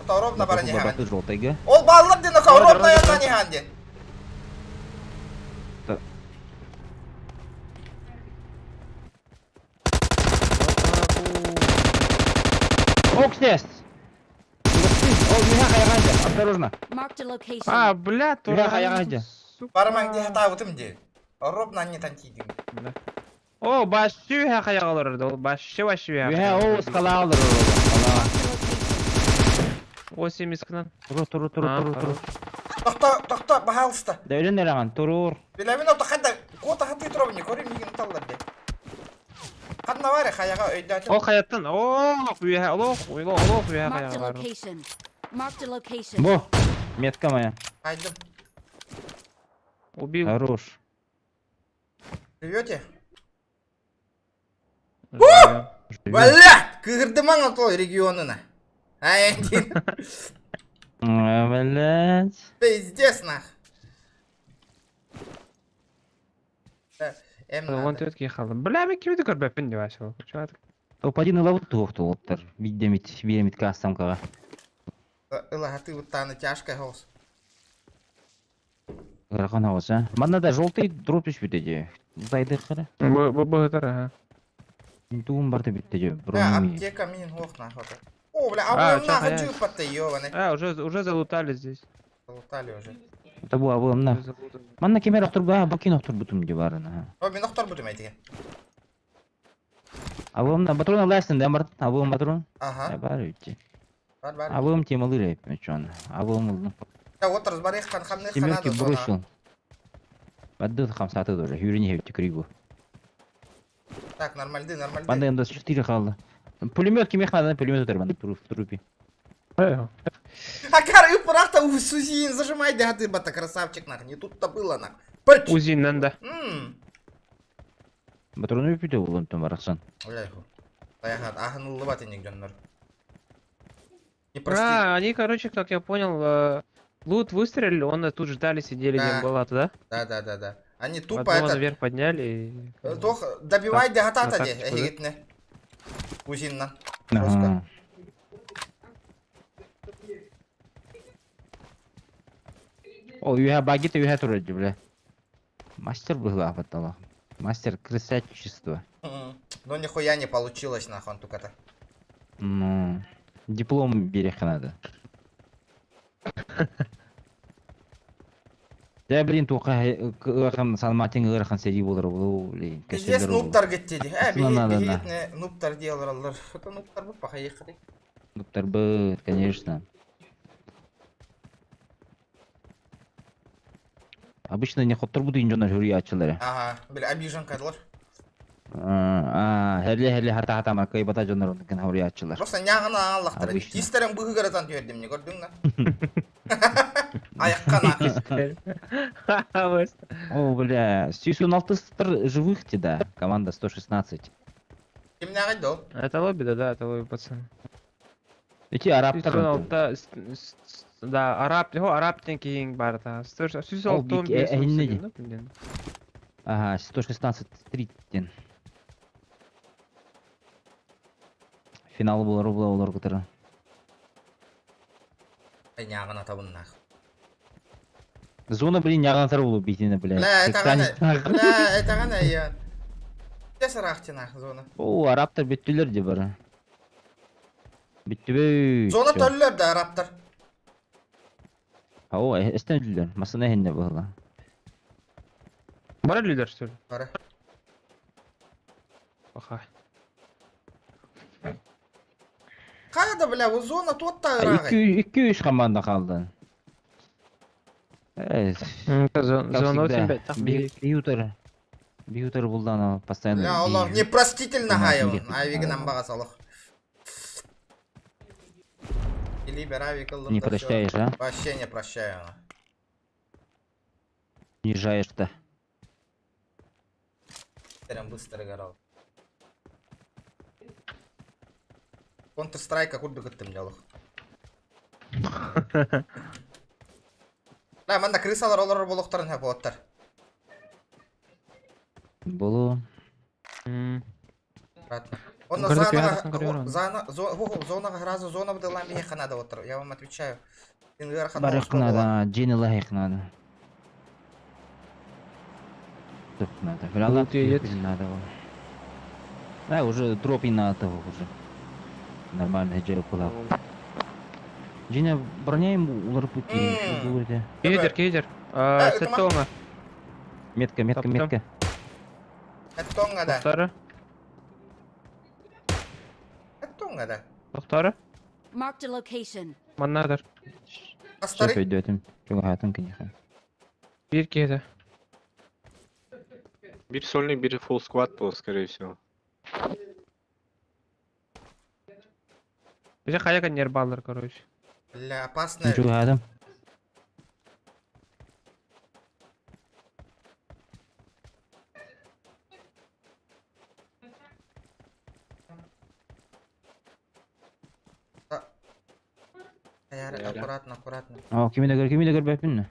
Это ровно бара не Бақыл желтыйға. Ол баллар ден оқа, ровно янда не ханде. Окстест! Ол, миха қаяғанды, осторожно. Marked a location. А, бля, Миха қаяғанды. Барамаң де хата өтім де. Ровно не тантидим. О, башы хақая қалырды, ол башы хақая. Миха, ол ұсқала алыр. 8 искынан. Тұру. Тоқта, бағалысты. Дәулен әраған, тұрur. Біләмін ота қайда, кота хаты тұрабын, көрі меген ұталар де. Қадна бар, қаяға өйді айтып. Ол қаяттын, Marked a location. Бо, метка моя. Айдым. Убил. Хорош. Живете? Живем. Бля, кырды маңа той регионына. Айдин. Блядь. Пиздец нах. Вон тетки қалды. Бля, мен кемеді көрбеппін деп ашыл. Топ-1 лавут тоқты олттар. Беремет кастамкаға. Ылаға ты вот таны тяжкая голос. Қарқан ауыз, а? Манда желтый дроп үшбеті де. Зайды қара. Бұғытар, аға. Дуым барды бітті де. Аптека мен оқ нахота. О, бля, а вы нахуй джипаты, ёваны. Уже залутали здесь. Залутали уже. Это бұл абылымна. Манна кемер оқтыр ба, бакин оқтыр бұтым де барына. О, мен оқтар бұтым әйтіге. Абылымна, батрон алайсың да, Март? Абылым батрон? Ага. Бар өтте. Бар. Абылым темалы рейп, мечон. Абылым ұлды. Да, вот разбарехқан хамны Семерки ханады бросил. Бадды хамсаты тоже, юрине хевте кригу. Так, нормальды. Банда МДС 4 қалды. Пулемет кемех надо, пулемет отыр банда в трупе. А кары ұпырақта Сузиин зажимайды, а ты бата красавчик нах, не тут-то было нах. Пыч! Узиннен да. Батрону өпіде олын тон барақсан. Оляйху. Таяхат, ахынылы бат енек жоннор. Они, короче, как я понял, лут выстрелили, он тут ждали, сидели, не было, да? Да. Они тупо Одного это... наверх подняли и... Тох, добивай де хатата де, насадочку, да? эгетне. Узиннан. Ага. О, юха багита юха турады, бля. Мастер был лапатала. Мастер крысячества. Ну нихуя не получилось нахуй только-то. Ну, диплом берег надо. Да, блин, туха кырхан салматин кырхан сери болар болу, блин. Здесь нуптар геттеди. Надо, бигетне нуптар делалар. Это нуптар бу пока ехали. Нуптар бы, конечно. Обычно не хоттар буду инженер хурьячылары. Ага, бля, обижен кадлар. Херле хата маркай бата жонор кен хурьячылар. Просто нягына аллахтар. Кистерен быгы гаратан түйердим не көрдүң на? Аяққана. О, бля, 116 живых да, команда 116. Ким нягай до? Это лобби, да, это лобби, пацан. Эти арабтар. Да, арабтен кейін бар та. 116 Ага, 116 3-тен. Финалы болар олар кытыры. Нягына табын нах. Зона, блин, нягынатар болу бейтіні, бля. Бля, это ғана, я. Тес рахтина зона. О, арабтар беттілер де бары. Беттібей. Зона төлілер да арабтар. О, эстен жүлдер. Масына хенне бұғыла. Бара лидер, что ли? Бара. Пока. Қайда, бля, у зона тотта ырағай. 2-3 команда қалды. Зона 85 так Биютер булды ана постоянно. Бля, олар непростительно хайым. Айвигінен баға салық. Или берави кылдым. Не прощаешь, а? Вообще не прощаю. Снижаешь-то. Прям быстро горал. Counter-Strike курды гыттым жалых. Да, манда крысалар олар болохтарын хап оттар. Болу. Он зонаға разу зона буде ламби хеха надо отыр. Я вам отвечаю. Барых надо, Дженни лахих надо. Тут надо. Гранат надо. Да, уже дроп и надо уже. Нормально, джеру кулак. Дженни, броняем улар пути. Кейдер. Сеттонга. Метка. Сеттонга да. Тоқтары. Сеттонга да. Тоқтары. Marked a location. Маннадыр. Астары. Söp ödüyordum. Çok hayatım ki. Bir кейді. Bir сольник, bir full squad был, скорее всего. Bize kaya kanyer bağlar, короче. Бля, опасная. Çok hayatım. Аккуратно. Aa, kimi de gör bepin mi?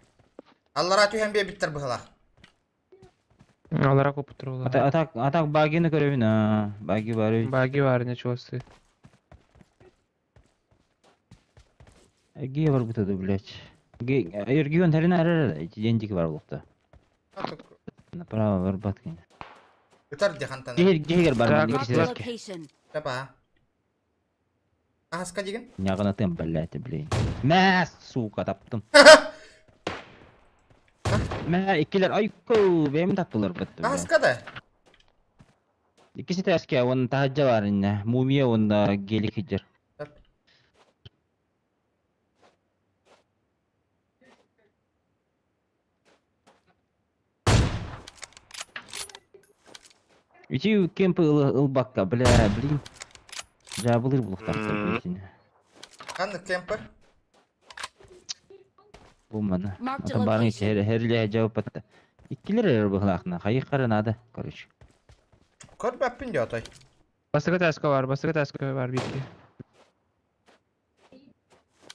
Аллара түйен бе биттер бұғыла. Алара koput тұрғыла. Atak bagini görevin ha. Bagi var. Баги var, ничего себе. Ге var bu tadı блядь. Ergiyon terine arar. Yendik var bulukta. Направо var batkın. Ütər дехантаны. Гегер бар. Marked a location. Капа. Ахаска деген? Нягына тем блядь, блядь. Мәс, сука таптым. Мә, ikkiler ayko benim taptılar bıttı. Ахаска да? İkisi de eski, onun tahacca var yine. Mumiye onda gelik hicer. İçi kempi ılbakka, blin. Жабылыр булуктарса бетине. Қанды кемпі? Болмады. Ата барын херле жауап атты. Иккилер бұғылақына, қайық қаранады, короче. Көр бәппін де отай. Басыгы таска бар бирки.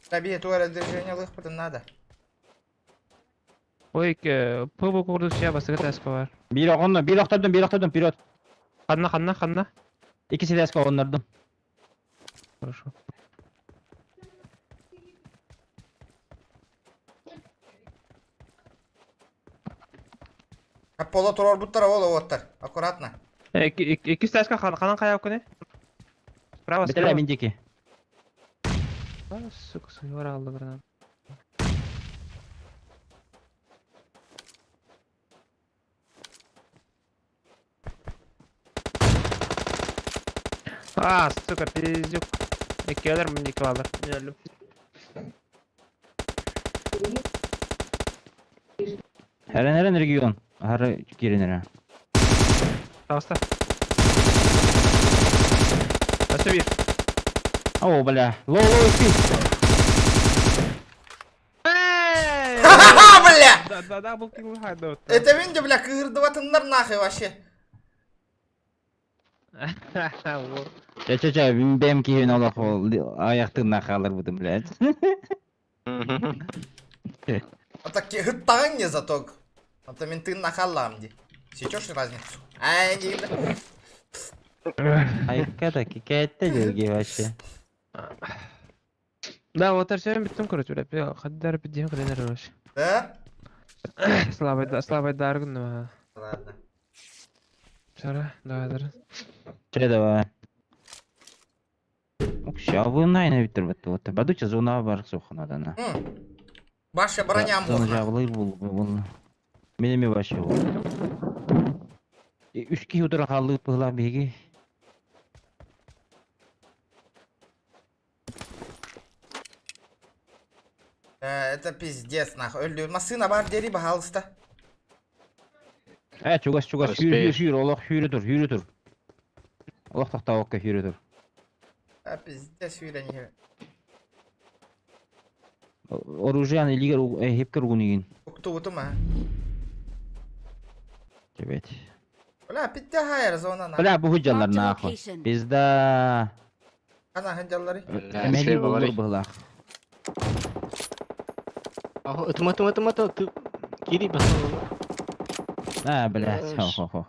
Табиет уэра движение лыхпытын надо. Ой, пыбы курдук ша басыгы таска бар. Bir oqtardım, вперед. Ханна. İkisi de eski onlardım. Хорошо. Пола турор буттар ол оттар. Аккуратно. Iki taska kanan kaya okune. Справа, Бітіре мендеки. Сука, сыйвар алды бірінен. Сука, пиздюк. Екі алар, мен екі алар. Мен өлім. Herren region. Harı girinere. Тауста. Басты bir. О, бля. Лоу, спи. Ха-ха, бля! Да, дабл килл хайдот. Это винди, бля, кырдыватындар нахуй вообще. Ча, бем кийин олақ ол. Аяқтығына қалыр бұдым, блядь. Это хыттаган не заток. Это мен тын нахаллам ди. Сечешь разницу? Ай, не бля. Айыққа да кекетті жүрге вообще. Да, вот арсен биттім короче, бля. Қаддар бидден қыленер вообще. Да? Слабый даргын. Ладно. Шара, давай. Че, давай. Шавы найна бітірбітті. Вот. Бадуча зона бар соқынадана. Ваша броня Зона муха. жабылыр бұл. Менеме башы бұл. Үшкі ұдыра қалып бұғыла беге. Это пиздец нахуй. Өлі масына бар дери бағалыста. Чугас. Хүйір. Олақ хүйірі тұр. Олақ тақтауыққа хүйірі тұр. Пиздец үйрені. Оружиян илигер хепкер угунигин. Укту утума. Кебет. Бля, питте хайыр зона нахуй. Бля, бұғы жалар нахуй. Bizda... Ана ханжалары. Әмәли болыр бұғылақ. Ытыма, кири басалар. Бля, хо.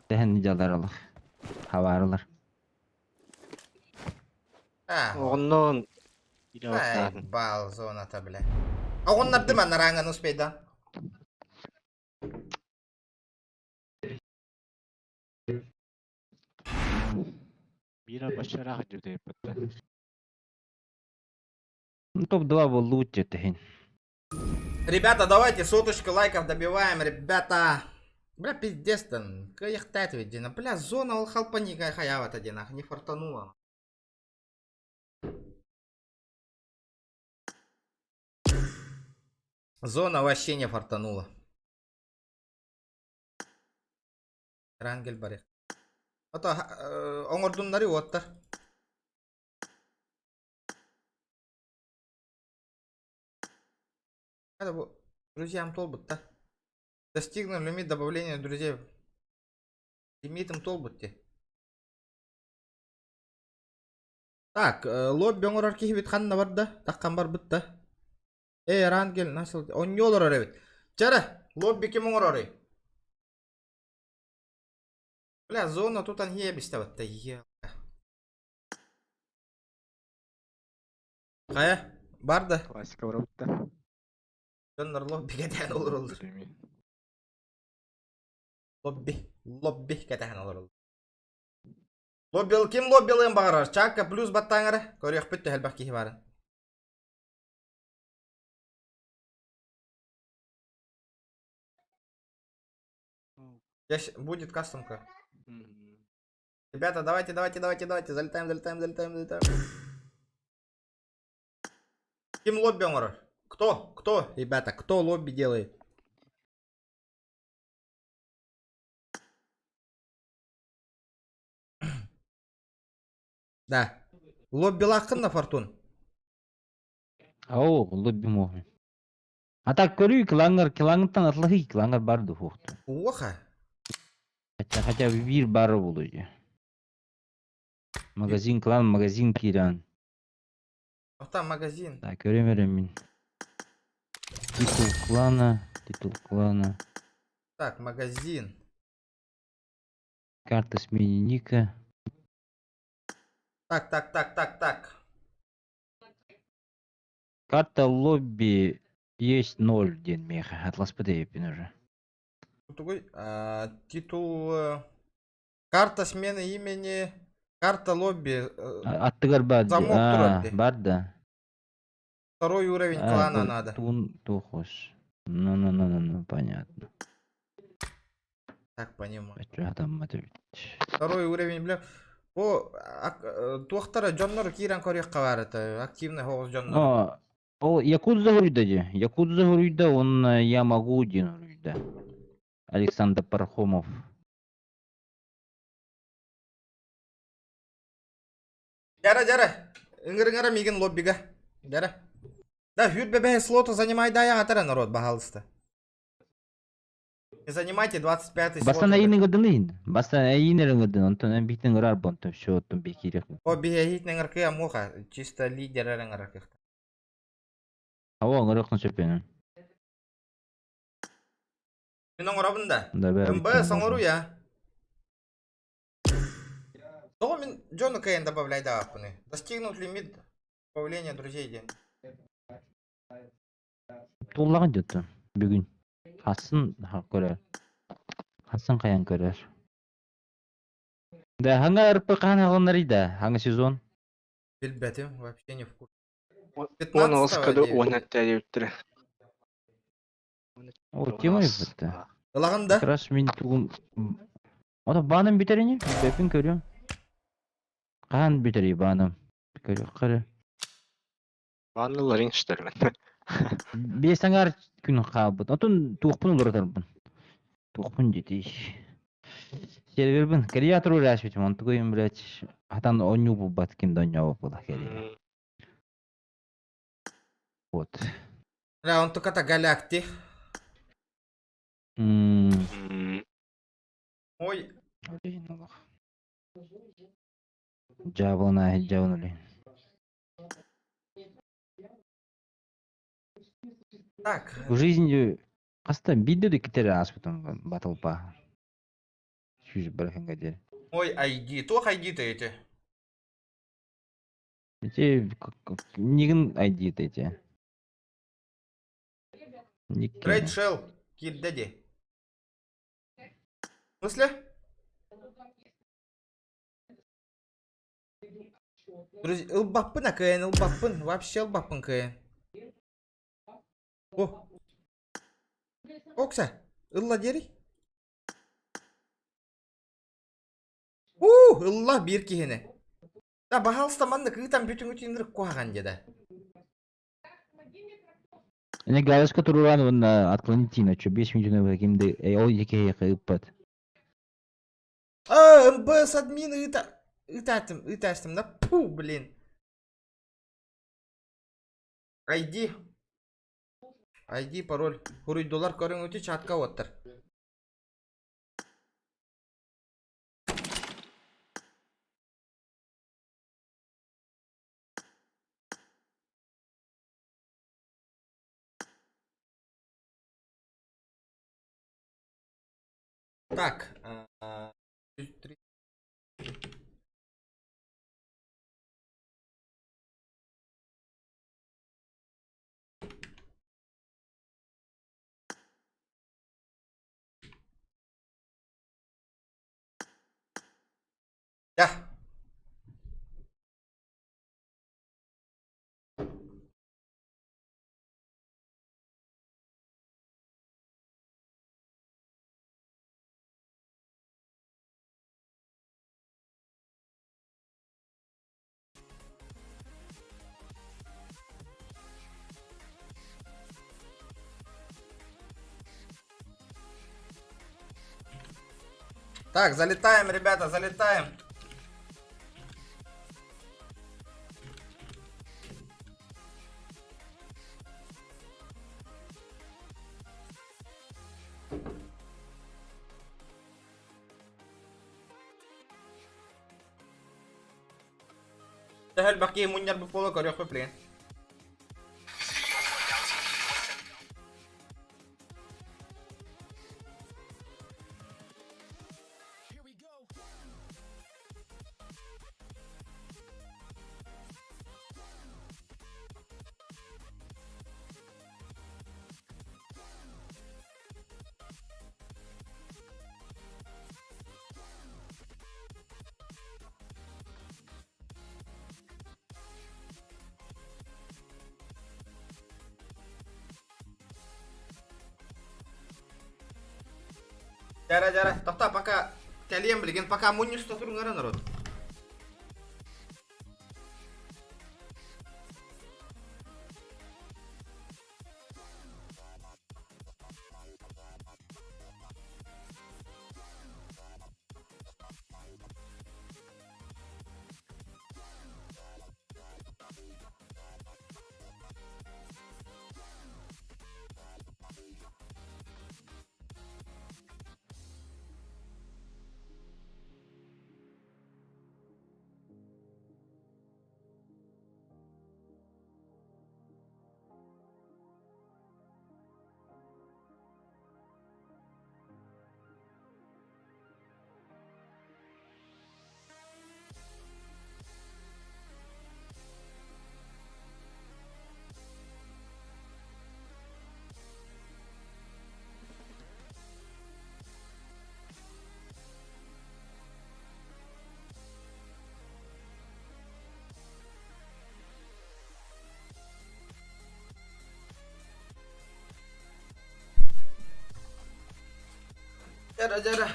Дәхін жалар алық. Хаварылар. Оғыннан... Бал зоната, бля. Оғыннарды мен нараңын успейді. Бира башарақ жүрді еппетті. Топ-2 был лучше, тахин. Ребята, давайте соточку лайков добиваем, ребята. Бля, пиздец там. Каяхтать ведь, дина. Бля, зона алхалпа не хаявата, дина. Не фартанула. Зона вообще не фартанула. Рангель барих. Ото оңордунлары оттар. Это друзьям толбут-то. Достигнув лимит добавления друзей. Лимитом толбутте. Так, лобби оңор аркихи ханна бар да. Таккан бар бытта. Рангель насыл. Он не олар арабит. Чара, лобби кем оңор арай. Бля, зона тут он ебисті бітті, ебі. Қая, барды? Классика бар бітті. Жонлар лобби кәтән олар олар. Лобби кәтән олар олар. Лоббил, кем лоббилын бағарар? Чакка плюс баттаңары? Көрек бітті әлбәк кейі барын. Будет кастомка. Ребята, давайте, залетаем. Кем лобби оңор? Кто? Ребята, кто лобби делает? Да. Лобби лақын на фортун. Ау, лобби мохи. А так көрүй килаңыртан атлығы килаңыр барды хоқты. Оха. Хотя бы bir бары болуы. Магазин клан, магазин киран. Там магазин. Так, көрем мен. Титул клана. Так, магазин. Карта сменника. Так. Карта лобби есть 0 ден меха. Атлас подъебен уже. Тугой, титул... Карта смены имени... Карта лобби... Аттыгар бар. Замок турат, Бар да. Второй уровень клана надо. Тухос. Ну, понятно. Так, понимаю. Второй Второй уровень, бля. О, туақтара жоннор киран корек кабарыты. Активный хоғыз жоннор. Ол Якудза хуруйда же. Якудза хуруйда, он Ямагудин хуруйда. Александр Пархомов. Жара. Ыңгырыңара миген лоббига. Жара. Да, хюд бебе слота занимай дая атара народ бахалысты. Не занимайте 25-й слот. Бастан айының ғырдың дейін. Бастан айының ғырдың. Онтан битің ғырар бонтым. Шо оттым бекерек. О, бихейт ныңгыркы амуха. Чисто лидер ыңгыркы. Ава ыңгырықын сөпенің. Мен оңырабында. МБ соңыру я. Того мен Джону Кейн добавляй да апыны. Достигнут лимит добавления друзей ден. Толлаған жөтті. Бүгін. Хасын көрер. Хасын қаян көрер. Да, ханга РП қана ғылынар еді. Ханга сезон? Билбетим, вообще не в курсе. Он олсқады 10 тәлі өттірі. О, тема бітті. Қалағында? Краш мен туғым... Ода баным бітеріне? Бәпін көрем. Қан бітері баным. Көрі. Баныларын іштірмен. Бесаңар күн қабыт. Отын туқпын олар тарбын. Туқпын жетей. Сервербін. Креатору рәшбетім. Онты көйім, блядь. Атан оню бұл баткен доньяу бұл әкелі. Вот. Да, он только-то галакти. Ой. Жабылын. Так. В жизни қаста бидді кетері аспытын батылпа. Сүйіз біріхін қадер. Ой, ID. Тох ID-то эти. Эти нигін ID-то эти. Трейд Shell. Кит Дэдди. В смысле? Друзья, ылбаппын акайын, ылбаппын. Вообще ылбаппын кайын. О. Окса. Ылла дери. Ылла бир кихіне. Да, бахалыстаманды кыйтан бүтін үтіндірік қоған деді. Эне галочка туруран он отклонить на 5 минут на кимде ой еке кыппат. МБ с админы ытастым, да? Пу, блин. ID, пароль. $100 көрің өте чатқа оттыр. Так. Да. Так, залетаем, ребята, залетаем. hel bakki munyar bu polo koryo ko plane. Jara, tohta pakai kalian belikan pakai munyus tuh turun ngaran narot. Jara.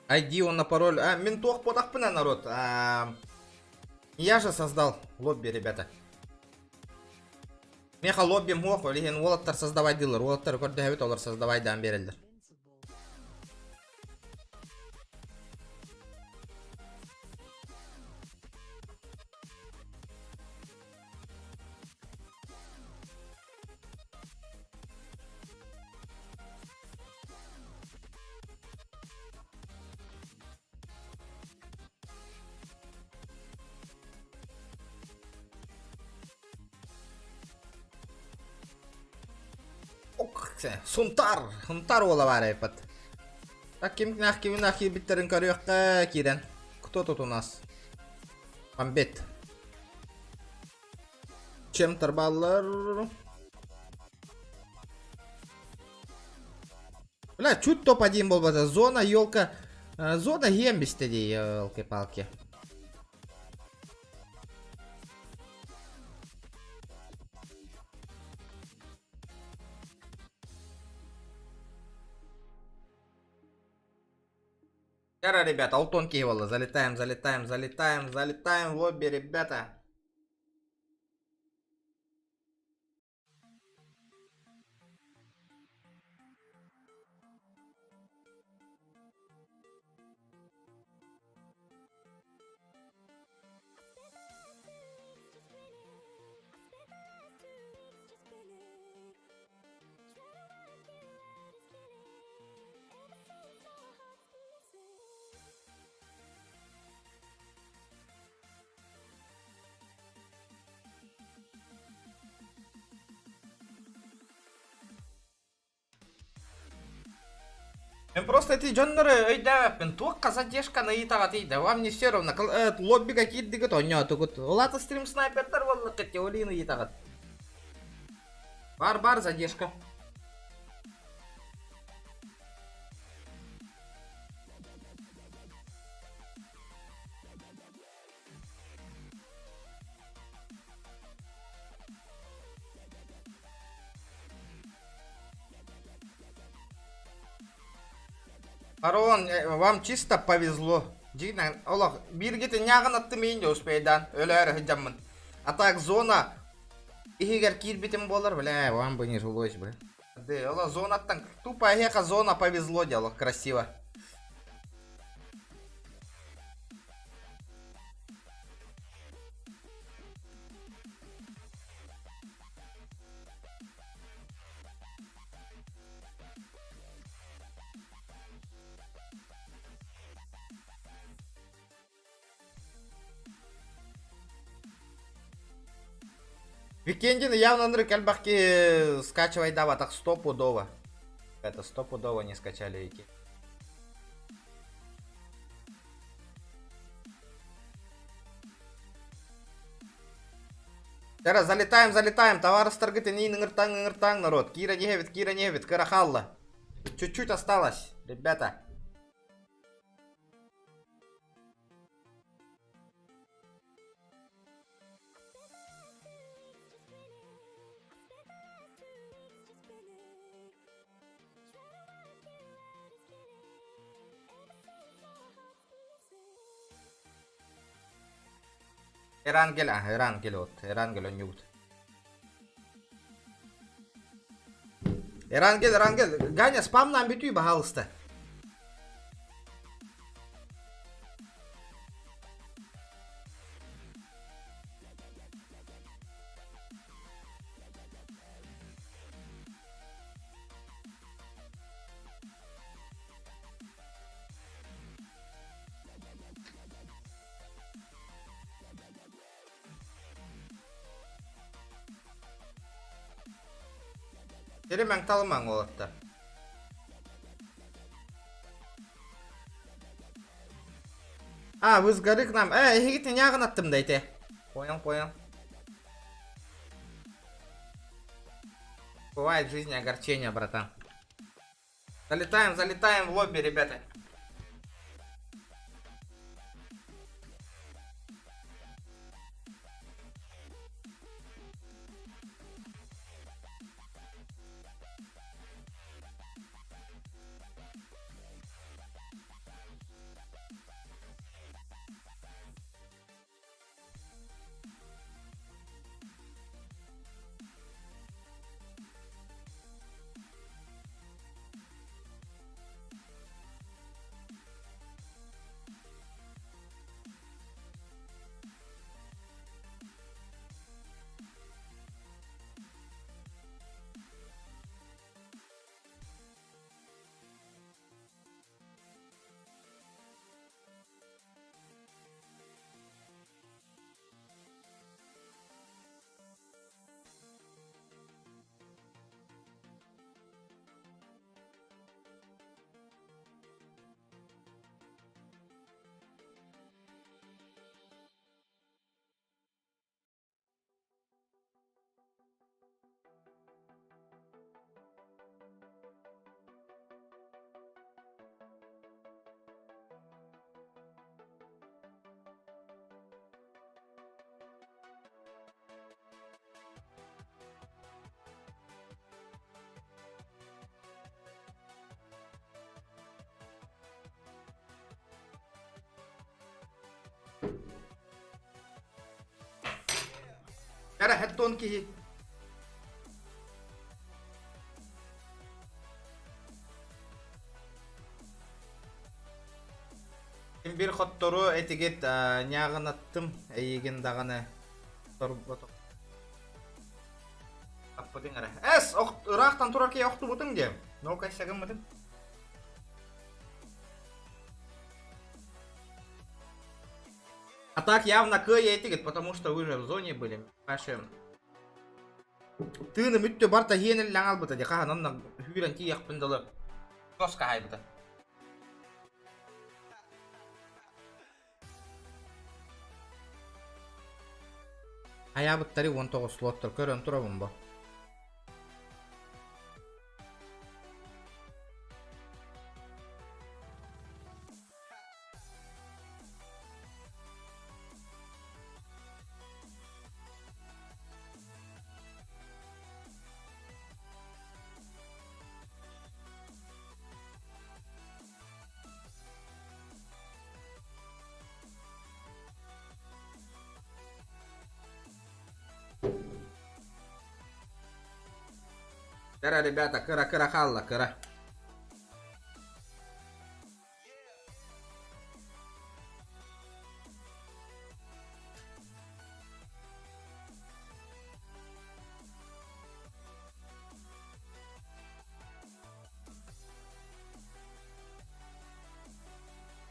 ID он на пароль. Ментох потахпына, народ. Я же создал лобби, ребята. Меха лобби мох, леген волоттар создавай дилер. Волоттар көрді хәбет олар создавай дан берілдір. Сунтар ола бар айпат. Так, ким нахи биттерин карыёкка кирен. Кто тут у нас? Амбет. Чем торбалар? Бля, чуть топ-1 был бы. Зона, елка. Зона гембистеди, елки-палки. Яра, ребята, Алтон Киевола. Залетаем в лобби, ребята. Мен просто эти жонноры өйдәппен туакка задержканы итага тейді. Вам не все равно. Лоббига кирдигит ойнотугут. Олаты стрим снайпертер болдық кетте олины итагат. Бар задержка. Арон, вам чисто повезло. Дигнан, Аллах, биргите няган атты мейнде успейдан. Өләрі хыджамын. А так зона. Игер кирбитим болар, бля, вам бы не жилось бы. Да, Аллах, зона там. Тупо еха зона повезло, дело, красиво. Викендин явно нрык, альбахки скачивай дава, так стопудово. Это стопудово не скачали вики. Зараз залетаем, товар старгыты не ngыртаң, народ. Кира не хевит, карахалла. Чуть-чуть осталось, ребята. Эрангел он нюд. Эрангел. Ганя, спам нам битүй, пожалуйста. Теремен талмаң олатта. Вы с горы к нам. Егит не ағын аттым дайте. Понял. Бывает в жизни огорчение, братан. Залетаем в лобби, ребята. Кара хеттон ки. Bir xottoru etiget nyağın attım. Eygen dağını torbotok. Apodin ara. Raqtan turarki yoqtu butun dem. No kaşagın mıdın? А так явно К я этигет, потому что вы же в зоне были. Ваши. Ты на митте барта хенел лангал бата дека ханан хюрен ти яхпындалы. Тоска хайбыта. Аябыттары 19 слоттар көрөн турабын бу. Кыра, ребята, кыра, халла, кыра.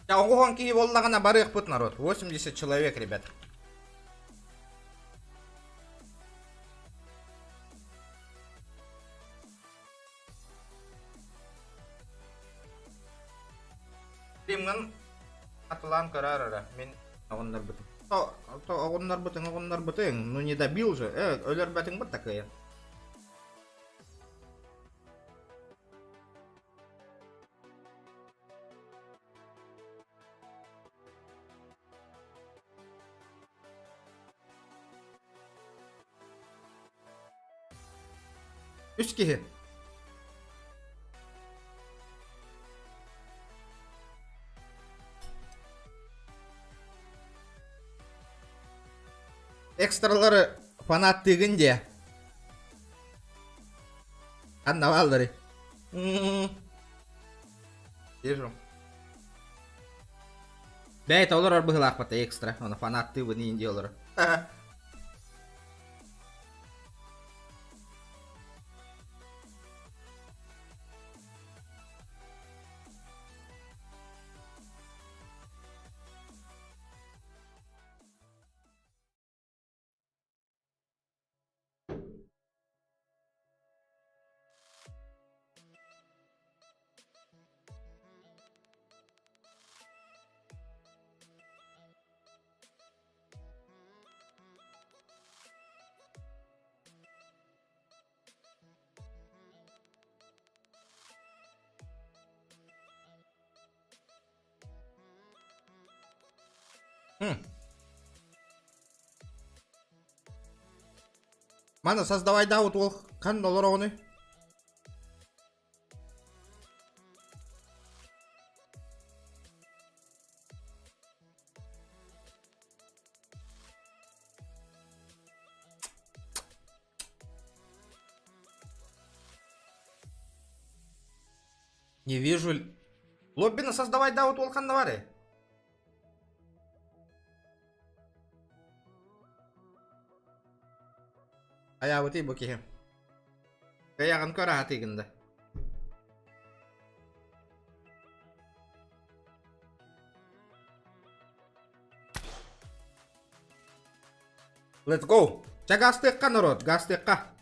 Я угон ки воллагана барых пут народ. 80 человек, ребят. стримнан атылан көрөр мен оғындар бұтың. Оғындар бұтың, ну не добил же, өлер бәтің бұт такая. Üç kişi. Ekstraları fanat diginde. Anlavalları. Вижу. Бәйт олар быһылак бата экстра. Оны фанатты быны инде олар. Mana создавай да вот ол қандай олар оны? Не вижу. Лоббина создавай да вот ол қандай бар? Aya buti bakayım. Kayak kau hati genda. Let's go. Cak gas tekka narod, gas tekka.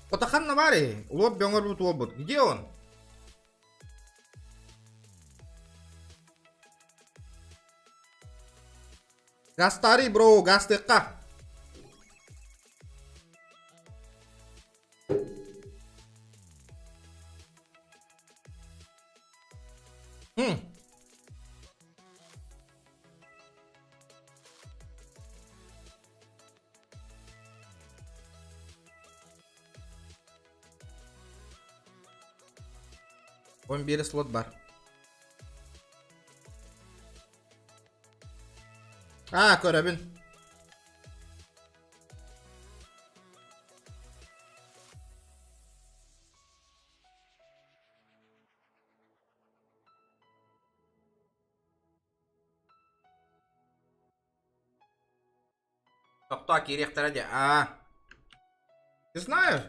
Потахан навари, лоб бёнгорбут лобут. Где он? Гастари, бро, гастека. Он бери слот бар. Көрәбін. Тоқта керектері де. Не знаю.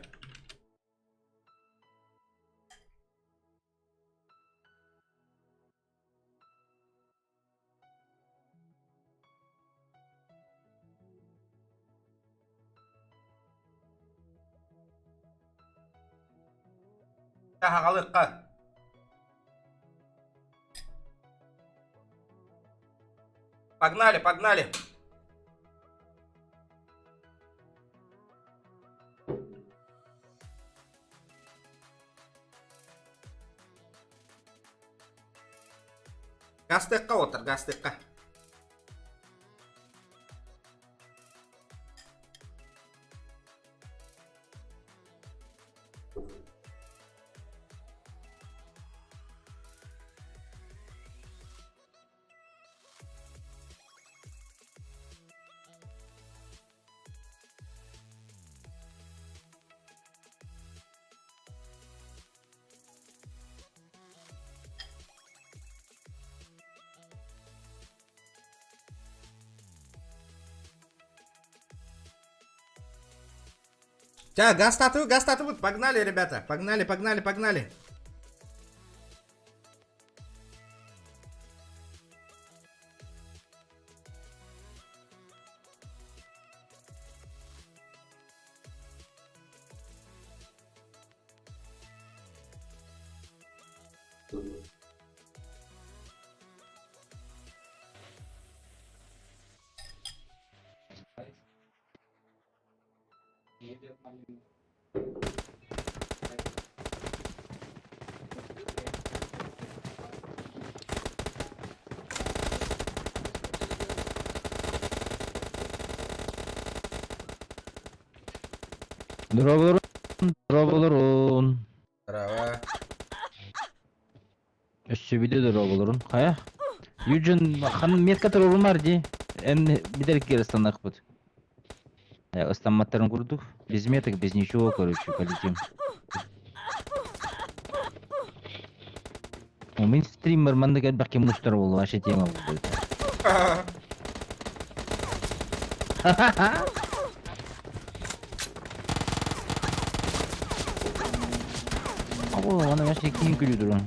Хағалыққа. Погнали, погнали. Гастекқа отыр, гастекқа. Так, газ тату, погнали, ребята, погнали, погнали, погнали. Drop'ların. Bravo. Üstübide drop'ların. Kaya? Yücün hanım metkatır olmar di. En bilerek geri sandık bu. Ya ıstanmatların kurduk. Biz metek biz nişo короче полетим. У мен стример манда гел баки муштар болду, вообще тема болду. Abo, ана вообще кийин күлүдүр.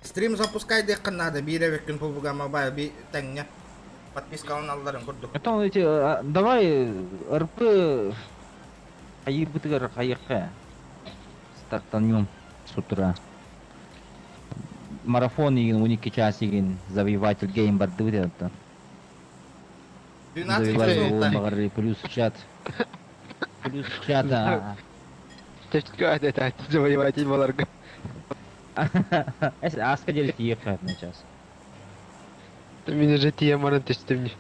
Стрим запускай декан надо. Биревекин PUBG Mobile би теңне. Подписка каналдарын курдук. Это эти давай РП айыр бытыгар кайыкка. Стартанем с утра. Марафон деген 12 час деген завоеватель гейм барды бит это. 12 часов. Плюс чат. Плюс чат. Это завоеватель баларга. Аска делит ехать на час. Ты меня же тема на ты мне.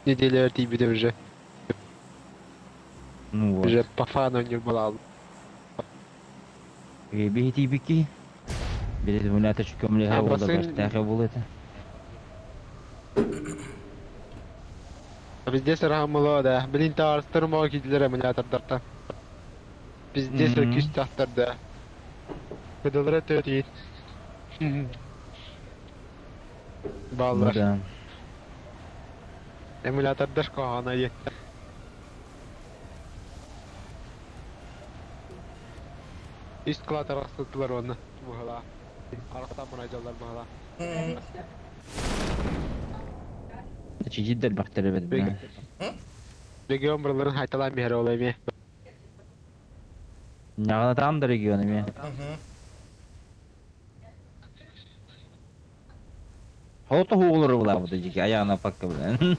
Неделя тебе уже. Ну вот. Уже по фану не было. Бейти бики. Билет вуляточку камлега болду баштагы болот. Bizde sıra da. Bilin tartıştırma gidilir emülatörde. Bizde sıra küstahtarda. Kıdılır ötüyün. Bağlar. Да. Emülatörde şkoğana yetti. Üst kılat arastılar onu. Buhala. Arastan mınaycalar buhala. Çiçidler baktırı bedi. Region buraların haytalan bir yer olayım ya. Нагана там да регионы ми. Хото хугулар була бу дижи аяна пакка билен.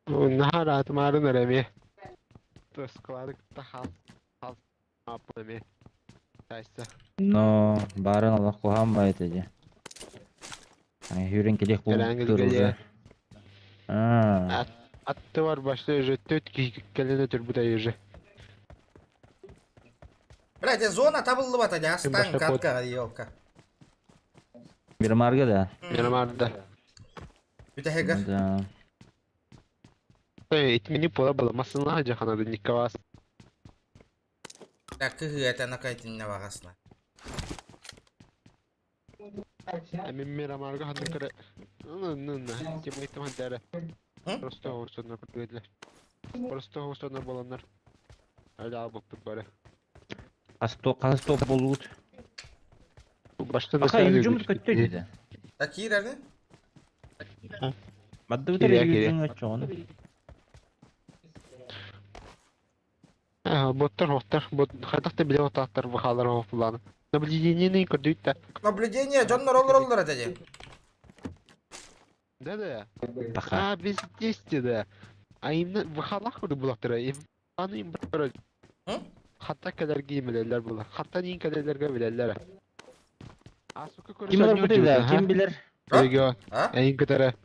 Nahar atmarın arami. Тоскладык тахал. Хал. Апами. Тайса. Но барын Аллах кылган ба этеди. Hürün kelek bulduğu. Attı var başta yüzü töt kelene tür bu da yüzü. Блядь, зона табылды бата, астан катка елка. Мирмарга да. Мирмарда. Бүтәһегә. Да. Итмени пола буламасын ла жаханада никавас. Так кыгыта накайтынна багасына. Амин Мирамарга ханны кыра. Ну, тем айтым хандары. Просто орсоннар күтүлөр. Просто орсоннар болоннар. Айда алып бары. Кастоп болут. Башта да Ака южум көттө диде. Так кирәне? Бадды битер южум ачон. Боттар, хатакта биле отаттар бахалар офланы. Наблюдение не көрдүйтә. Наблюдение жоннор олор этеди. Да. А без тести да. А именно бахалах көрдү булактыр. Аны им бер. Хатта калерге билелер була. Хатта нин калерлерге билелер. Асука көрүшө. Ким билер? Регион. Эйин кытары.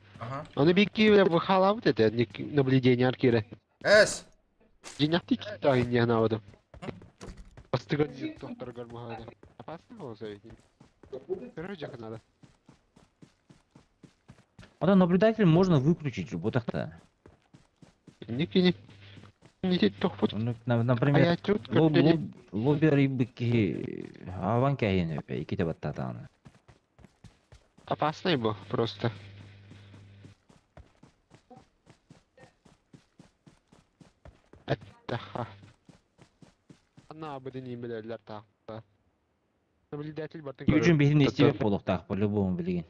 Аны бикки биле бахалабыт эте. Наблюдение аркире. Эс. Жинактик тагын яна одым. Астыган доктор гармагада. Опасно болса ведь. Короче, как надо. А наблюдатель можно выключить в ботах-то. Не тохпут. Например, лобби рыбки аванки айны и ките баттатаны. Опасный был просто. Это она бы не билерлер так. Наблюдатель бартын. Южун бетин истебек болук так по-любому билген.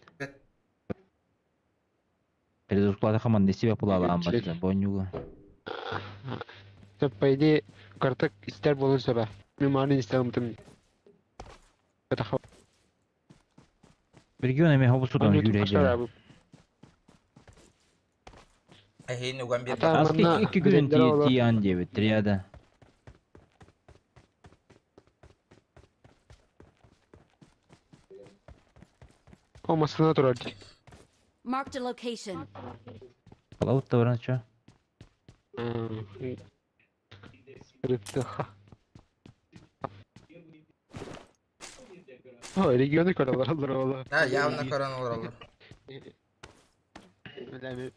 Перезусклада команда себе пулалаан бача бонюга. По идее, картак истер болыр саба. Мен маны истемтим. Регион эме хобусудан жүрөйдө. Хейин уган бир. Аски 2 күн тиян дебит триада. Olmasına durur. Marked a location. Палаут тавран чо? О, регионы каралар вalla. Ha, явно коронавир olur.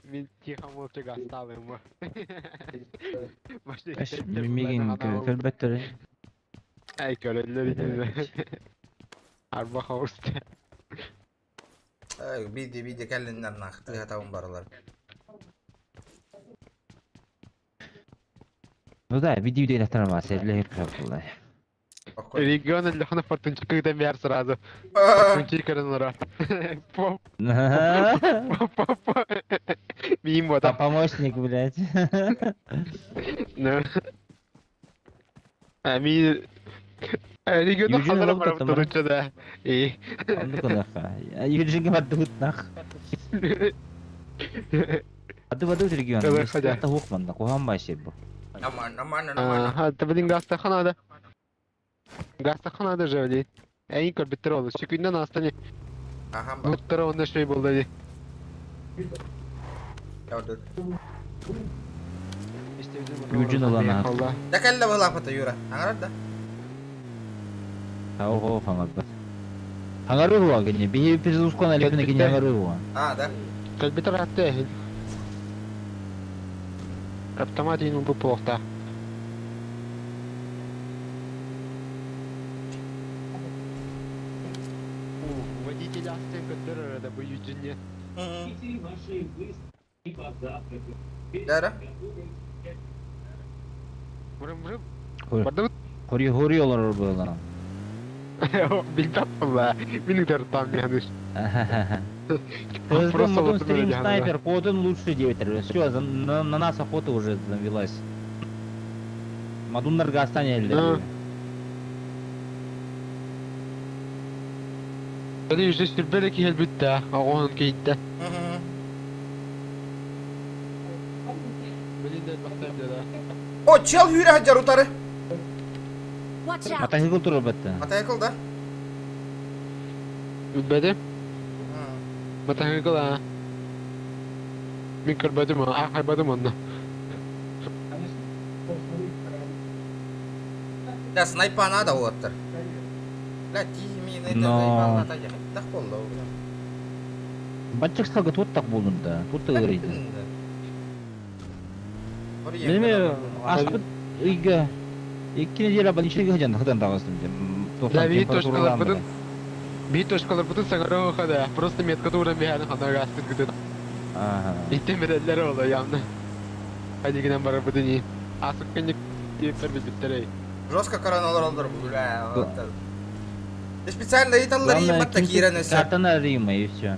Мен тихом olacak hastalayım bu. Эш мемеген көлбөттөр. Ай, köreliler içinde. Arba hauste. Bir de kellinden naktı hatavun baralar. Ну да, видео değil hatırlama sevle vallahi. Регион اللي احنا фортунчик когда мяр сразу. Фортунчик каранора. Поп. Мимо там. Помощник, блядь. Ну. Ами регион халара фортунча да. И. Юджинге мадут нах. Аду регион. Это хукман, куган баши бу. Aman. Hatta bizim gazetehanada. Gazetehanada jövdi. En kör bitir oldu. Çıkından hastane. Aha bak. Muhtara onda şey buldu dedi. Ya dur. Юджин алана. Da kelle bu lafata yura. Angar da. О, фангат. Хангаруа гэнэ. Би перезускон алипне гэнэ хангаруа. Да. Kalbiter hatta. Автоматин bu плохо. Водитель Астенко Террора bu yüzünye. Dara. Vurun. Hori olur böyle. Bilmem valla. Beni de tam yanlış. Просто стрим снайпер, Коден лучший девятер. Все, на нас охота уже завелась. Мадуннар Гастане элдер. Hadi yüzde sürbereki elbette. Ağoğun keyitte. O çal hüre hacar utarı. Watch out. Мотоцикл туру бетте. Mata yakıldı. Übbedim. Mata hıgıl ha. Min kırbadım ha. Haybadım onunla. Да, снайпа надо вот. Бля, тимины это Но. заебал, это я. Да холла. Батчак салга тут так болдун да. Тут да ырыйды. Менеме аспыт ыйга 2 неделя больничныйга хажан хыдан тагыстым дем. Да, Витошкалар бүтін саңара оқады. Просто меткада уран бейханы қанарға аспыт күтін. Иттен медаллері олы явны. Хадигінен бары бүтін ей. Асық кәнек дейіптер білбіттер ей. Жестко коронавир olur, бля. Ты специально италлары ебать такие раны. Картана Рима и все.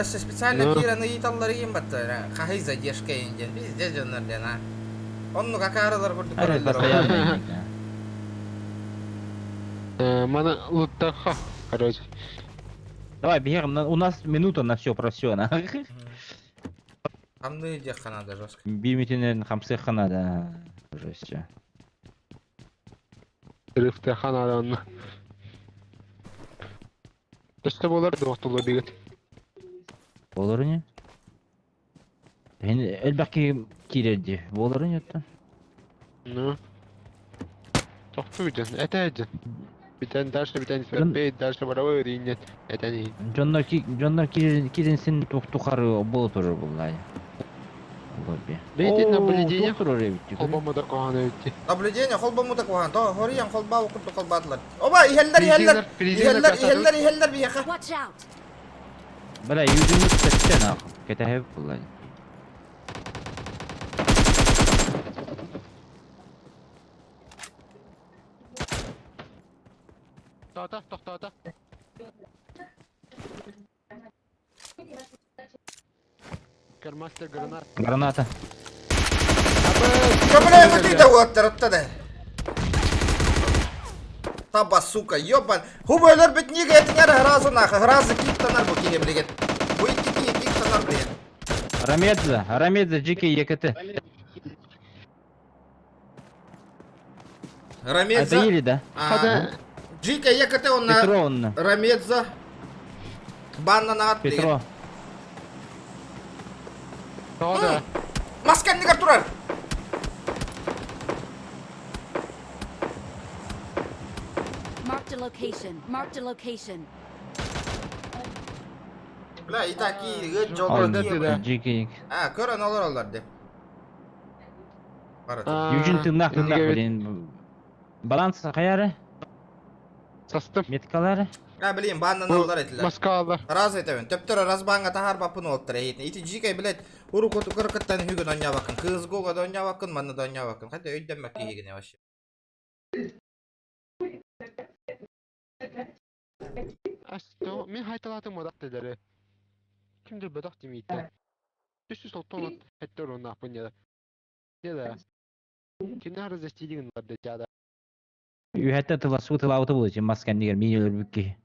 Специально кираны италлары ебать. Хай задержка инген. Везде жанр дена. Он ну как аралар курды коронавир. Мана луттаха, короче. Давай бегом, у нас минута на все про все. Хамды дек ханада жестко. Бимитинен хамсы ханада. Жесть. Рыфты ханада онны. Төсті болар доқтылы бегет. Болар не? Элбаки кирерди. Болар не это? Ну. Тоқты үйден, әті әден. Битен дальше, битен свербейт, дальше баравы рейнет. Это не. Джоннар киренсин тухары болу туру булай. Бейтин наблюдение. Холбамы да коғаны өтті. Наблюдение, холбамы да коғаны. То, хориян холба оқытты холбадылар. Оба, ихелдер бияқа. Watch out. Бля, южинік сәттен ақ. Кетәхеп булай. Тоқта. Граната. Да бля, вот ты вот оттуда. Таба, сука, ёбан. Хубайлар бит неге этиңер гразы нахы. Гразы киттанар бу киге билеген. Бу икки киттанар билеген. Рамедзе, Джики екеті. Рамедзе. Это или да? Джика екеті онна. Петро онна. Рамедзе. Банна нагат билеген. Тода. Маскен негер турар. Marked a location. Marked a location. Bля, итаки жолдор Джики. көрөн олар деп. Южин тыңнақ білен. Баланс қаяры? Састым. Меткалары? Билейм, баннан олар етілер. Москвалар. Раз етевен. Төптөрі разбанға тахар бапын олттыр ейтін. Ити жикай білет, уру коту кыркыттан хүгін оня бакын. Кыз гога да оня бакын, манна да оня бакын. Хadi өйденмек кейгіне башы. Мен хайталатым одақ дедері. Kimdir bödak demeydi. Üstü soltan etler onu yapın ya da. Ya da. Kimden arız istediğin var dedi. Ühette tıva su tıva avı bulacağım. Masken diğer milyonlar bükki.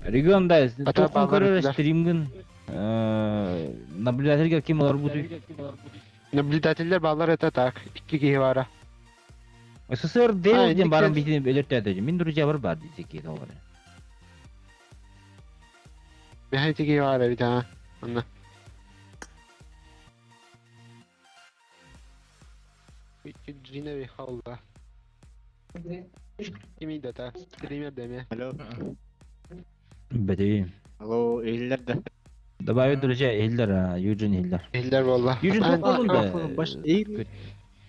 Регионда тоқын көрер стримгін наблюдательге кем олар бұды? Наблюдательдер балар это так. 2 кişi var. СССР дейлден барын бейтін өлерттәді. Мен друзья бар дейсек еді олар. Ben 2 kişi var bir tane. Anla. Yine bir halda. Kimin de ta? Streamer deme. Alo. Бәдейім. Alo, eğilir de. Добавить друзья, Эйлер, Юджин Эйлер. Эйлер валла. Юджин тоқылын да. Баш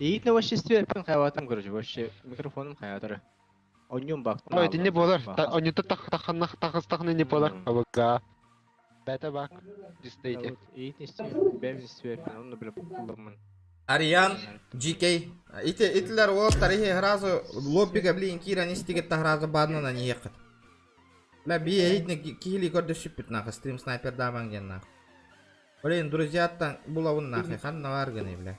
eğit ne başlısı yapın hayatım görücü. Başı mikrofonum hayatları. Oynuyorum baktım. Ой, dinle bolar. Onu da takını ne bolar. Baga. Bete bak. Disteydi. Eğit istiyor. Ben istiyorum. Onu bile kullanmam. Ариан, GK. Итилер ол тарихи гразы лоббига блин кира нистигет гразы бадна на неекат. Бля би эйдне кихили көрдө шиппит нахы стрим снайпер даманген нахы. Блин, друзьяттан булавын нахы ханна варганы бля.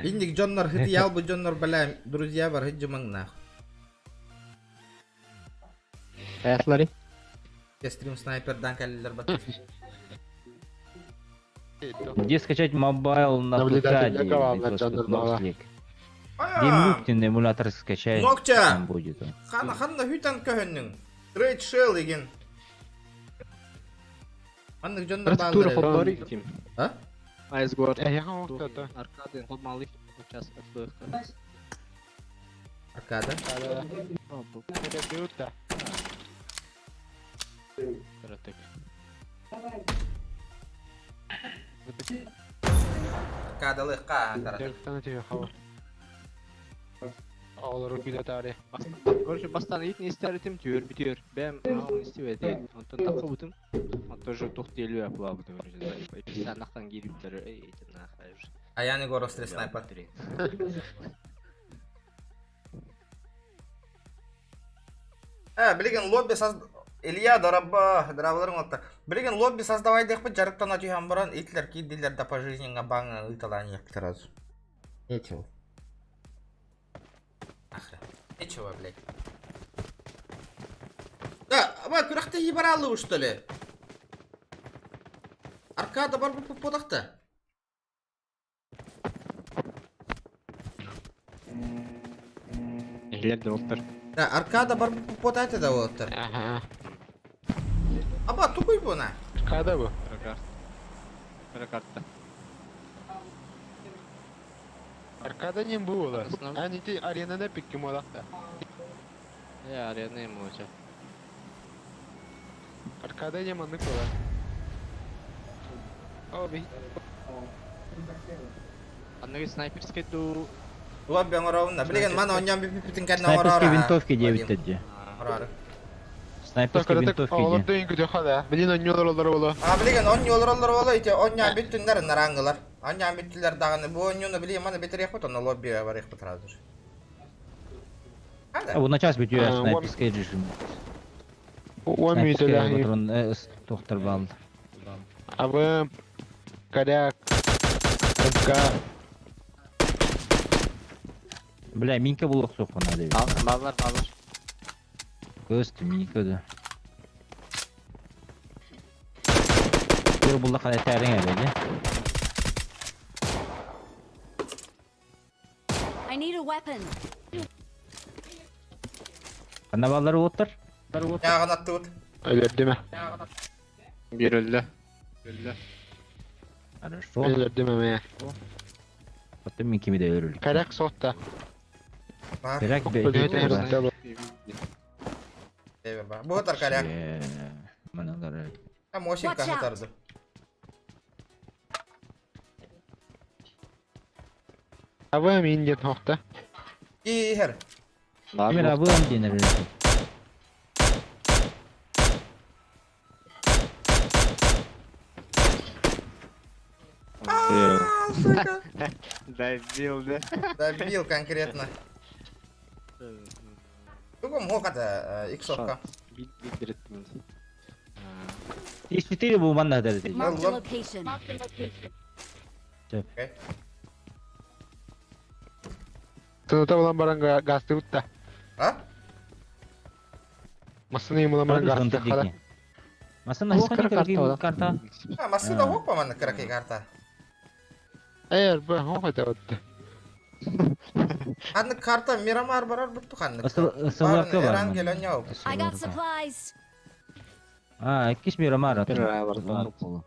Индик Джоннор хити ялбы Джоннор бля друзья бар хиджиман нахы. Hayatları. Стрим снайпердан калилер батыр. Где скачать мобайл на ПК? Демюктин эмулятор скачай. Нокча! Там будет он. Ханна хүйтан көхөннүң. Трейд шел еген. Ханны Джоннор Тура балдыр. хопları kim? А? Айсгор. Яхан уктата. Аркадын хопмалык участок быхты. Аркада. Bu kadar büyük de. Кратык. Аркадалыкка тарат. Деректен тебе хава. Ağları bile tarihi. Короче, бастан eğit ne isterim tüyor bitiyor. Ben onu istiyorum. Ondan takı butum. Ondan же тух делю yapıla butum. Sen naktan gelipler. Eğitim nakayır. Аяны горо стресс снайпер. Билеген лобби саз Илья дорабба дравларың отта. Билеген лобби создавай деп жарыктан атыган баран итлер кидилер да по жизни баңы ыталан яктыраз. Этил. Нахрен. Ничего, блядь. Да, ама күрәхтә ебаралы что ли? Аркада бар бу подакта. Эһлер доктор. Да, аркада бар бу подакта да оттыр. Ага. Аба тугуй буна. Аркада бу? Карта. Аркада не было. Они ты аренада пикки молакта. Я арена ему уже. Аркада не манны кола. О, би. Аннары снайперский ду. Лобби оңоровна. Билеген мана оньян бипитин кәдіне Снайперский оңорора. винтовки дебиттеди. Орары. Снайперский винтовки Олар де. дөйін күде қада. Білін он йолар ола. Билеген он yolrollar ola ite onyan bittünler narangılar. Onyan bittüler dağını bu onyunu bileyim mana bitirek bot onu lobbiye var ekbut razır. Hadi. Bu начас бит А, снайперский режим. О, мүйзелі. Доктор балды. Абы, коряк, рыбка. Бля, минка булық соқпа надо. Балlar. Көсті минка да. Бір бұлда қалай тәрің әлі. I need a weapon. Қана баллары отыр? Yağın attı ot. Öldü mü? Bir öldü. Хорошо. Öldü mü? Потом мен кемеде өлілік. Коряк сотта. Var. Керек бе. Devir var. Bu atar karyak. Manaları. Ha moşin kahatardı. Абы мен ден хоқта. İyi her. Мен абы өн денер. Сука. Добил конкретно. Другом хоката иксовка. Т4 бұл манда дәрі. Marked a location. Сыныта болан баран гасты ұтта. А? Масыны емылан баран гасты қада. Масына хисқаны кереки карта. Ha masada hokpa manna karaki karta. Әйер, бұ, хоқата ұтты. Anne karta Miramar barar buttu kanne. Isılakı var Eren mı? gelen yok. I got supplies. Ha, ikis Miramar atın.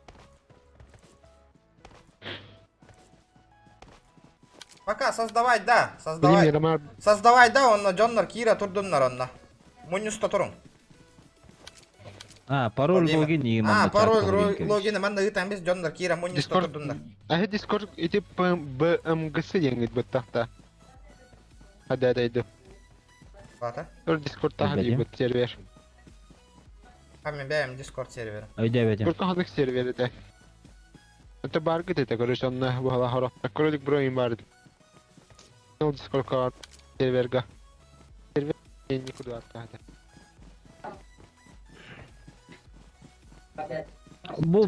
Пока создавай, да, Білім создавай. ерамар. Создавай, да, онна Джоннар Кира турдуннар онна. Мунюста турун. Ha, parol login iyi manda. Пароль логин манда ытан без Джоннар Кира Мунюста Дискорд. турдуннар. Әйе, дискорд ити БМГС еңгіт бұт тақта. Хады әдейді. Бата. Өр дискорд тағы дей бұт сервер. Хамин бәйім Discord сервері. Öyle evet. Көркі хадық сервері де. Это бар гыт это, короче, онна бұғала хорап. Көрілік бұройын барды. Ол дискордқа бар серверға. Сервер еңгі күді аттағады. Bu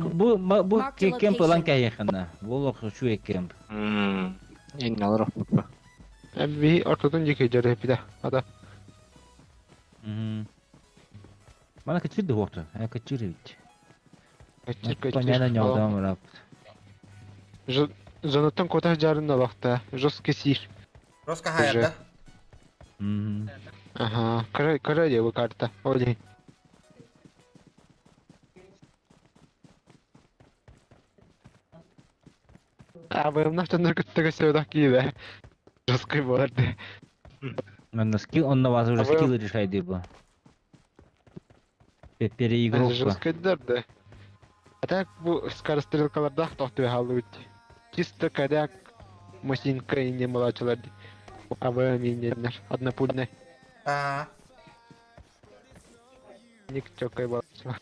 kemp olan kayakında. Bu şu kemp. En alır o. Bir ortadan yıkı jarı bir de. Hadi. Bana kaçırdı vakti. Ha kaçırdı. Kaçır. Понятно, не удам. Jonathan Kotaş jarında vakti. Жесткий сир. Роска хайр, да? Ага, кара его карта. Оди. Абы наштан наркотика сюда кида. Жесткий борды. Он на скилл, он на вас уже скилл решает, типа. Переигровка. Жесткий дарды. А так bu скорострелкаларда тоқтуй халыт. Чисто коряк машинка и не молочилар. Абы миндер однопульный. Ник чокай молочилар.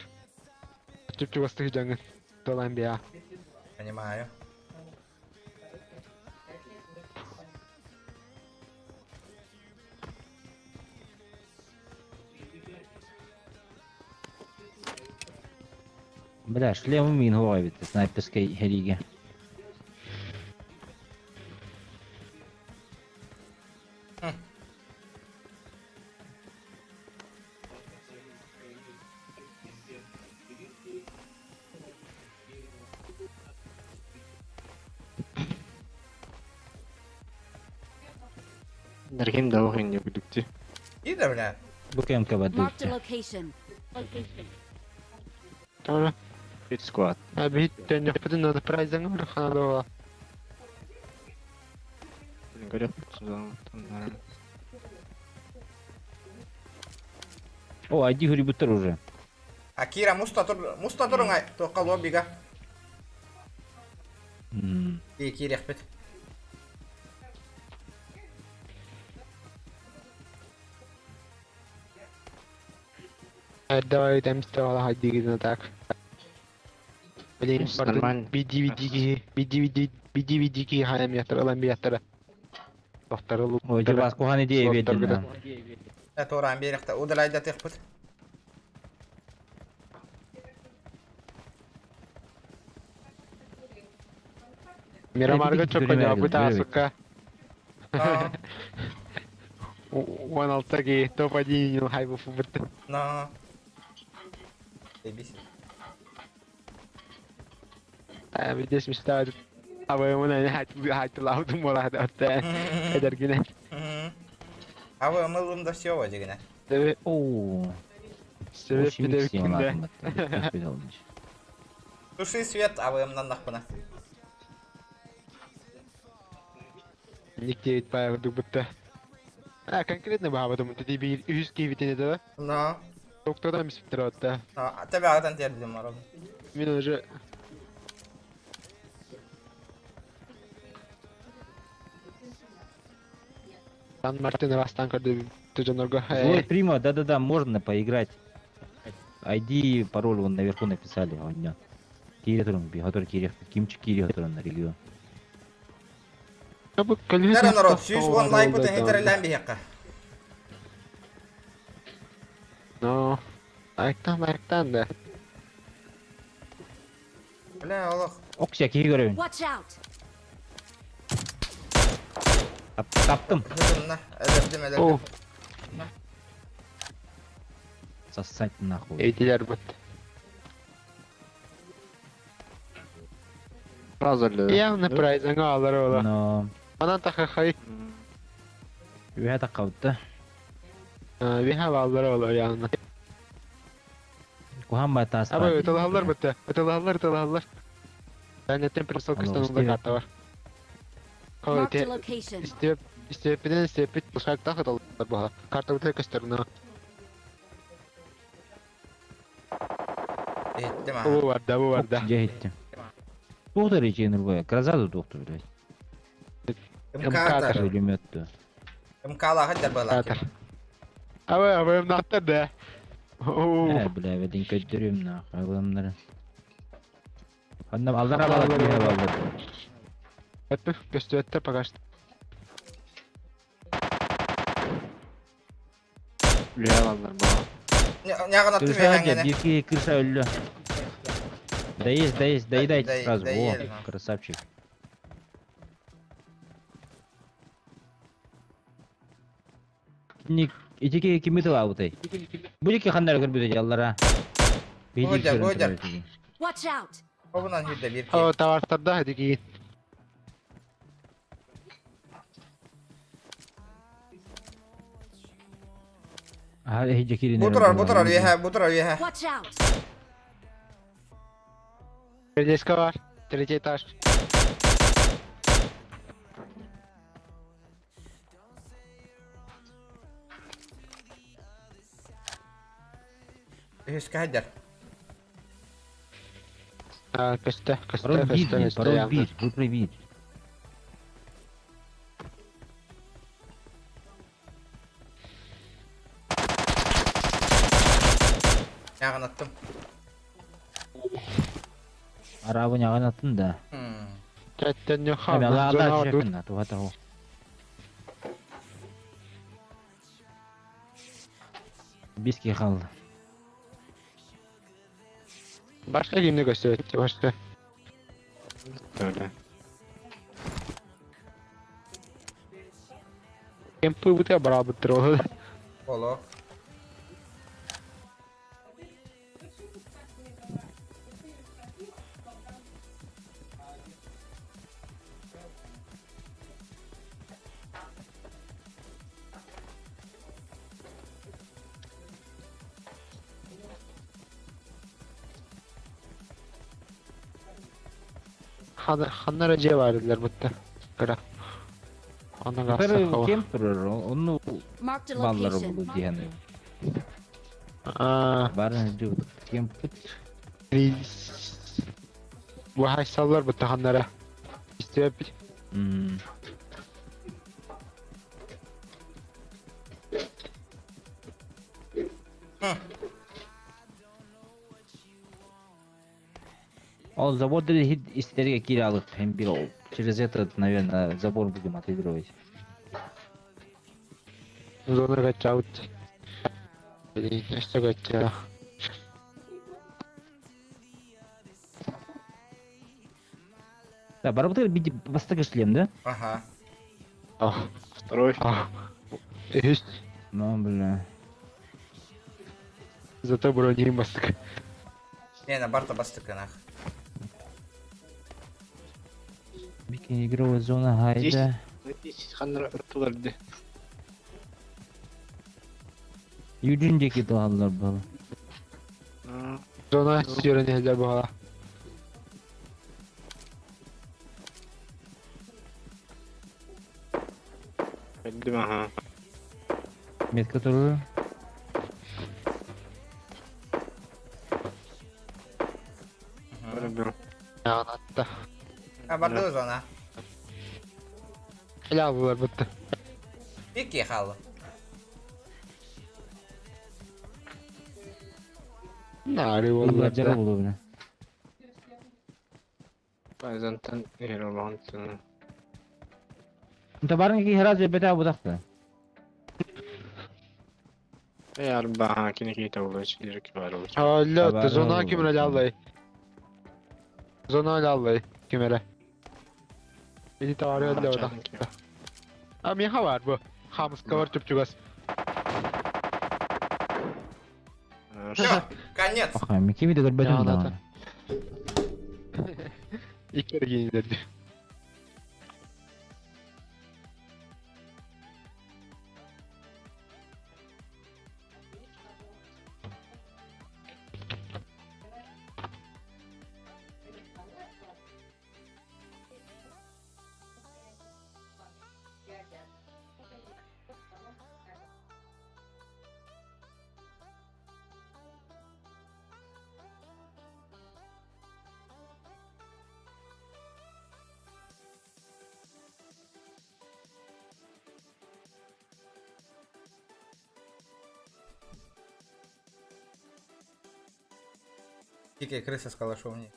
Чупчу вастых жаңын. Толан бия. Понимаю. Бля, шлем мин говорит, снайперской хериге. Нерген да охин не бүдүктү. İyi bile. Bu kemke Marked a badıydı. location. Tamam. Hit squad. Abi tenne pudun da prize ngor khana Görüp O ID huri butar уже. Akira musta turun ay. Toqa lobby'ga. İyi ki rehbet. давай там стала ходить так. Блин, нормально. BDVD хаям ятыралам ятыра. Доктор O cebas kuhan hediye verdin. Evet oran bir yerde. O da layda tekbet. Мирамарга Эпидик чокко көрмедім, жабыта көрмедім. сука. 16 топ-1 хайбу фубырты. Na. Debis. Видишь, мечтаю. А вы ему на хайт лауду мора да та. Эдергине. Hava ömrümde şey var yine. Evet. Oo. Sebep Şimdi bir de siyan günde. lazım battı. Köpek olmuş. Tuşu свет hava ömrümden nakbına. Никто ведь поверил будто. А, конкретно баба думаю, ты bir 100 кивитini de Na. doktordan bir spitter attı. Na. Tabii ağadan terdim var oğlum. Min уже Сан Мартин Растан, когда ты же нога. Злой Прима, да-да-да, можно поиграть. ID, пароль вон наверху написали. Он не. Кири турун, бихатор кири, кимчи кири хатурун на регион. Nere narod? 110 like butun heterelen bir yakka. No. Ayaktan da. Bile oğlum. Okşa kiri görevin. Watch out. Taptım. Hızımla. Ederdim. Oh. Sassayt nahуй. Eğitiler bu. Разорли. Явно прайзыңа алар ола. No. Анан тахахай. Üye takavdı. We have allar ola явно. Kuhan batas. Ama ötelallar bitti. Ötelallar. Ben netten присылкасында карта бар. Marked a location. Степеден пускай тахаталар баха. Карта өте кастерна. Ettim ha. Bu var da. Cehittim. Doktor için Nurboya. Krazado doktor bile. Mkadar. Ölüm yoktu. Mkala hadi balak. Ama natter de. He bile vedin kötürüyüm na. Hayvanları. Annem allara bağlı bir ev aldı. Это пистолетте покажет. Реалlar bana. Ne kadar attım ya Kırsa hangene. bir iki kırsa öldü. Dayız. Dayı da Dayı, сразу. dayı О, yerim ha. красавчик. Ник, итеке kimi de var bu tay. Bu iki kanlar görmüyor yallara. Hoca. Watch out. O bundan hüdde bir ki. O tavartarda hadi giyin. Hadi hiç kirin. Buturar yeha. Watch out. Передеска var. Третий этаж. Hüska hacer. Косте. Пароль 1, пароль 1, выбрай 1. Yakan attım. Arabın yağını attın da. Chatten yok Abi abi. Allah Zona Allah var dur. şefin tu hata o. Biski kaldı. Başka kimle gösteriyor? Başka. Öyle. Kempu bu da beraber troll. Olo. Ханнара же vardılar burada. Kıra. Ona Бір kalsa кем тұрыр, оны Marked a баллары location. болу дегені. hava. Барын жүр, кем пұт. Bu haysallar bu tahanlara. İstiyor bir. Ол забор деді истерге киралып, hem bir через этот, наверное, забор будем отыгрывать. Zona kaçaut. Блин, что kaçaut. Да, барабатыр биди бастыгы шлем, да? Ага. Второй. Есть. Ну, бля. Зато броней мостик. Не, на барта бастыка нах. Бикин игровая зона хайда. Здесь ханнара ыртыларды. Yüzünce ki doğallar bu. Zona yöneler bu hala. Geldim aha. Metka turur. Göremiyorum. Ya hatta. Ha barda zona. Helal bunlar bitti. Peki halı. Nari Bunlar bunlar jara da. bulu bile. Bazen yer olan Unta barang ki herhalde beta bu dakta. eğer bah kine kita ulaş direkt var olur. Hala Haber zona oldu. kimin Allah'ı. Zona Allah'ı kimere. İyi tarih elde orada. Ama ya var bu. Hamus cover çupçugas. Все, конец. Ага, мики video Ya görmedim anladım. daha. İlk kere giyindirdi. Дикая крыса с калашом.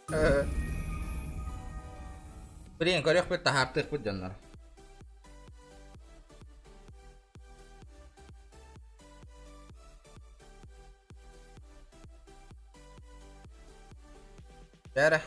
Блин, корёх пыт тахартых пыт жаннар. Яра.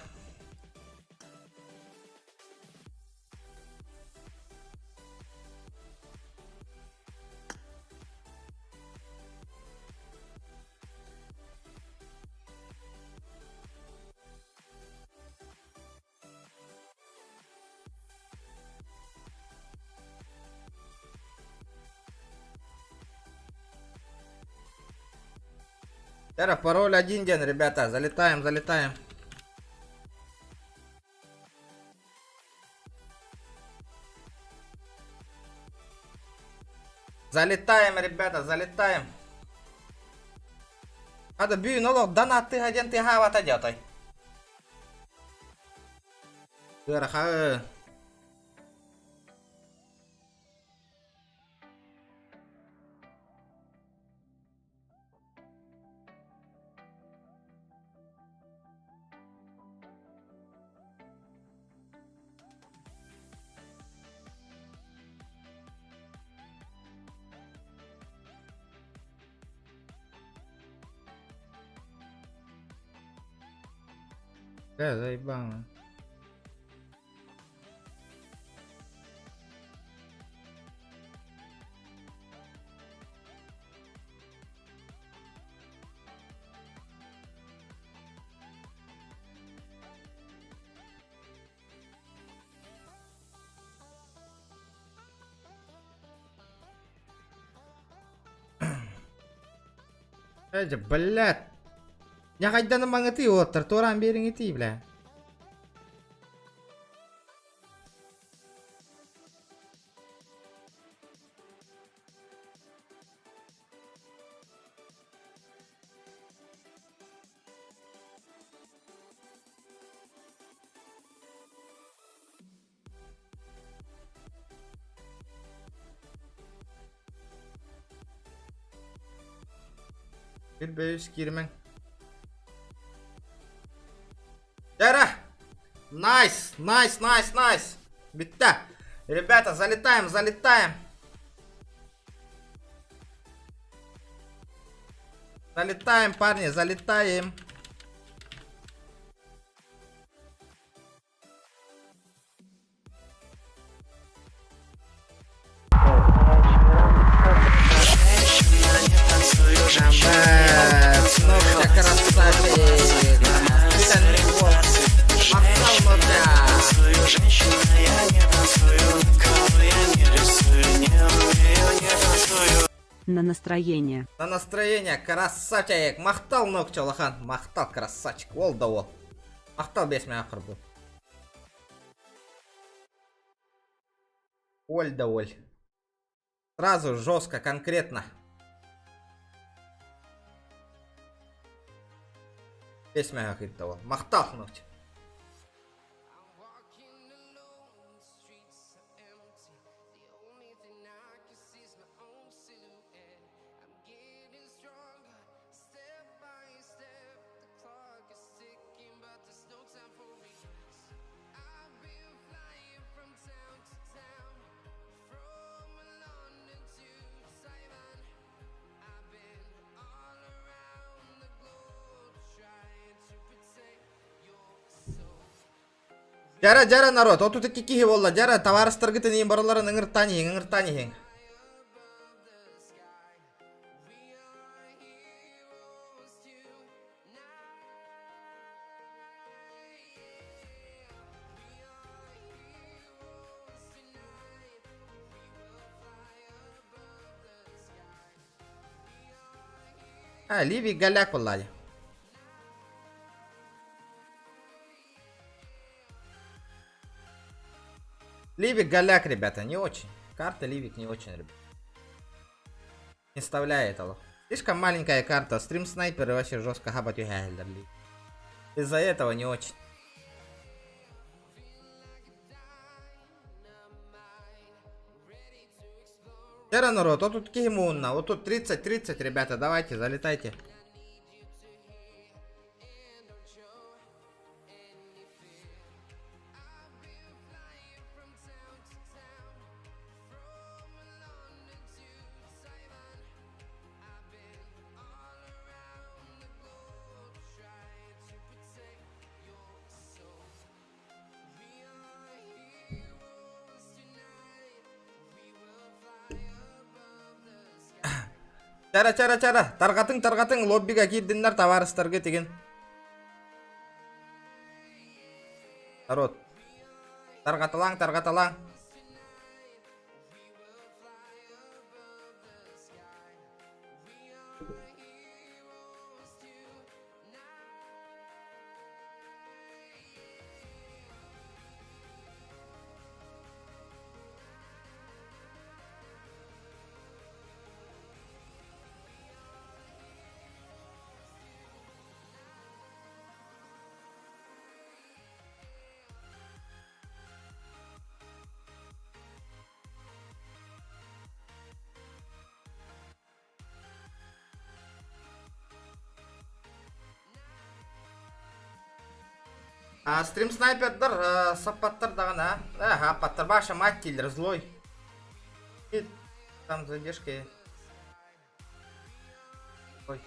Яра, пароль 1 день, ребята. Залетаем, залетаем. Залетаем, ребята, залетаем. Надо бью, ну донат ты один ты хавата дятай. Яра, Да, заебало. Aja, блядь. Я хоть да намангати отыр, торан бериң ити, бля. Билбейс кирмен. Жара! Найс! Битта! Ребята, залетаем! Залетаем, парни, залетаем! Ногтя красавчик! Махал ногтя! На настроение. На настроение, красавчик! Мақтал ногтя, лахан! Мақтал, красавчик! Ол да ол! Мақтал бесме ақыр бұл. Оль да оль. Сразу, жестко, конкретно. Бесме ақыр да ол. Мақтал ногтя. Жара народ, оту текки кихи болла, жара товарыстыргытын ийин бараларын ыңыртани. Ливий голяк боллади. Ливик голяк, ребята, не очень. Карта Ливик не очень, ребята. Не вставляет алло. Слишком маленькая карта. Стрим снайперы вообще жестко хабать угайлер. Из-за этого не очень. Жара народ, вот тут Кимунна, вот тут 30, ребята, давайте, залетайте. Чара. Таргатың лоббиге кирдиңдер товарыстарга деген. Народ. Таргаталаң. Стрим снайпердер саппаттар дагана. Аппаттар баша маттилер злой. И там задержки. Ой.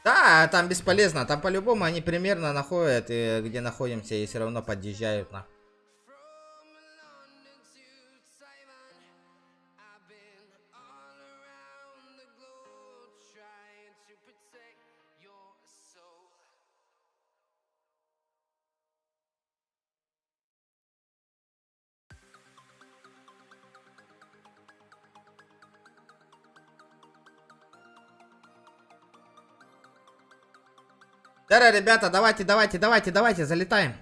Да, там бесполезно. Там по-любому они примерно находят, где находимся, и все равно подъезжают на. Да, ребята, давайте, залетаем.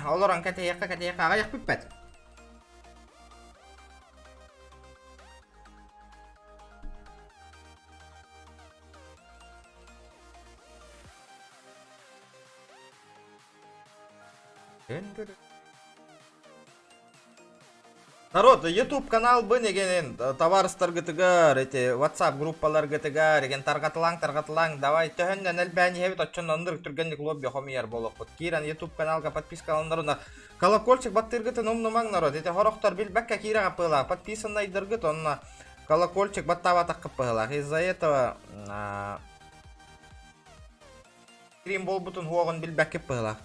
Олоран катаяққа аяқ бүкпәді. Dün Народ, YouTube канал бы неген товарыстар гытыгар, эти WhatsApp группалар гытыгар, еген таргатылаң, давай төһөннән әлбәни хәбит отчон андыр түргәнлек лобби хомияр болок. Киран YouTube каналга подписка алындарына. Колокольчик баттыргыты номнумаң народ, эти хорохтар билбәккә кирага пыла, подписаннайдыргыт онна колокольчик баттава такып пыла. Из-за этого стрим бол бутун хуагын билбәккә пыла.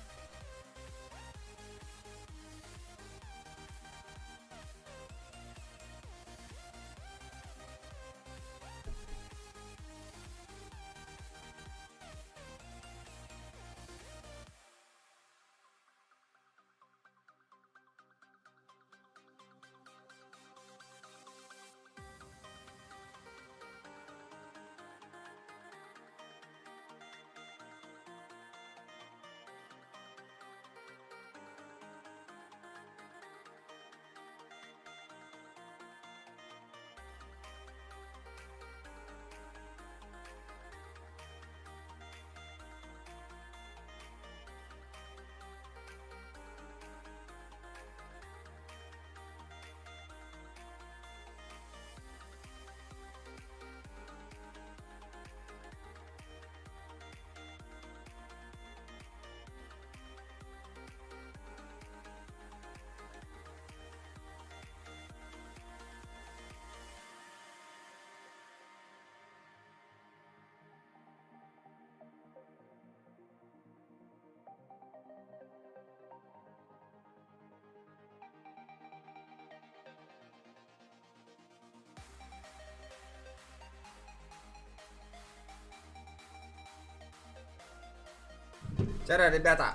Чара, ребята.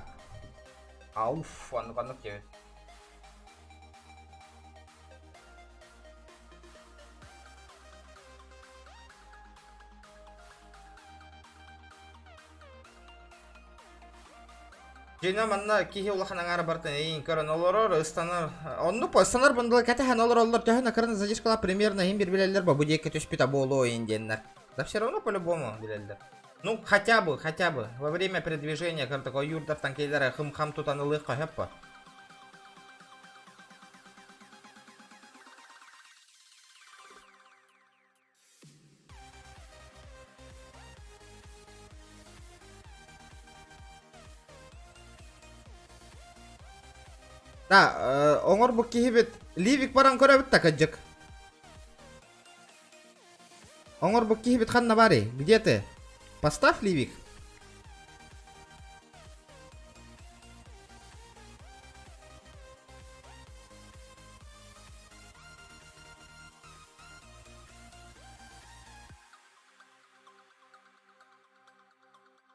Ауф, он тебе. Жена манна кихи улахан аңара бартын эйин көрін олорор ыстанар. Онну по ыстанар бындылы кәтәhän олор төһін акырын задержкала примерно хим бір билелер ба будекке төспита болу инденнер. Да все равно по-любому билелер. Ну, хотя бы, во время передвижения, как такой юртов танкейлера хым-хам тутанылых кахеппа. Да, оңор бу кихибет, ливик баран көрөбүт такаджык. Оңор бу кихибет ханна бари, где ты? Поставь ливик.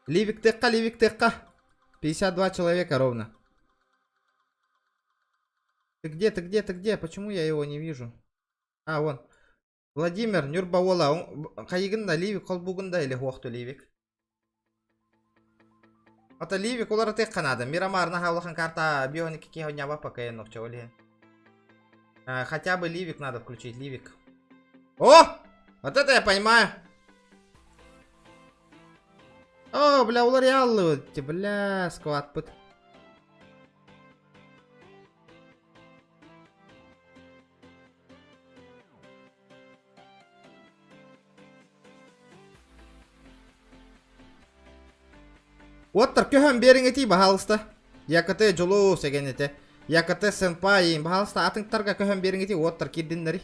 Ливик тыкка. 52 человека ровно. Ты где? Почему я его не вижу? А, вон. Владимир Нюрбаула. Кайгында ливик колбугында или хуакту ливик. Это ливик улар тек канада. Мирамар на хаулахан карта бионики кихоня вапа каен нокчоли. Хотя бы ливик надо включить, ливик. О! Вот это я понимаю. О, бля, улар яллы. Бля, сквад пыт. Оттар көһөн бериңети бахалыста. Якыты жолу сегенете. Якыты сенпай бахалыста атыңтарга көһөн бериңети оттар кирдиннери.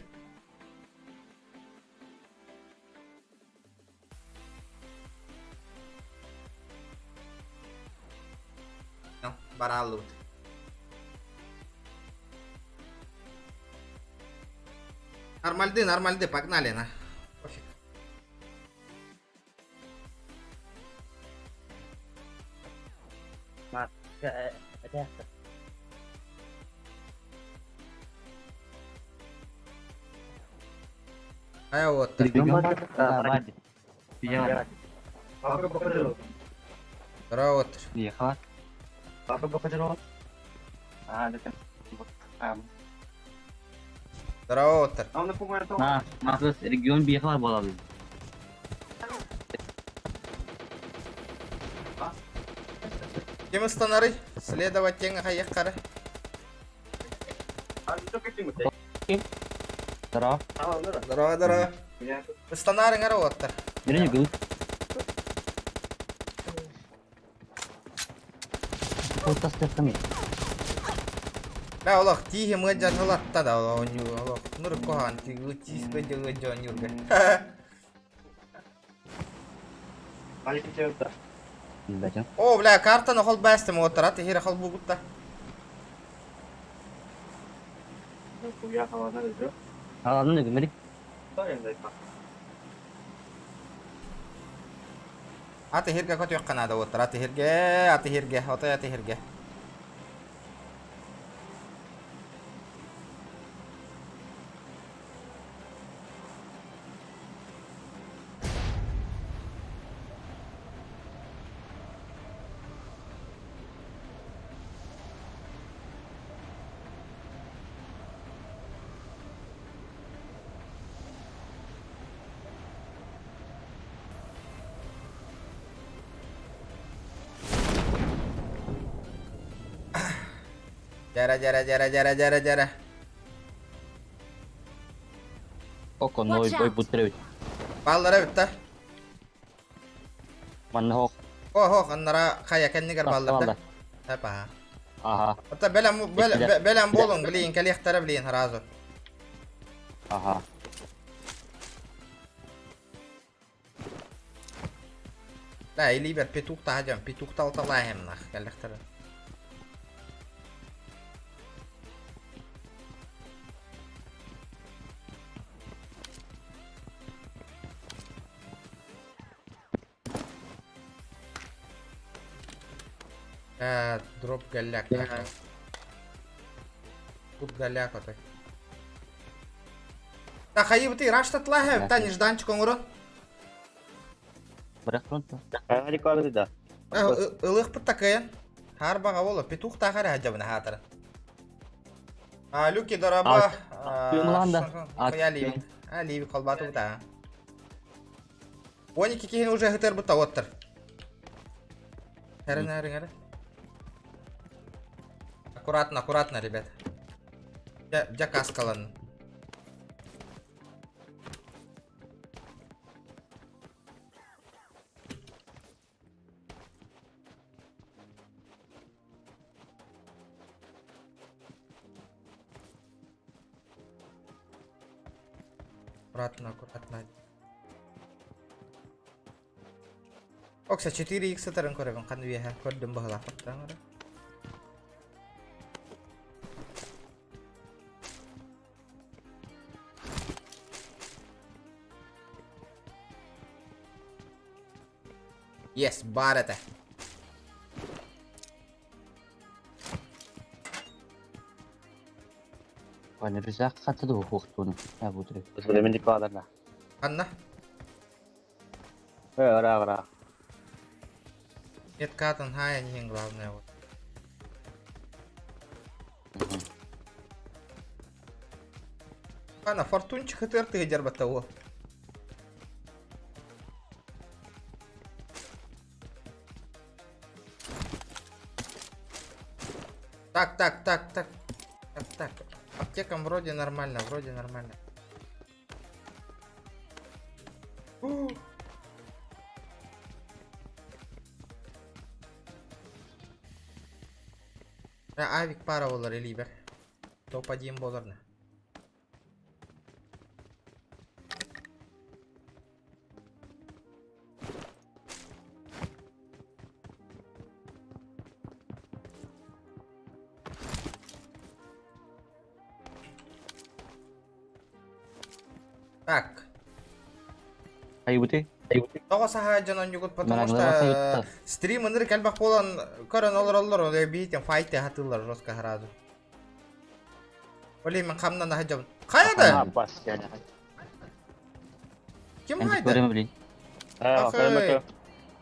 Бараллы. Нормальды, погнали на. А вот. Здорово. Здорово. Регион биехала была. Кем станары? Следовать тенга хаяккары. Здорово. Здорово. Станарың ара оттар. Берене гыл. Остастыртым. Да, олох тихи мыджан хылатта да олох. Нур кохан тигы тис беджы жон юрге. О, бля, картаны хол бастым оттар, аты хире хол бугутта. Аладын гымырик. Аты хирге кот яккана да оттар, аты хирге, отай аты хирге. Jara. Oko noi boy putre. Ballara bitti. Manna hok. Oh, anlara kaya kendigar ballarda. Apa? Aha. Hatta belam bolun bilin kalihtara bilin harazo. Aha. La ili ber petuk tajam, petuk tal talahem nah kalihtara. Drop galak. Тут галяк отой. Та хаи бути рашта тлахев, та нежданчик оңырын. Бірақ пронто. Рекорды да. Илых пыттакайын. Харбаға олы, петух тағары хаджабына хатырын. Люки дораба. Я ливи колбату бұта. 12 кейін уже хытыр бұта оттыр. Әрін. Аккуратно, ребят. Я каскалан. Аккуратно. Окса 4x таран корегон kan веха көрдім бағыла қоттан ұры. Yes, бар это. Hani rıza katı da hukuktuğunu. Ya bu direkt. Söylemin dikkat adarlar. Anna? Ара. Нет, катан хай, не главное вот. Ана, фортунчик хытыр ты дерба того. Так. Аптекам вроде нормально. Авик пара болар элибер. Топ-1 боларны. Так. Айбути. Тоғы саха жанан югут, потому что стрим иныр кәлбақ болан көрін олар, олай бейтен файты хатылар жосқа харазу. Олей мен қамнан аға жабын. Қаяды? Кем қайды? Көрімі білейін.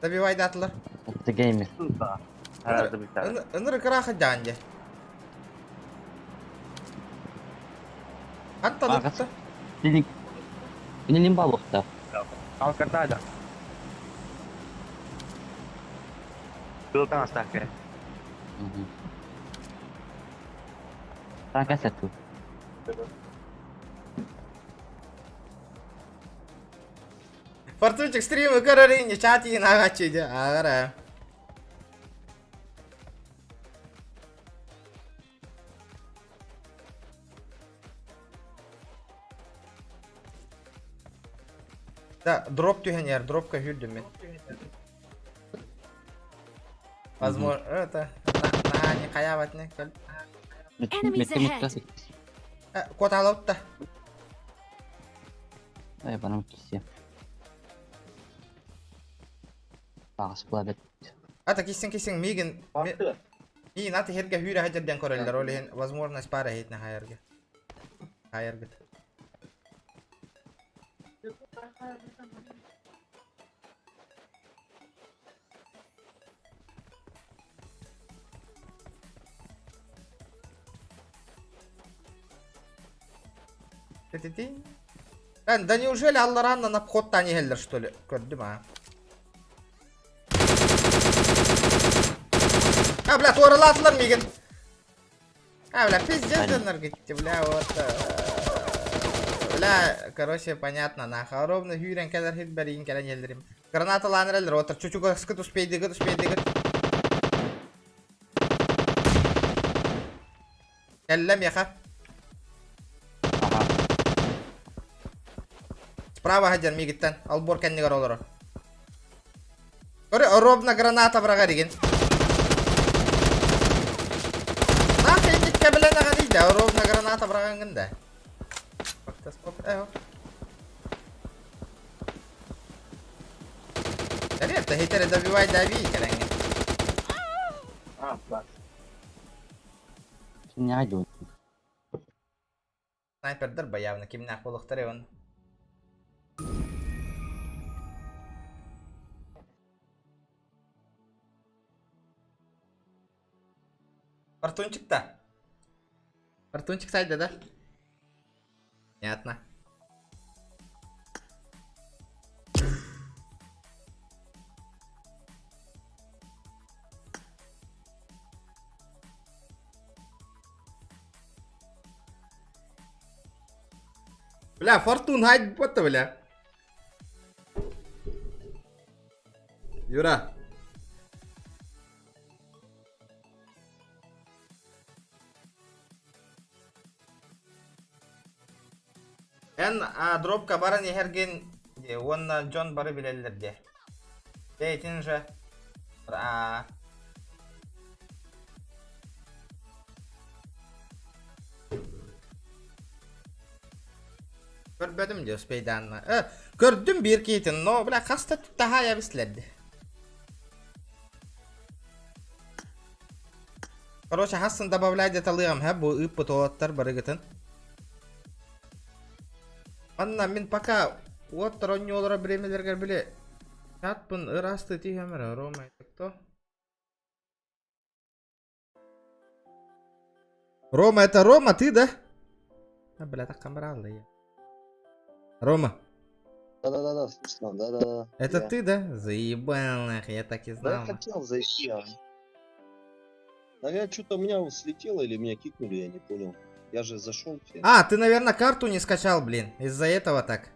Добивайды атылар. Это геймер. Иныр қырақа жанде. Хатта нұтты. Ini limbah waktu. Kau kata ada. Dulu tengah stack ya. Tangkas satu. Портунчик стримы көрөрүн, чатыйын агачыды. Агара. Да, дроп тюхенер, дропка хүрдүм мен. Возможно, это не каябат не. Enemies ahead. Кот алып та. Ай, бана кисе. Багыс булабет. Ата кисин мигин. Мигин аты херге хүрө хажерден көрөлдөр, олен возможность пара хейтне хайырга. Хайырга. Да неужели Алларанна на вход-то не хеллер, что ли? Көрдүм, а? А, бля, туаралатылар мигин. А, бля, пиздец, донор, бля, вот. Бля, короче, понятно, нахуй. Ровно хюрен кедер хит берин келен елдирим. Граната ланрелдер, отыр. Чучуга скыт успейди. Келлем яха. Справа хаджар мигиттен. Албор кеннигер олоро. Көрі, ровно граната браға деген. Нахуй нитке білен аға дейді. Ровно граната браған гында. Конечно, хейтеры добивай, дави, керенги. Не айду. Снайпердер ба явно, кимнақ болықтыры он. Артунчик-то. Артунчик сайды, да? Понятно. Бля, Фортун хайд бота, бля. Юра. Дропка бары нехерген онна Джон бары билелерде. Дейтин же. Көрбөдүм же спейданны. Көрдүм бир кейтин, но бля каста туттаха ябислерди. Короче, хасын добавляй деталыгам, бу ыппы тоаттар барыгытын. Анна мен пока вот ронни олора биремелерге биле чатпын ырасты тигемер Рома кто? Рома, это Рома, ты, да? А, бля, так камера я. Рома. Да, слышно, да. Это ты, да? Заебал, нах, я так и знал. Да, я хотел зайти, я что-то у меня слетело или меня кикнули, я не понял. Я же зашел. А, ты, наверное, карту не скачал, блин. Из-за этого так.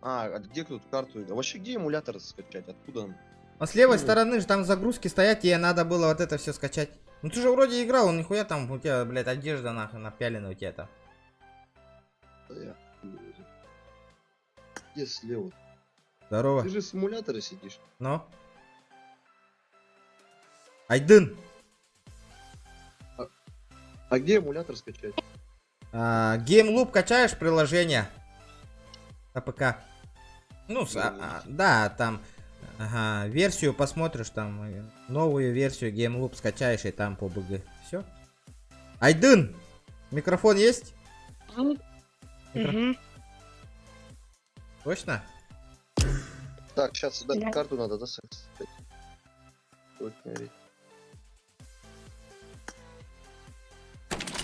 А где тут карту? А вообще где эмулятор скачать? Откуда он? А с левой стороны же там загрузки стоят, тебе надо было вот это все скачать. Ну ты же вроде играл, нихуя там у тебя, блядь, одежда нахуй напялена у тебя там. Где слева? Здорово. Ты же с эмулятора сидишь. Ну? Айдын. А где эмулятор скачать? GameLoop качаешь приложение на ПК. Ну, да, там версию посмотришь, там новую версию GameLoop скачаешь и там по БГ. Все. Айдын! Микрофон есть? Точно? Так, сейчас сюда карту надо, да,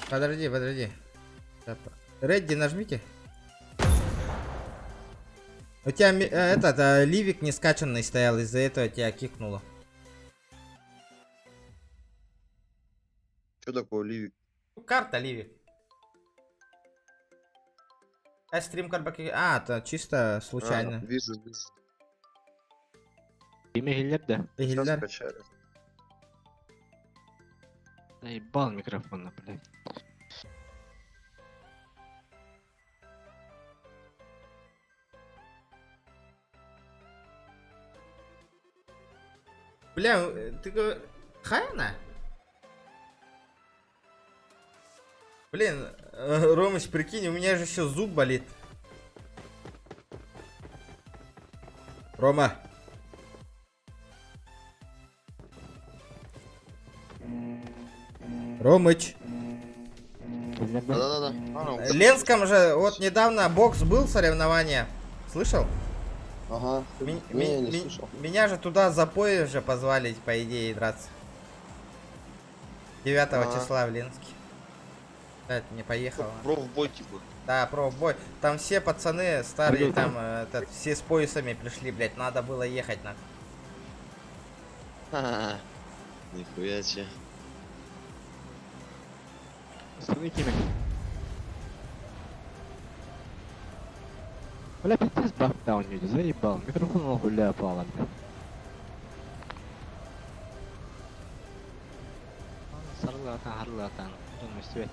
Подожди. Редди нажмите. У тебя этот ливик не скачанный стоял, из-за этого тебя кикнуло. Что такое ливик? Карта ливик. Стрим карбаки. А, это чисто случайно. Вижу. Имейлер да. Сейчас Игиллер. скачали. Наебал микрофон, блядь. Бля, ты Хайна? Блин, Ромыч, прикинь, у меня же еще зуб болит. Рома. Ромыч. Да. Ленском же вот недавно бокс был, соревнование. Слышал? Ага. Не слышал. Меня же туда за поезд же позвали, по идее, драться. 9 числа в Ленске. Да, это не поехал. Профбой типа. Да, профбой. Там все пацаны старые, там все с поясами пришли, блять. Надо было ехать на. Нихуя себе. Остальные кими. Бля, пиздец бахтаун не заебал. Микрофон он хуля пала, бля. Сарлатан, харлатан. Думаю, свет.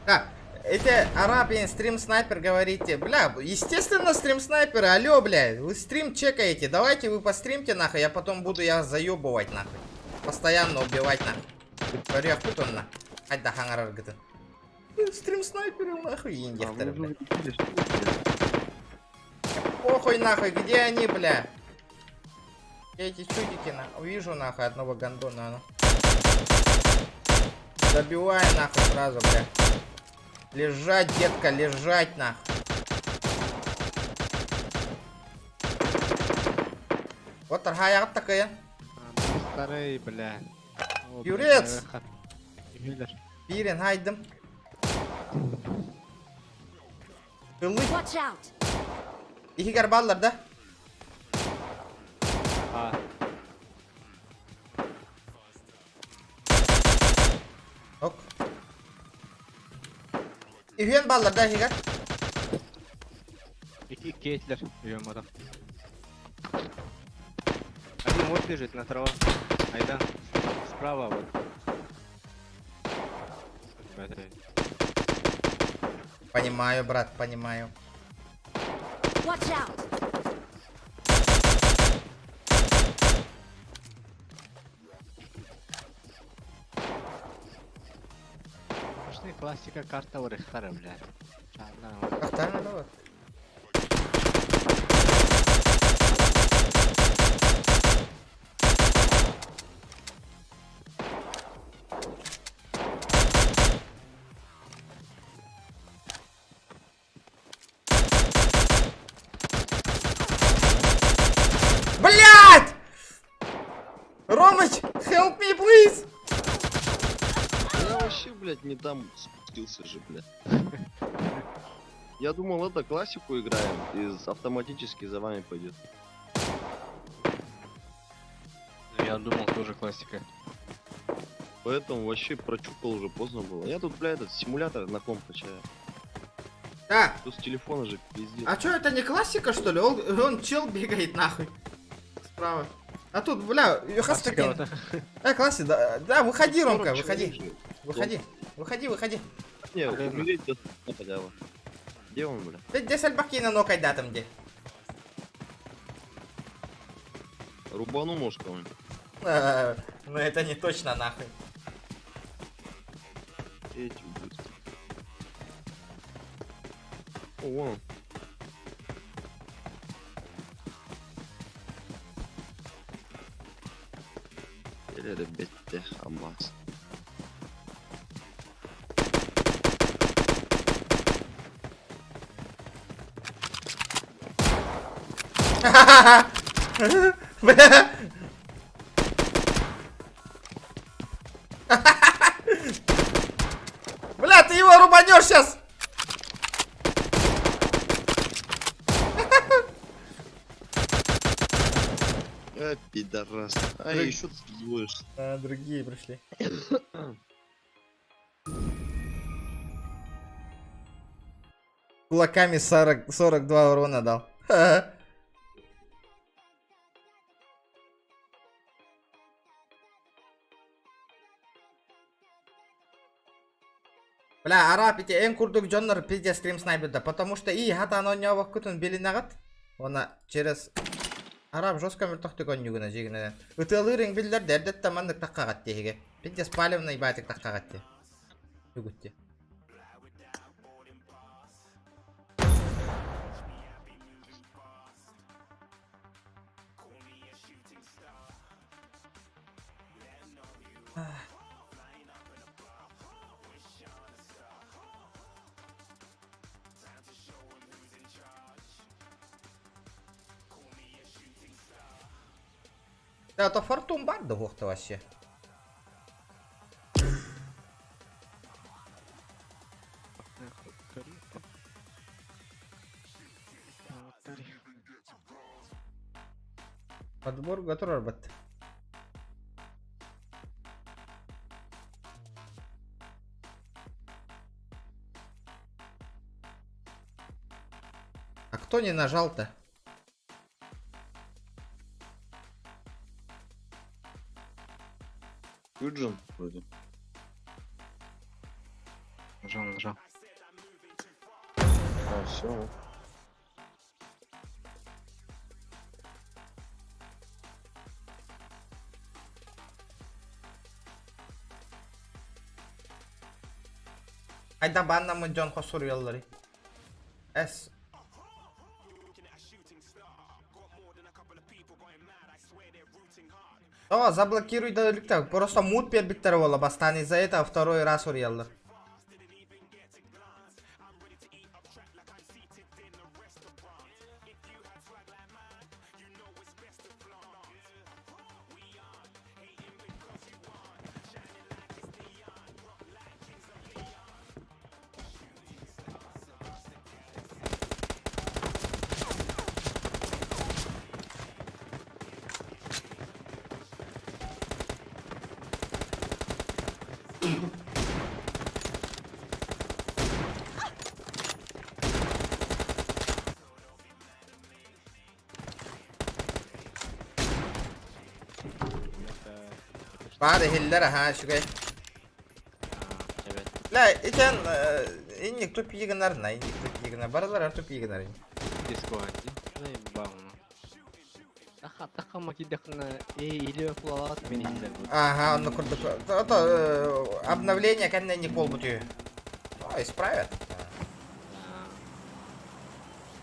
А, эти арабин стрим снайпер говорите, бля, естественно стрим снайперы, алё, бля, вы стрим чекаете, давайте вы постримте нахуй, я потом буду я заебывать нахуй, постоянно убивать нахуй, говорю, он на, ать да хангар гыты, стрим снайперы нахуй индекторы, бля, похуй нахуй, где они, бля, эти чудики нахуй, вижу нахуй одного гандона, ну. Забивай нахуй сразу, бля. Лежать, детка, лежать нахуй. Вот торгая такая. Старый, бля. Юрец! Пирен, хайдем. Watch out! İki garballar da. Ok. İhyen ballar da higar. İki кейтлер, идем adam. Один вот лежит на травах. Айдан. Справа вот. Понимаю, брат, понимаю. Watch out! Классика карта Орехара, бля. Карта надо. Блять! Ромыч, help me, please! Я вообще, блядь, не там спустился же, блядь. Я думал, это классику играем, и автоматически за вами пойдет. Я думал, тоже классика. Поэтому вообще прочухал уже поздно было. Я тут, блядь, этот симулятор на комп качаю. Да. Тут с телефона же пиздец. А чё, это не классика, что ли? Он чел бегает нахуй. Справа. А тут, бля, Юхастакен. Классика, да, выходи, Ромка, выходи. Выходи. Не, умереть хотя бы. Где он, бля? Ты где Сальбакина нокай, да, там где? Рубану ножками. Ну это не точно, нахуй. Эти будут. О, вон он. Ребята, Хамас. Бля. Бля, ты его рубанешь сейчас. Пидорас. А еще ты двоешь. А, другие пришли. Кулаками 42 урона дал. Бля, арап ите en курдук жоннор пизде стрим снайперда, потому что и хатан оннёбок күтүн белинагат. Она через арап жестко мертохты гонюгуна жигинен. Ытылырың биллер дердетте мандык таккагат теге. Пизде спалевный батик таккагат те. Югутте. Да, то фортун бар да вохта вообще. Подбор готов бат. А кто не нажал-то? Юджин вроде. Нажал. А, все. Айда банна мыджон хосур яллары. Эс. О, заблокируй да, просто мут пербиттер вола бастан из-за этого второй раз урьяллар. Bari hillere ha şu gay. Evet. La iten innik tup yiginar na innik tup yiginar baralar tup yiginar. Дискуанди. Ай, бауна. Таха макидахна или флот мининдер. Ага, он курдук. Это обновление конечно не пол бутю. О, исправят.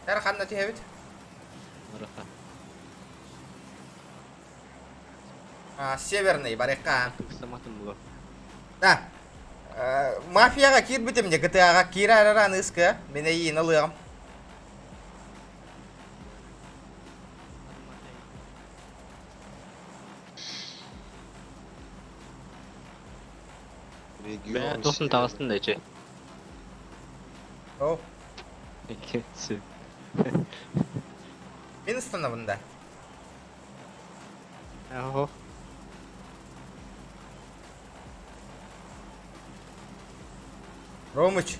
Тарханна тевит. Раха. Северный барека. Саматын було. Да. Мафияга кир битим же GTA'га кирараран ыска. Мене иин алыгам. Ben dostum tavasın da içe. О, Кетси. Винстона бунда. Ого. Ромыч.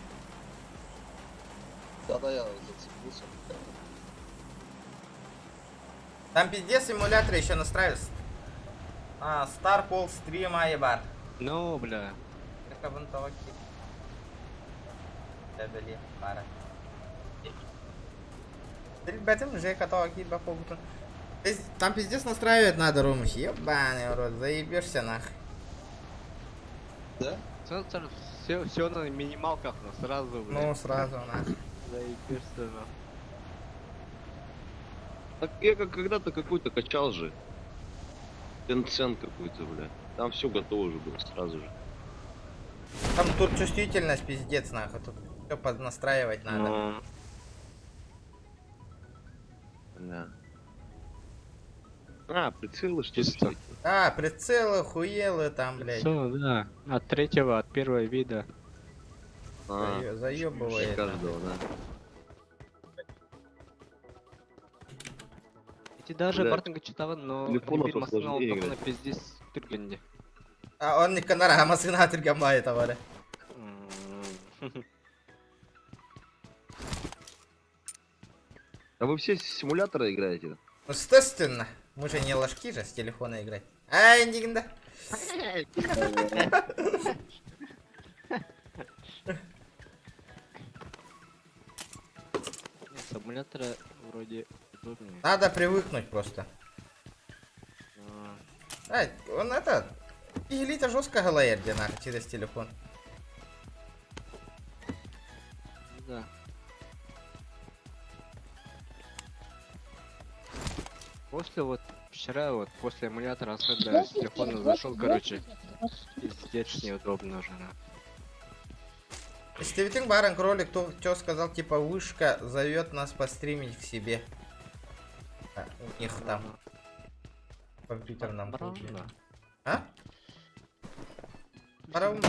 Да, я зацепился. Там пиздец симулятор еще настраивается. Star Call Stream Айбар. Ну, бля. Это вон того кит. Дадали пара. Ребятам уже того кит бапобутун. Там пиздец настраивать надо, Ромыч. Ебаный рот, заебешься нахуй. Да? Все на минималках, но сразу, бля. Ну, сразу нахуй. Заебешься, но. Так я как когда-то какой-то качал же. Tencent какой-то, бля. Там все готово уже было сразу же. Там тут чувствительность пиздец нахуй. Тут все поднастраивать надо. Ну, Да. А, прицелы что Чисто. ли? Прицелы, хуелы там, блядь. все, да. От третьего, от первого вида. Заебывает. Каждого, да. Эти даже Бля, бартынга читавын, но телефонов фильмасын посложнее алдығына играть. пиздес түргенде. Он не канара, хамасына атырган бай это, бля. А вы все с симулятора играете? Ну, естественно. Мы же не ложки же с телефона играть. Ай, индигнда. Симулятора вроде удобнее. Надо привыкнуть просто. Ай, он это... Пигелита жестко галаер, где нахуй, через телефон. Да. После вот вчера вот после эмулятора когда с телефона зашел, короче, пиздец неудобно уже. Стивитинг Барен кролик, кто сказал, типа, вышка зовет нас постримить к себе. А, у них там в компьютерном клубе. А? Бараун.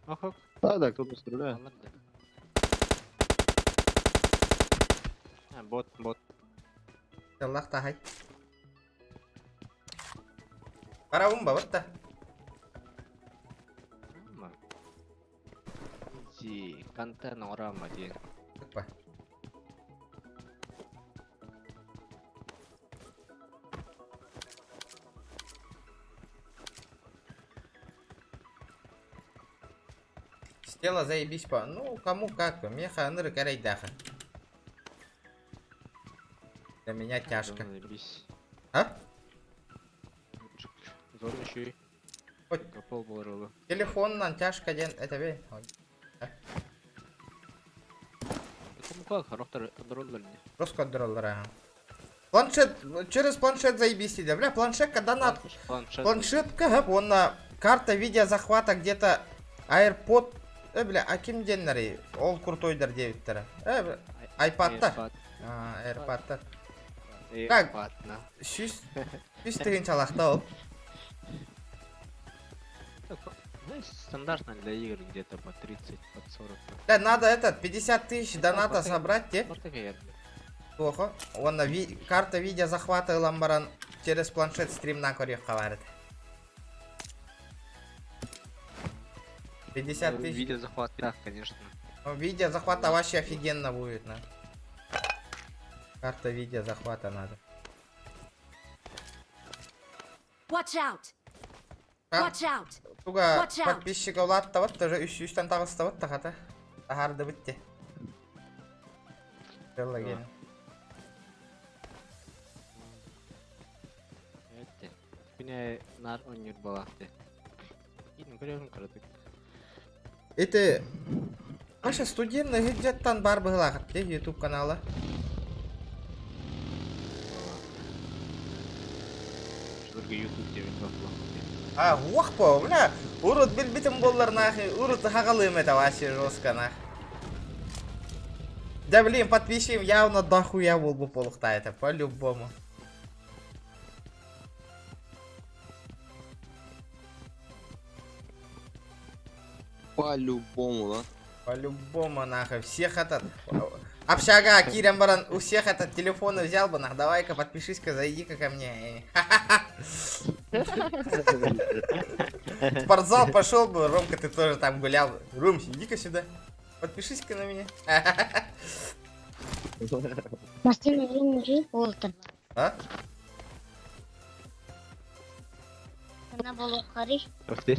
Ага. Да, кто-то стреляет. Бот. Аллах тахай. Бараун ба, вот-то. Контент орама дейін. Опа. Стела заебись по. Ну, кому как. Меха ныры карайдаха. Для меня тяжко. А? Зон еще и. Капал был. Телефон нам тяжко ден. Это вей. Кому как? Характер контроллер. Просто контроллер, ага. Планшет, через планшет заебись иди. Бля, планшет, когда надо. Планшетка, он на карта видеозахвата где-то AirPod. Бля, а ким деннери? Ол крутойдер 9 тара. Бля, iPad-та. AirPod-та. Как? Шүс тыгын чалақта ол. Стандартно для игр где-то по 30, по 40. Да, надо этот 50 тысяч доната собрать, те. Плохо. Он на карта видеозахвата ламбаран через планшет стрим на корих хаварит. 50 тысяч. Видеозахват, да, конечно. Видеозахвата вообще офигенно будет, на. Карта видеозахвата надо. Watch out! Watch out! Туга подписчиков латта вот тоже 3-3 тагыста вот тахата. Тахарды битти. Беллаген. Evet. Yine nar oynuyor bu vakti. Yine görüyorum kırdık. Это Аша студентный где-то бар была, где YouTube канала. Şurada YouTube diye bir bakma. А, уахпо, бля, урод битим боллар нахуй, урод хагалым это вообще жестко нах. Да блин, подписчикам явно дохуя был бы полухта это, по-любому. По-любому, да? По-любому нахуй, всех этот... Общага, Кирям Баран, у всех этот телефон взял бы, нах, давай-ка подпишись-ка, зайди-ка ко мне. В спортзал пошел бы, Ромка, ты тоже там гулял бы. Ром, иди-ка сюда, подпишись-ка на меня. А? Она была хорош. Ух ты.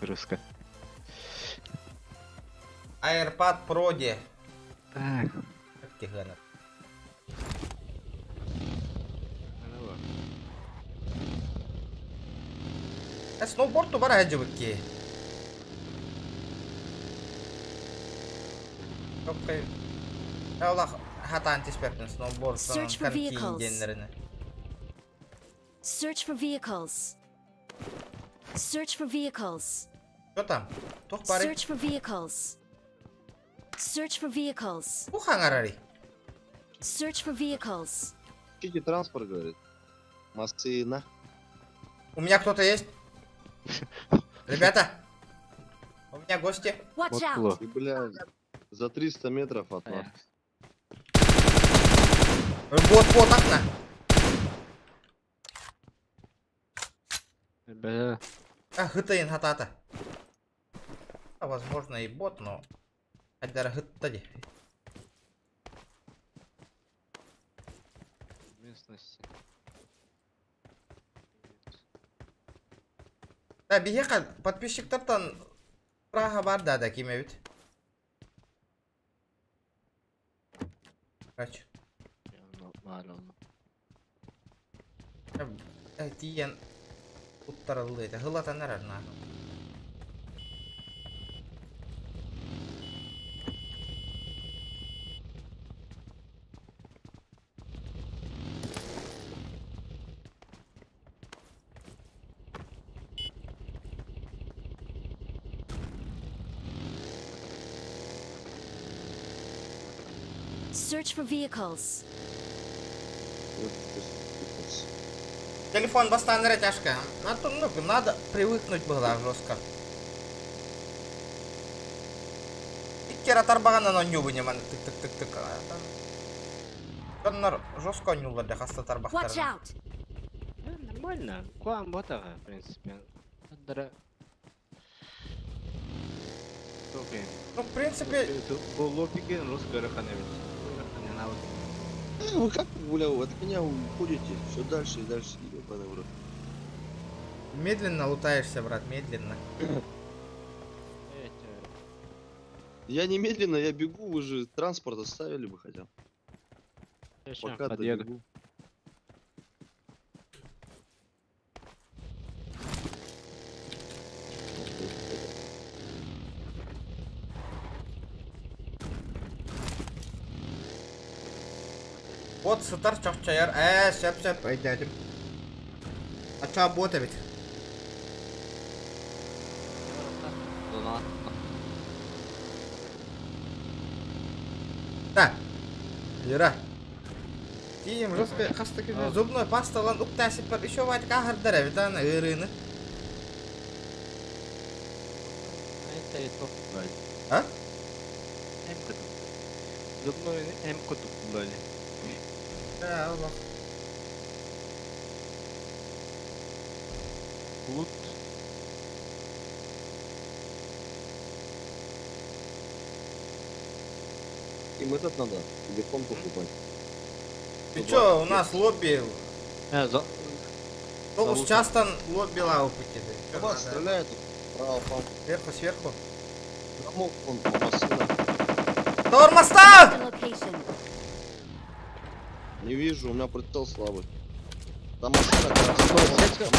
Русская. AirPod Pro де. Так. Как тихо. Сноуборд то бара жибикки. Окей. Аллах хатан тиспертен сноуборд сон канкин генерine. Search for vehicles. Search for vehicles. Что там? Тох пари. Search for vehicles. Search for vehicles. Ухангарари. Search for vehicles. Ищите транспорт, говорит. Машина. У меня кто-то есть? Ребята, у меня гости. Watch out. И, бля, за 300 метров от нас. Бот, окна. Бля. А, хытаин хатата. Возможно и бот, но... Айдар хыттади. Насси. Да, биһиэхэ подписчиктартан Прага бар да киме бит. Kaç? Malum. Тиен уттарылды. Хылатан нарарна. Search for vehicles. Телефон бастан тяжко. Надо привыкнуть было жестко. Иккер атарбаганан онню не ман тык. Коннор жестко оннулар да хаста Watch тарбахтар. out! Нормально. Куам ботага, в принципе. Дара. Окей. Ну, в принципе... Лобиген русская раханевич. Вы как, бля, от меня уходите? Все дальше и дальше, ебаный в рот. Медленно лутаешься, брат, медленно. Я немедленно, я бегу, вы же транспорт оставили бы хотя бы. Пока подъеду. добегу. Вот сытар чакчаяр. Шап, айдадым. Ача бота бит. Да. Юра. Тием жестко хаста киме зубной пасталан уктасип бар. Еще вайт кахардар бит аны ырыны. Это и топ брали. А? Зубной М-ку брали. Да, Allah. Лут. Им этот надо, телефон покупать. Ты чё, у нас лобби... Залутал. Часто лобби лаупити. Вас стреляют, право, пам. Сверху. Замок, он, машина. Тормозта! Не вижу, у меня прицел слабый. Там машина, красавица.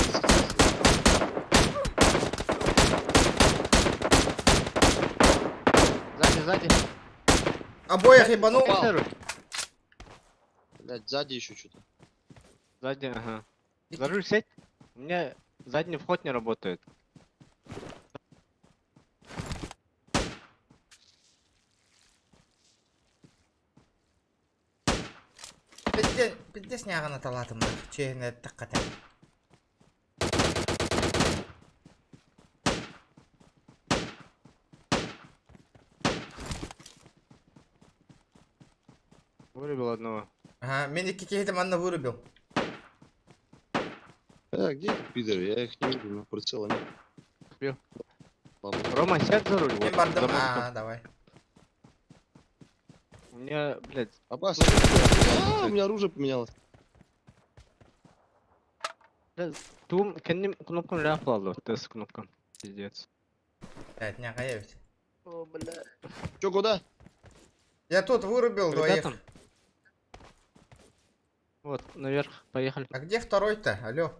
Сзади. Обоих ебанул. Блять, сзади еще что-то. Сзади, ага. За руль сядь. У меня задний вход не работает. Пиздец нягана талатым. Чейне такката. Вырубил одного. Ага, меня какие-то манна вырубил. Где пидоры? Я их не вижу, но прицела нет. Убил. Ладно. Рома, сядь за руль. Не Вот, бардам. за мостом. Давай. У меня, блядь. Аббас, у меня оружие поменялось. Тум, кенним кнопкам ляп алды. Тест кнопкам. Пиздец. Блять, няга явить. О, бля. Чё, куда? Я тут вырубил двоих. Ребятам. Вот, наверх, поехали. А где второй-то? Алло.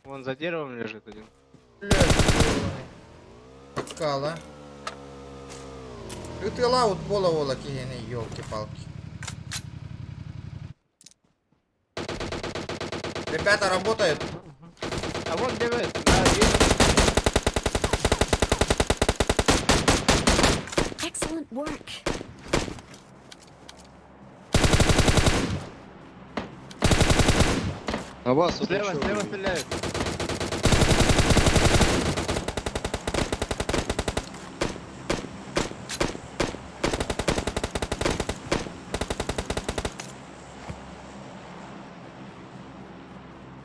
Вон за деревом лежит один. Блять, скала. И ты лаут пола кигены, ёлки-палки. Ребята работают. А вон бегает. Excellent work. Аббас, вот Слева еще. стреляют.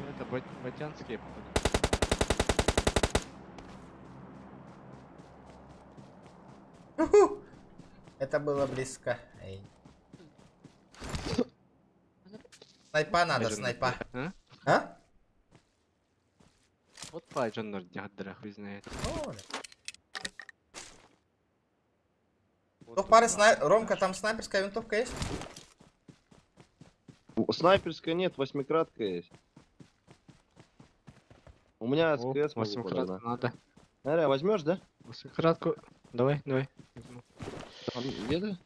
Это ботянские, походу. Это было близко. Эй. Снайпа надо, снайпа. А? Вот пайджоннор дядра, хуй знает. Кто пары Ромка, там снайперская винтовка есть? Снайперская нет, 8-кратка есть. У меня СКС. 8-кратку надо. Наря, возьмешь, да? 8-кратку. Давай. Где ты?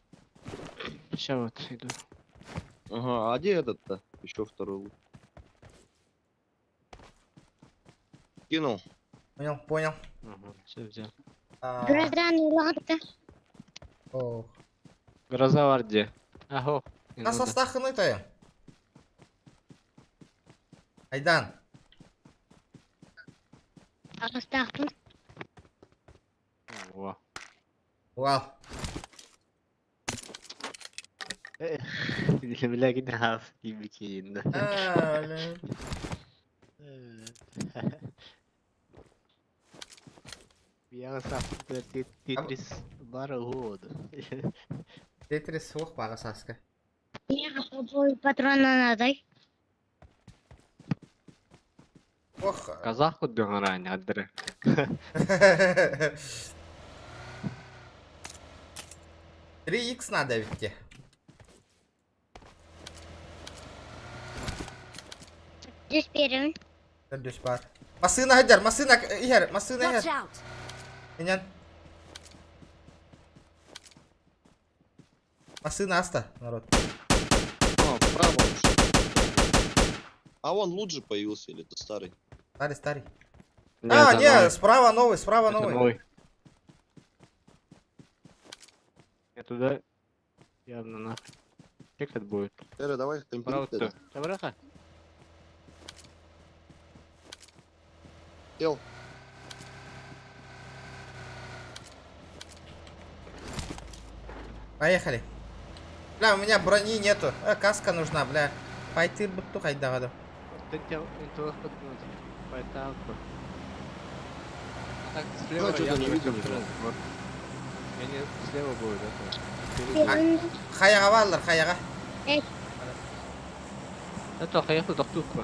Сейчас вот иду. Ага, а где этот-то? Еще второй лут. Кинул. Понял. Ага, все взял. Гроза var где? Ага. Нас остаханы-то. Айдан. Астахтын. Во. Вау. Бля гидав ибикин. Я сам Тетрис бар года. Тетрис ох парасаска. Я попробую патрона надай. Ох. Казах куддың ранее адыры. 3х надо ведь. Düz verin. Düz бар. Масына hajar, масына ihar, масына Watch ihar. out! Инен. Масына аста, народ. А, право. А вон лут же появился, или это старый? Старый. Нет, А, это не, новый. справа новый, справа Это новый. новый. Я туда явно нахуй. Чекать будет. Эра, давай Право компьютер. то. Табраха. Сел. Поехали. Бля, у меня брони нету. Каска нужна, бля. Пойти бутту хайда гаду. Ты тебя интуах поднуть. Поэтому. Так, слева что-то я не видел, не контрол. Вот. Я не слева будет, это. Хаяга валлар, хаяга. Это хаяху доктуква.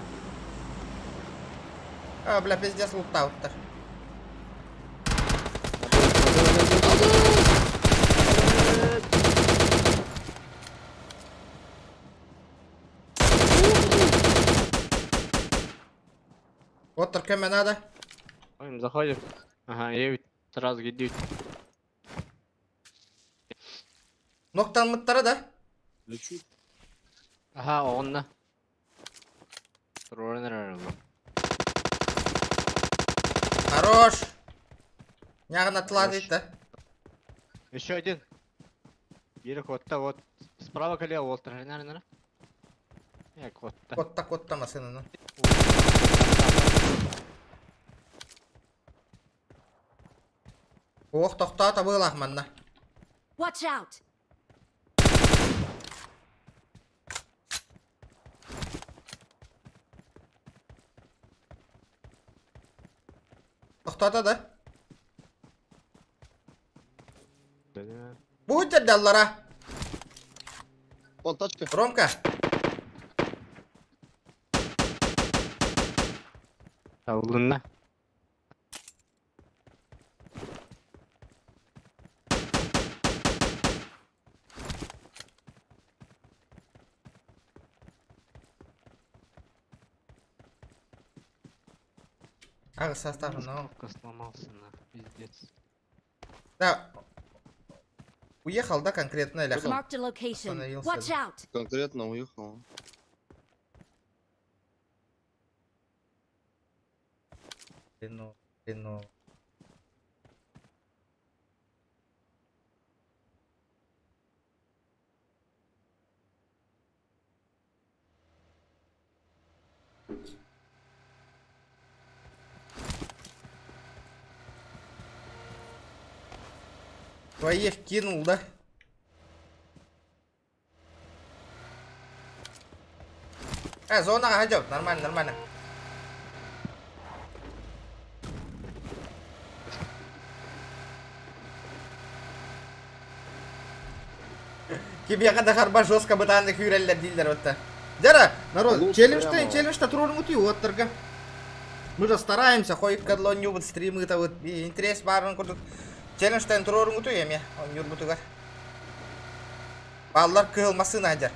А, бля, пиздец лутаут-то. Вот только мне надо. Ой, заходим. Ага, я ведь сразу гидю. Ноктан мыттары, да? Лечу. Ага, онна. Рорнер. Хорош. Нягна тлазит, да? Еще один. Берег вот справа колева Уолтер. Наверное. Як вот-то. Вот-то масына, ну. Ох, тоқтата был Ахманна. Watch out! Тоқтата, да? Да-да. Будет даллара. Вон тачка. Ромка. Алдынна. Ага, состав, ну. Ставка сломался, на пиздец. Да. Уехал, да, конкретно, или Marked a location. Остановился, Watch да. out! Конкретно уехал. Ну. Твоих кинул, да? Зона гайдет, нормально. Кибияка да харба жестко бытанды хюреллер değiller otta. Дера, народ, Лучше челлендж-то, прямо. челлендж-то троллингут и отторга. Мы же стараемся, ходит кадло нюбут стримы-то вот, и интерес барын курдук. Челлендж-то троллингут и еме, он нюбутугар. Баллар кылмасын адер.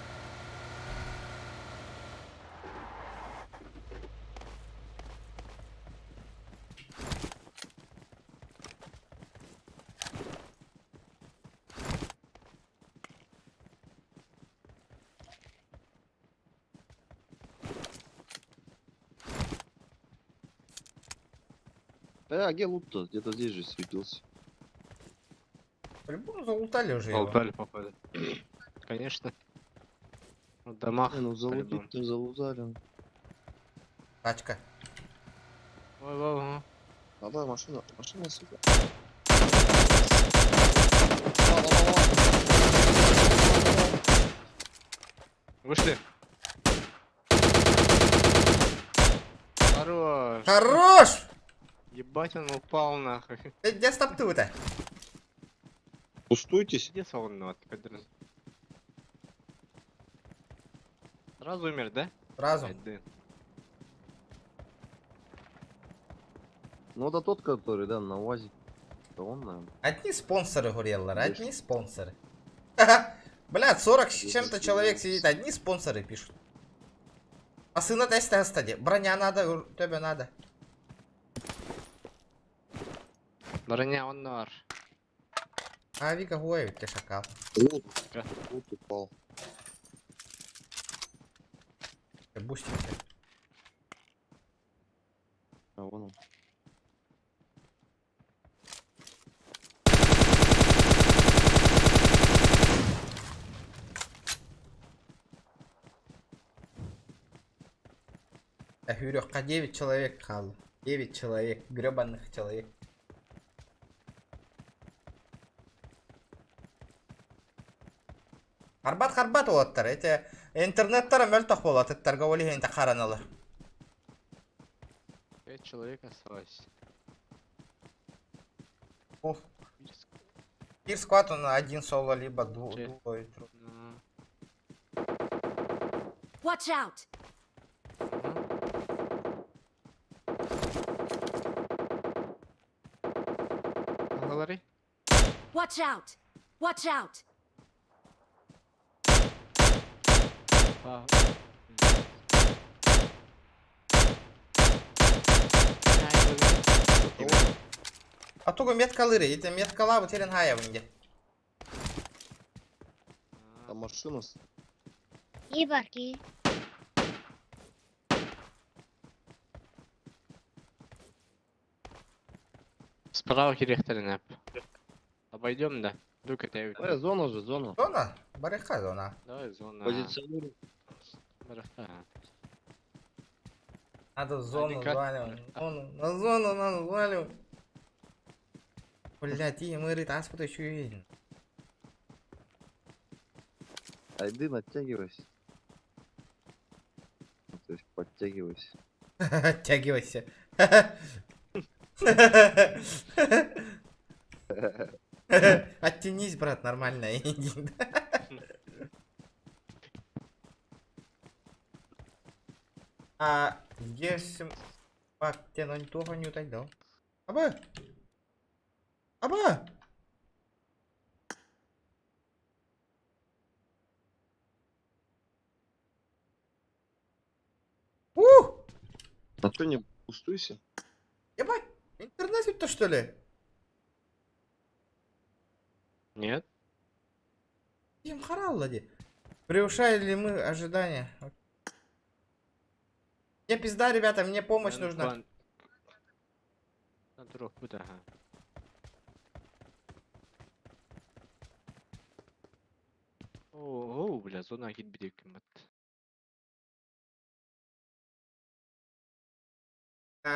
А где лут-то? Где-то здесь же светился. По-любому залутали уже его. Болтали, походу. Конечно. В домах. Ну, по-любому. залутить-то залутали. Тачка. Ой. А да, машина сюда. Вышли. Хорош. Хорош! Ебать, он упал нахуй. Где стопту-то? Пустуйтесь. Где салон пидор? Сразу умер, да? Сразу. Да. Ну да тот, который, да, на УАЗе. Да он, наверное. Одни спонсоры гореллар, одни спонсоры. Блядь, 40 с чем-то человек сидит, одни спонсоры пишут. А сына теста стади. Броня надо, тебе надо. Броня, он нар. А Вика Гуэвик, ты шакал. Лут упал. Бустик. А вон он. Хюрёхка 9 человек хал. 9 человек, гребаных человек. Харбат оттар. Эти интернеттары мөлтөх болот. Эттарга олиһи инте хараналар. 5 человек осталось. Уф. Кир сквад он один соло, либо двое. Watch out! Говори. Watch out! Watch out! А туго меткалыры, эти меткала бутерин хаявынге. А машина И барки. Справа керехтерин. Обойдем, да? Дук это зона же, зона. Зона? Бариха зона. Давай зона. Позиционируй. Бариха. Надо в зону Один зваливать. На зону надо зваливать. Блядь, и мы ритаспу еще и видим. Айды, подтягивайся. То есть подтягивайся. Оттягивайся. Оттянись, брат, нормально. Иди. А если... Бак, тебе на того не утайдал. Аба! Аба! А что не пустуйся? Ебать, интернет ведь-то что ли? Нет. Им хараллади. Превышали ли мы ожидания? Мне пизда, ребята, мне помощь нужна. На дорог будет, ага. О, бля, зона гид бедик.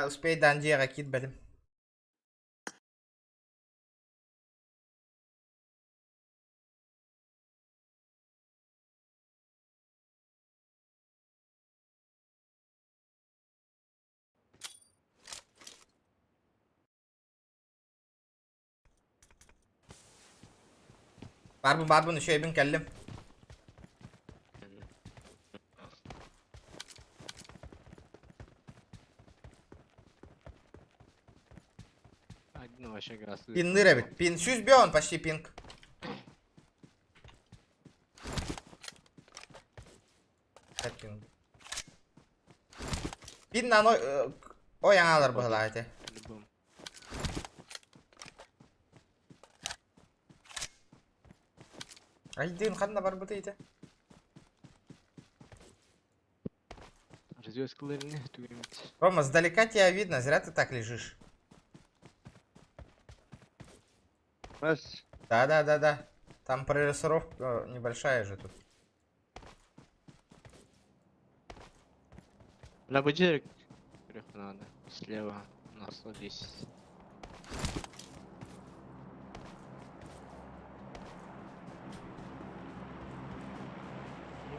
Успей дандия кит бедим. Barbun еще ебин келлим. Арасы. Пинны ребят. Пин. Сюзбе он почти пинг. Пинг. Пин на ной... Ой, яңалар бұғыла әте. По-любому. Айдын қанда бар бұты еті. Развёскаларыны түгемейді. Рома, сдалека тебя видно, зря ты так лежишь. Настя, Да. Там прорисовка небольшая же тут. Бля, будильник. Надо. Слева на 110.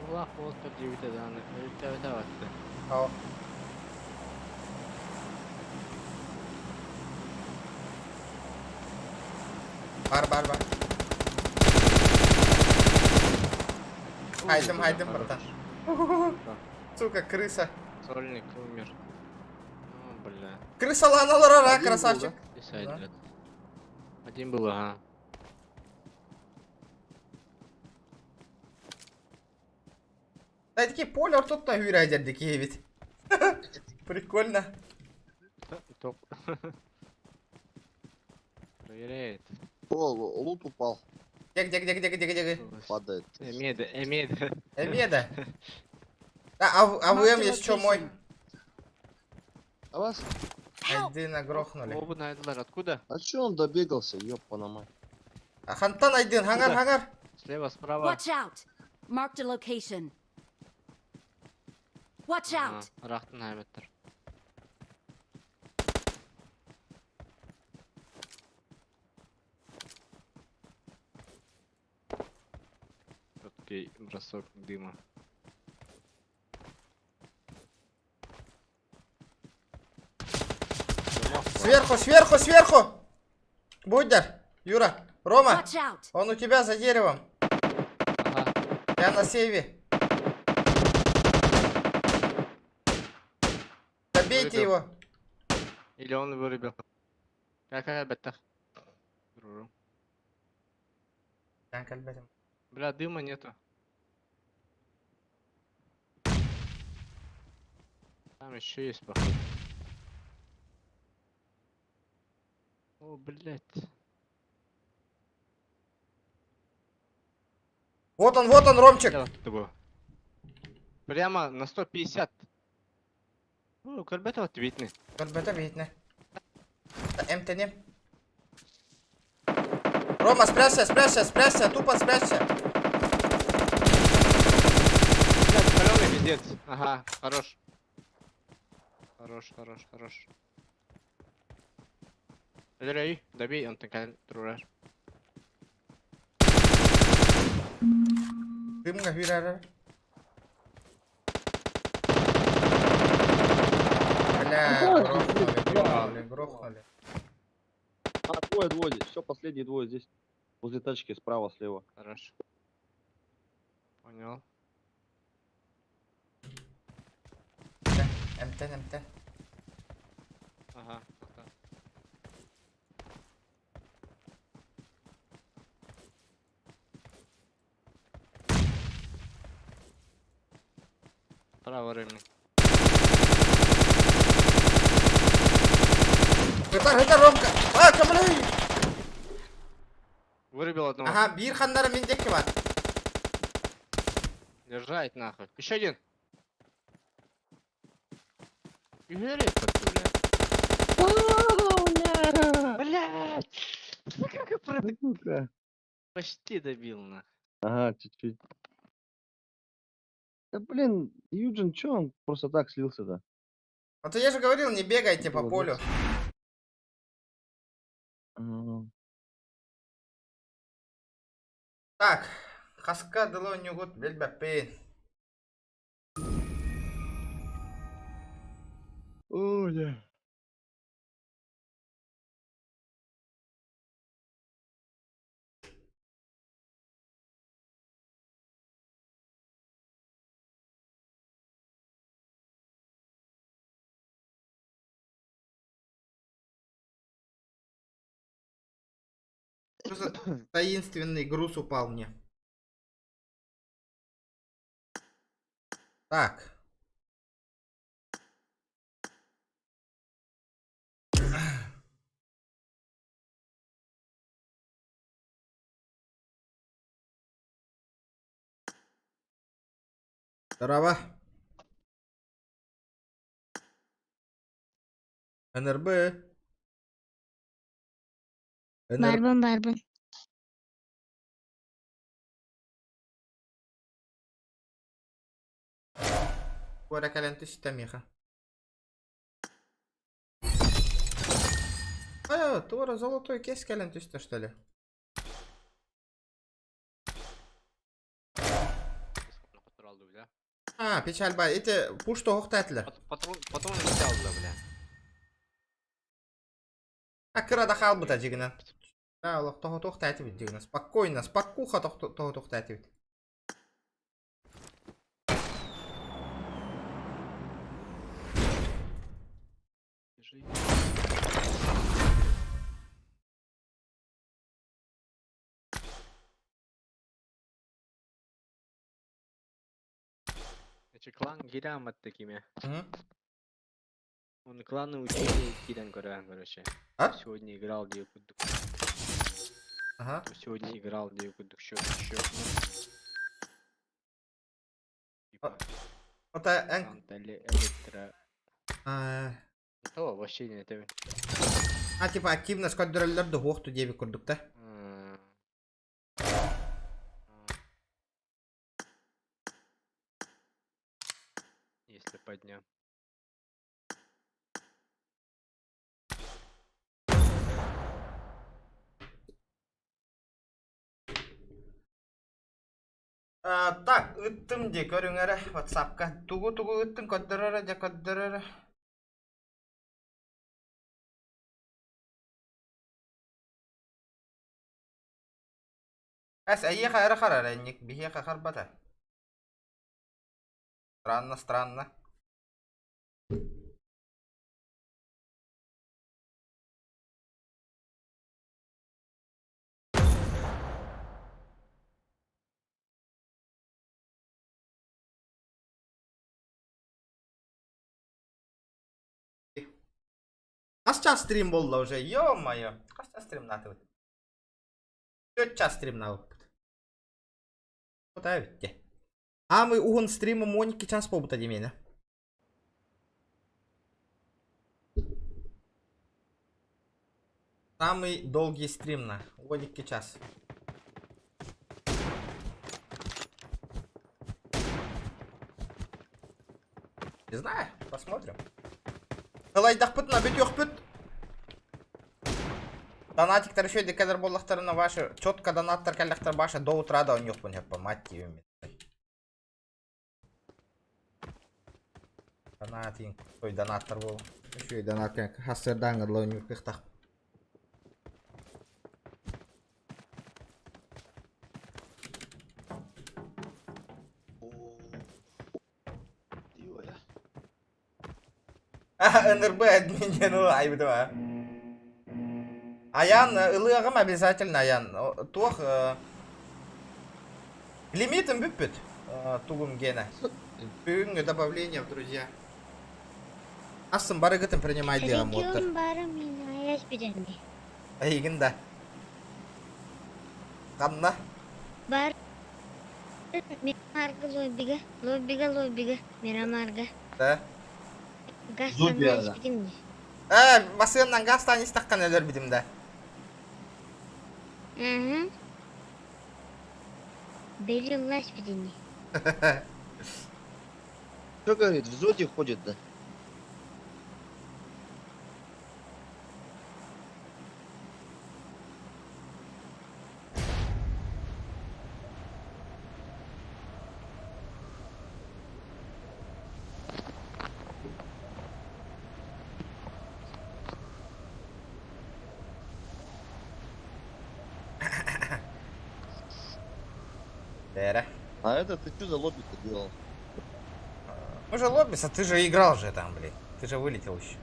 Allah koltukta divide dağını. Öyle battı. Ау. Бар. Хайдым, братан. Сука, крыса. Сольник умер. О, бля. Крыса ланалар, Один был, красавчик. Писать, Да. блядь. Один был, ага. Да, такие поле тут на гюря дядя Киевит. Прикольно. Топ. Проверяет. о, лут упал. Где? Падает. Эмеда. Эмеда. АВМ есть что мой. А вас? Айдына грохнули. Оба найдылар. Откуда? А чё он добегался, ёпана мать? Хантан Айдын, хангар. Слева, справа. Watch out! Marked a location. Watch out! Рахтын айбеттер. Короткий бросок дыма. Сверху! Будьдар, Юра, Рома, Watch out! он у тебя за деревом. Ага. Я на сейве. Добейте Выбил. его. Или он вырубил. Как айбеттер. Бля, дыма нету. Там еще есть, походу. О, блядь. Вот он, Ромчик. Прямо на 150. Ну, кальбета вот видно. Кальбета видно. МТН. Рома, спрячься, тупо спрячься. Блядь, калёный пиздец. Ага, хорош. Хорош. Эй, добей, он такая тураж. Дымга вирара. Бля, грохнули. А, двое здесь. Все, последние двое здесь. Возле тачки, справа, слева. Хорошо. Понял. МТ. Ага. Право ремни. Это Ромка. Камлей. Вырубил одного. Ага, бир хандара мендекки бар. Держать нахуй. Еще один. Игорит блядь. Блядь. Как почти добил нахуй. Ага, чуть-чуть. Да блин, Юджин, чё он просто так слился-то? А то я же говорил, не бегайте по полю. Так, хаска дало нюгут бельбапейн. Ой, да. Что за таинственный груз упал мне? Так. Здорово. НРБ. Барбын. Кора калянты системиха. Тора золотой кес калянты что ли? Печаль бай. Эти пушто хохтатлер. Патрон не алды, бля. Кырада халбыта жигинен. Да, олох тохтати бит жигинен. Спокойно, спокуха тохтати бит. Клан гирам такими. Он кланы учили кидан короче. Сегодня играл где кудук. Ага. Сегодня играл где кудук счет. Это электро. Вообще не это. Типа активность көндөрөлөрдү хокту деби курдук да. Если подням. Так, ыттым де көрүңөр WhatsApp'ка. Тугу ыттым көндөрөрө же көндөрөрө. أي خير خير لأنك به خربتها. Странно. Kaç стрим болды уже, ё-моё. Kaç стрим натып? 4 час стрим натып. Вот авитте. Мы угон стримы Моники час побыта демейді. Самый долгий стрим на Моники час. Не знаю, посмотрим. Калайдах пыт, набит ёх пыт. Донатиктер еще декадр боллахтарына ваши четко донаттар каллахтар баша до утра да он ёх пын ёппа, мать тебе. Донатинг, той донаттар бол. Еще и донатинг хасырдан гыдлау нюкыхтах. НРБ админену айбыдыма. Аян, ылыгым обязательно аян. Тух лимитом бүппет. Тугум гена. Бүгінгі добавление в друзья. Асын бары гытын принимай деген моттар. Шарикем бары мен аяш беренде. Айгын да. Қанна? Бар. Мерамарга лоббига. Мерамарга. Да. Гастан аяш беремде. Басыгынан гастан истаққан өлер бидім да. Бери лаш беренде. Что говорит, в зоте ходит, да? А это ты что за лобби-то делал? Ну же лоббис, а ты же играл же там, блин. Ты же вылетел еще.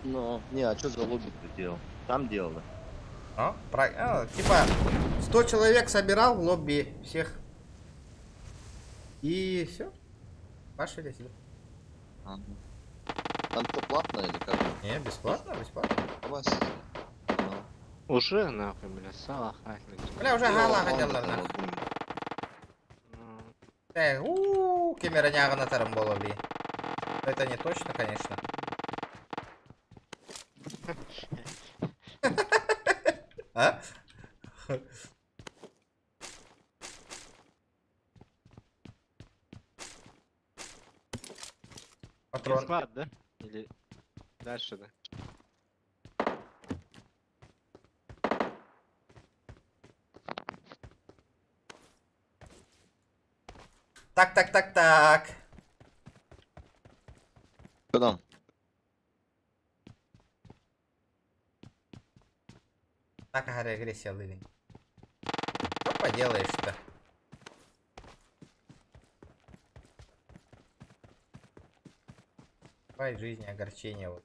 Ну, не, а что за лобби ты делал? Там делал, да? Типа 100 человек собирал в лобби всех. И все. Пошли сюда. Там что, платно или как? Не, бесплатно, бесплатно. Уже нахуй, бля, сала хатный. Бля, уже гала хотелдар нахуй. Кемера нягана тарам было, блин. Это не точно, конечно. А? Патрон. Склад, да? Или дальше, да? Так. Что там? Так, ага, регрессия лыли. Что поделаешь-то? Бывает в жизни огорчение вот.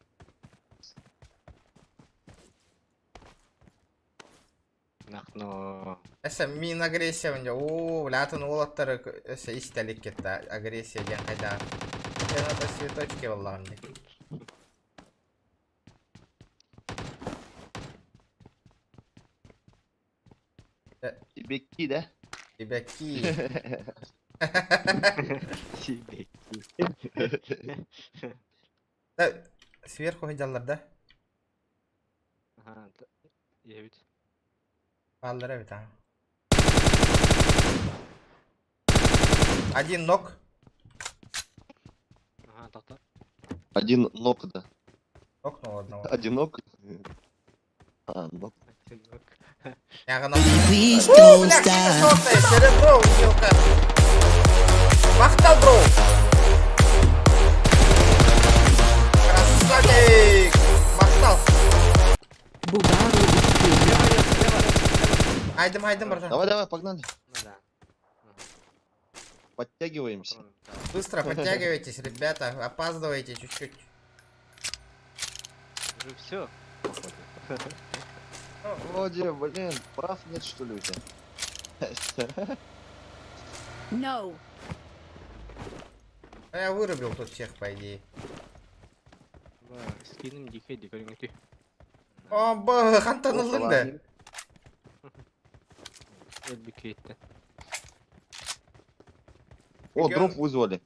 Но... Эсэ мин агрессия унда. О, латын олаттары эсэ истелик кетти. Агрессия ден кайда. Я по цветочке валлам. Тебе ки, да? Тебя ки. Тебе Сверху хотелдар, да? Ага, я ведь... Аллара ведь, ага. Один ног. Ага, так. Один ног, да. Нокнул одного. Одинок? А, ног. Одинок. Please don't stop. Серебро, уделка. Махтал, бро. Красавчик. Махтал. Айдем, братан. Давай, погнали. Ну да. Подтягиваемся. Быстро подтягивайтесь, ребята. Опаздываете чуть-чуть. Уже все. Вроде, блин, прав нет, что ли, у тебя? No. Я вырубил тут всех, по идее. Скинем дикей, дикой. О, б, хантанылдың да. Эльбикейтті. О, дроп вызвали.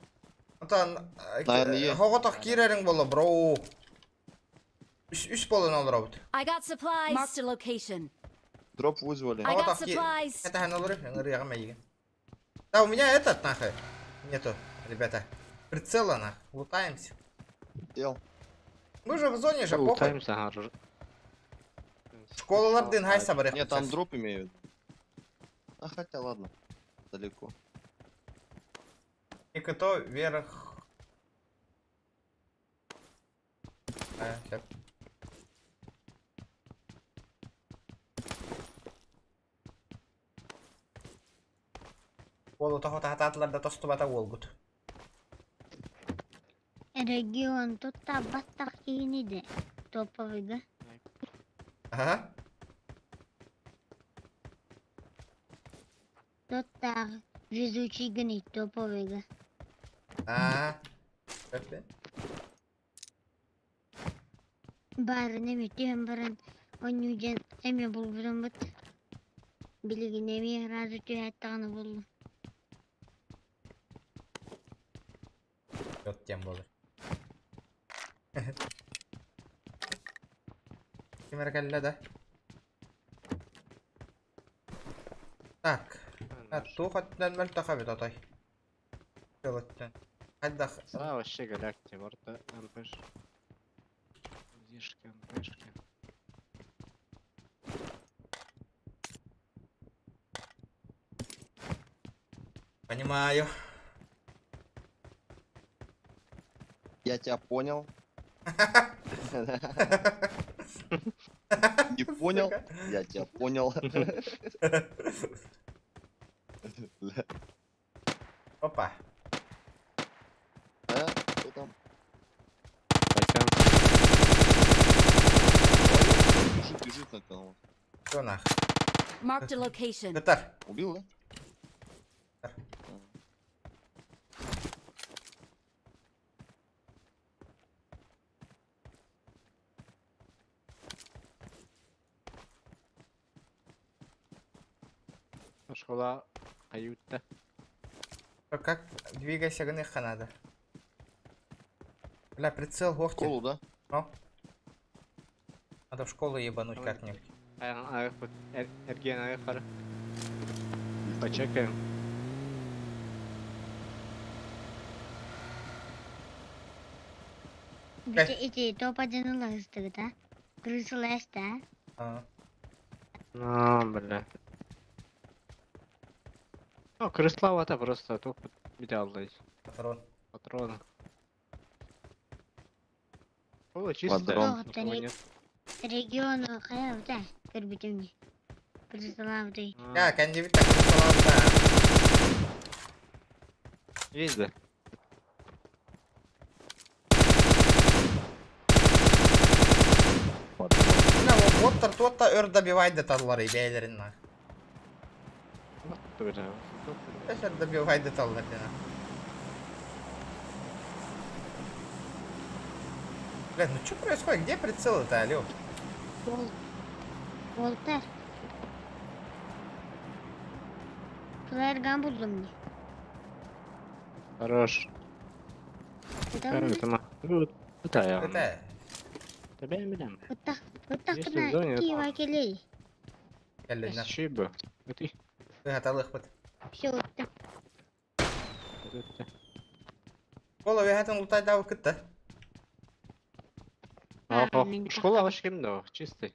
Наверное, хоғытық кирерің болы, бро. Үш болын ол робот. I got supplies. Marked a location. Дроп вызвали. I got supplies. Это ханылыры, ягам айген. Да, у меня этот, нахуй, нету, ребята. Прицела, нахуй, лутаемся. Дел. Мы же в зоне же, похуй. Лутаемся, ага. Школалардың хайса бар. Нет, там дроп имеют. А хотя ладно, далеко. И кто вверх. Сейчас. Ол тахататларда тосту бата олгут. Регион тут табаттак кийиниде. Топовыйга. Ага. Тут так везучий гни топовыйга. Барын эми тем барын онюжен эме булбурун бут. Билигин эми разы түйаттаганы болду. Вот тем болы. Кемеркелле да. Так. Тухаттан мөлтахабит атай. Пилоттан. Хайдах. Вообще галактика, ворта, МПш. Зишки, МПшки. Понимаю. Я тебя понял. Не понял? Я тебя понял. Опа. Что там? Бежит на кого. Всё нах. Marked a location. Кытар. Убил, да? Школа каюта. Как двигайся гных надо. Бля, прицел гохти. Школу, да? Ну. Надо в школу ебануть как-нибудь. Аяқ бұт. Әрген аяқ қара. Почекаем. Bize iti topacanın lastığı da. Kırısılaş da. Бля. Ну, крыслова-то просто тупо металл. Патрон. Патроны. О, чисто. Патрон. Никого нет. Региону кая да. Кырбитимни. Кырысылавды. Я кандидат так саламда. Есть, да? Бля, вот боттар өр добивайды таллары бейлерин нах. Эшер добивайды таллары нах. Бля, ну что происходит? Где прицелы-то, алё? Волтер. Флэрган buldum ne? Хорош. Это Это я. Это... Да ben bilmem. Оттак Если кына в зоне, киева келей. Келлин нах. Şey bu. Ötü. Выгаталых быт. Все отта. Кола выгатын лутай дау кытта. Школа ваш kimde o? Чистый.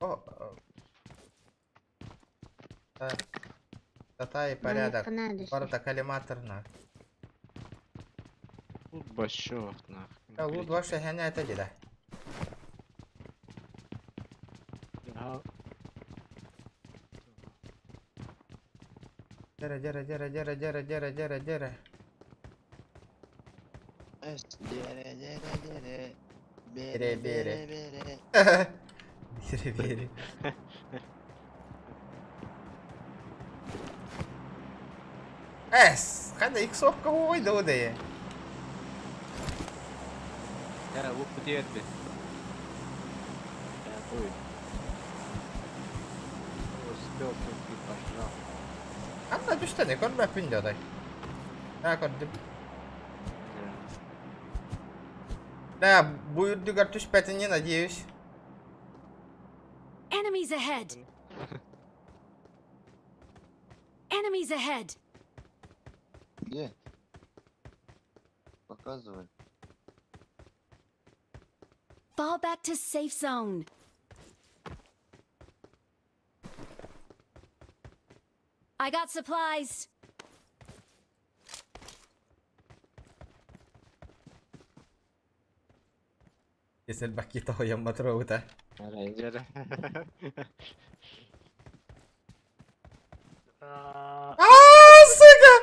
О. Тата и порядок. Парта коллиматор нах. Тут башок нах. Да, лут ваша хеня это деда. Дера. Бери. Қандай иксовка ойды одай. Ya bu kutu etme. Ya koy. Успел тут пошла. Анда düştü ne kon ben oday. Ha kon dip. Да, будет дугар түшпәтін не надеюсь. Enemies ahead. Enemies ahead. Где? Показывай. Fall back to safe zone. I got supplies. Если бакита хоям матроута. Рейнджеры. Сука!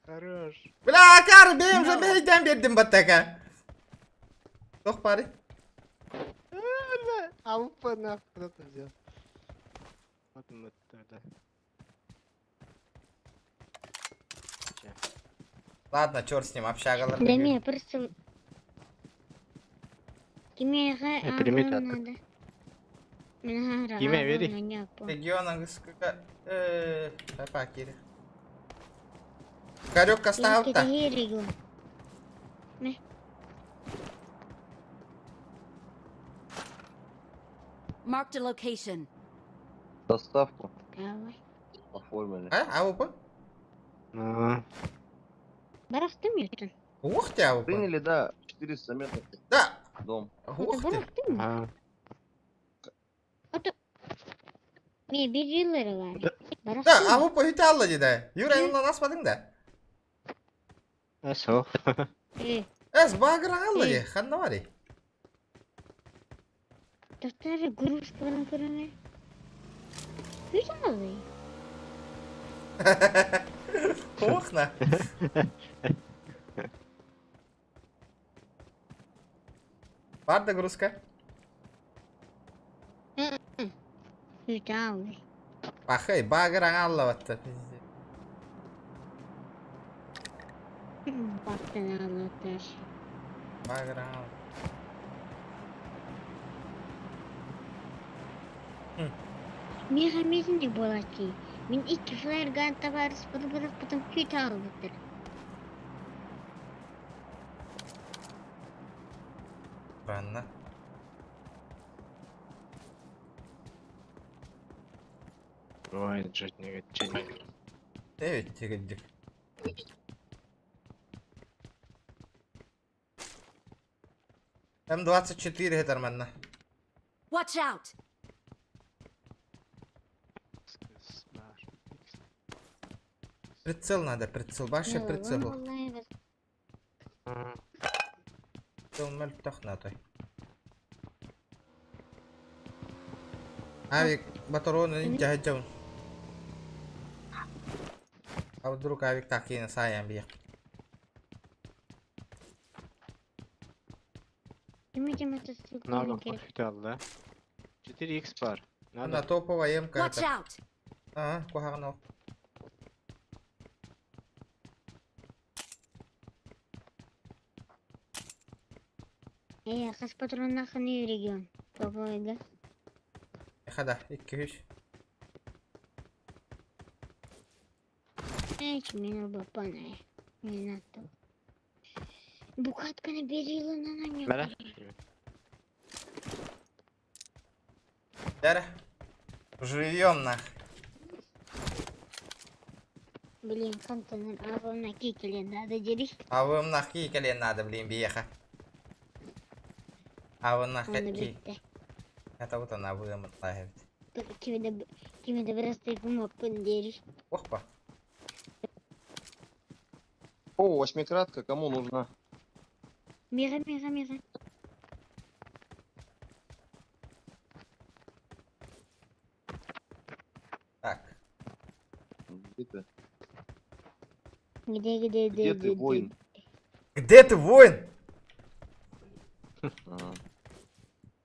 Хорош. Бля, кар, бейм же бейден бердим баттака. Тох пари. Алпа нахуй кто-то взял. Вот мы тогда. Ладно, черт с ним, общагалар. Деме, просто... Кime примет надо. Кime veri. Региона сколько... Папа, Кири. Карек оставил-то. регион. Marked a location. Доставку Давай. оформили. Аупа? Барахтым ертен. Ух ты, Аупа. Приняли, да, 400 метров. Да. Дом. Ух ты. Ne bir yılları var. Да, Аупа hüte dedi. Yüreğinden asmadın da. Eso. Ez bağıran alladı. Kanna var ya. Doktor gruş kırana. Güzel. Охна. Var da gruska. Hütavi. Bakay bagıran Allah'ta. Baktın anlatır. Bagıran Allah. Мен хамесінде болады. Мен iki flare gun табарыс бір потом hütavi бітір. Странно. Ой, жить не ведь. Evet çekildik. М24 Гетермана. Watch out! Прицел надо, прицел. Башы прицел. Прицел мөлтөх натой. Авик батароны не тягачун. А вдруг авик такие на саям бьет. Надо профитал, да? 4х бар. На топовая МК. Watch out! Ага, кухарнов. Қас патронна қаны регион. Топовайга. Хада, 2-3. Мен бапана. Мен аттым. Bu katkını bir yılından yok. Бәрі? Дәрі. Живьем нах. Блин, қантының авылына кекелен надо дерек. Авым нах кикелен надо, блин, биеха. Авым нах Оны ки. бітті. Это вот она авым нах. Кемеде бір астайқым опын дерек. Опа. О, восьмикратка, кому нужна? Мега. Так. Где ты? Где? Где ты, воин? Где ты, воин?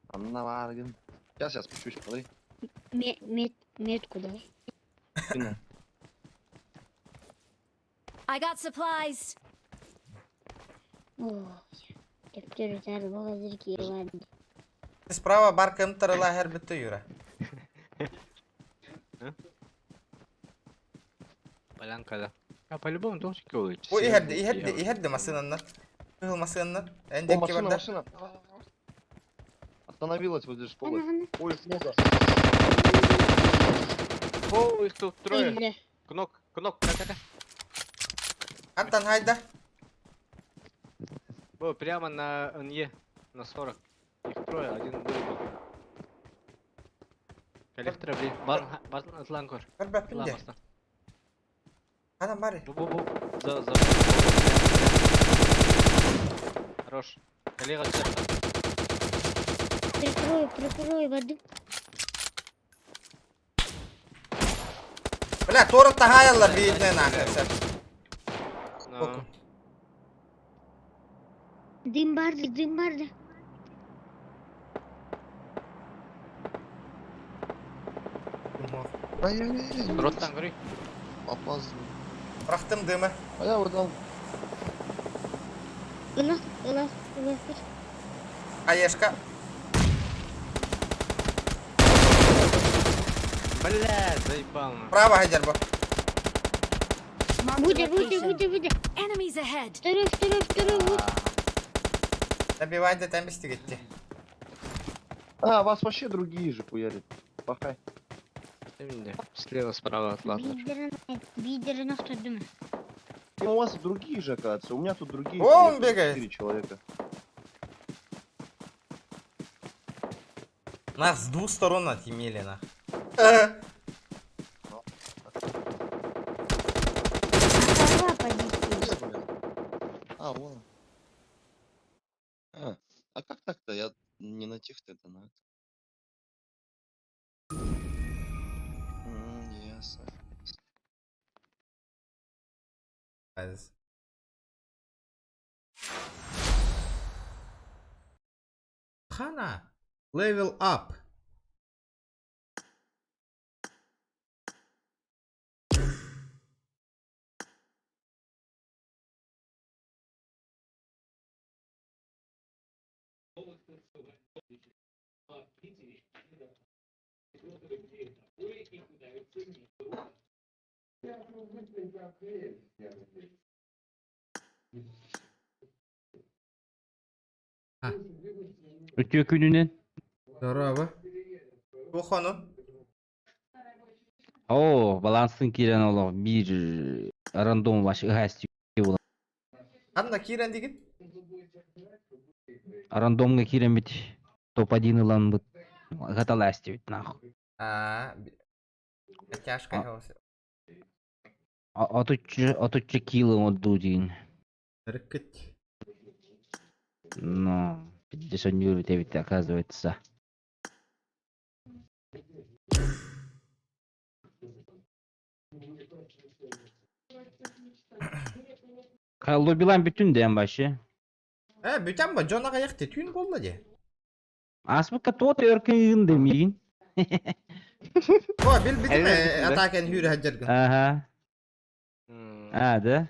Анна Варген. Сейчас я спущусь, смотри. Метку дай. Спина. I got supplies! О, тептер тәрі болазыр кейвады. Справа бар кемтарыла her bitti yürü. Полянка, да. А по-любому тоже кило. Bu iheddi masınından. Kıhıl masınından. О, Endeki машина, var машина. Остановилась возле школы. Ана. Ой, много. О, их тут трое. Илле. Кнок, как. Аттан hayda. О, прямо на НЕ, на 40. Их трое, один был. Коллектор, блин, бар атланкор. Harbet bindi. Adam bari. Бу. За. Хорош. Коллега, Прикрой воду. Бля, тору тагайла бідне нахер. Все. Ну, Дым барды. Ай-яй-яй. роттан көрейік. Опаздываю. Bıraktım dımı. А я вот там. Илах. Аешка. Бля, заебал. нахуй. Право Хайдер bu. Marked a location. Буде. Enemies ahead! Второй. Добивай тембісті gitti. А, вас вообще другие же хуярят. Пахай. Şimdi слева, справа от латыш. Видерін ақтырды ма? Ну, у вас другие же, оказывается. У меня тут другие. О, он сидят, бегает. 4 человека. Нас з двох сторон отімели нах. Какова позиция? Где, блин? А, вон. А как так-то? Я не на тех это на это. Ясно. Хана. Level up. Ötüyor gününden. Doğru abi. Bu konu. Oo, balansın kiren oğlum. Bir random başı hasti bolan. Anda kiren digin. Рандомга кирен бит. Топ-1 ылан бит. Гатал асти бит нахуй. Тяжко хаусы. Отуччу кило отду дейін. Рыккет. Но, 50 нюрит ведь оказывается. Лобилан bütün de en başı. Bütün bu John'a ayakta tüyün bolla diye. Asbıka tot örkün demeyin. O bildim ataken hürü hacırgın. Aha. Hadi.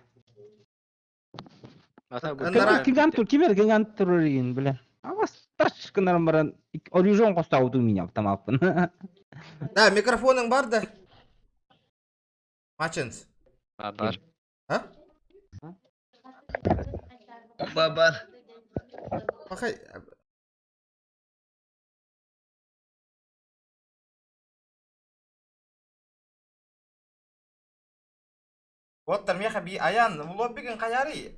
Kim öğren bile. Ama taş kınarım baran. Orijin kostavdu minyap tamamın. Da mikrofonun var da. Maçınız. Var. Ha? Babar. Bakay. Вот там я хаби аян в лоббиген каяри.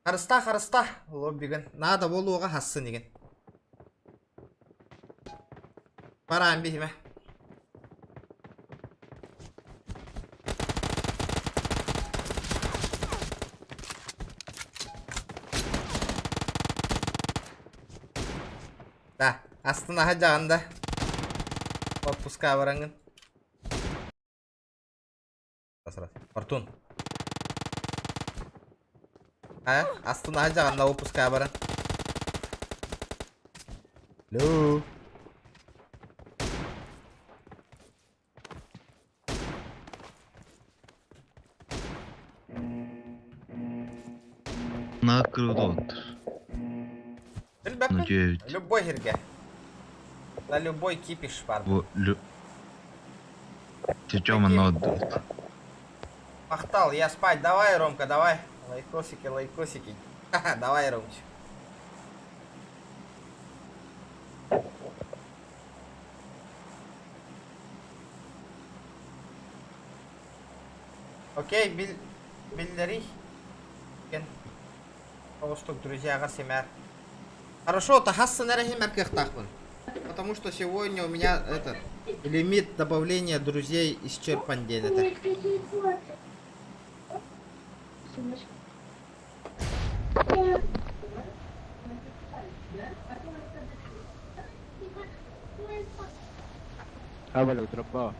Харыста лоббиген. Надо болуга хассын деген. Барам бихиме. Да, астына хажаганда. Отпуска бараңын. Фортун. Астына хажаганда отпуска баран. Лу. Накрыто отыр. Ну 9. Любой жерге. На любой кипиш бар. Ты чё мана отдает? Махтал, я спать. Давай, Ромка, давай. Лайкосики. Давай, Ромчик. Окей, Биллери. Толстук, друзья, семяр. Хорошо, тахасса на рахимерках тахман. Потому что сегодня у меня этот лимит добавления друзей исчерпан день. Habla otro pa.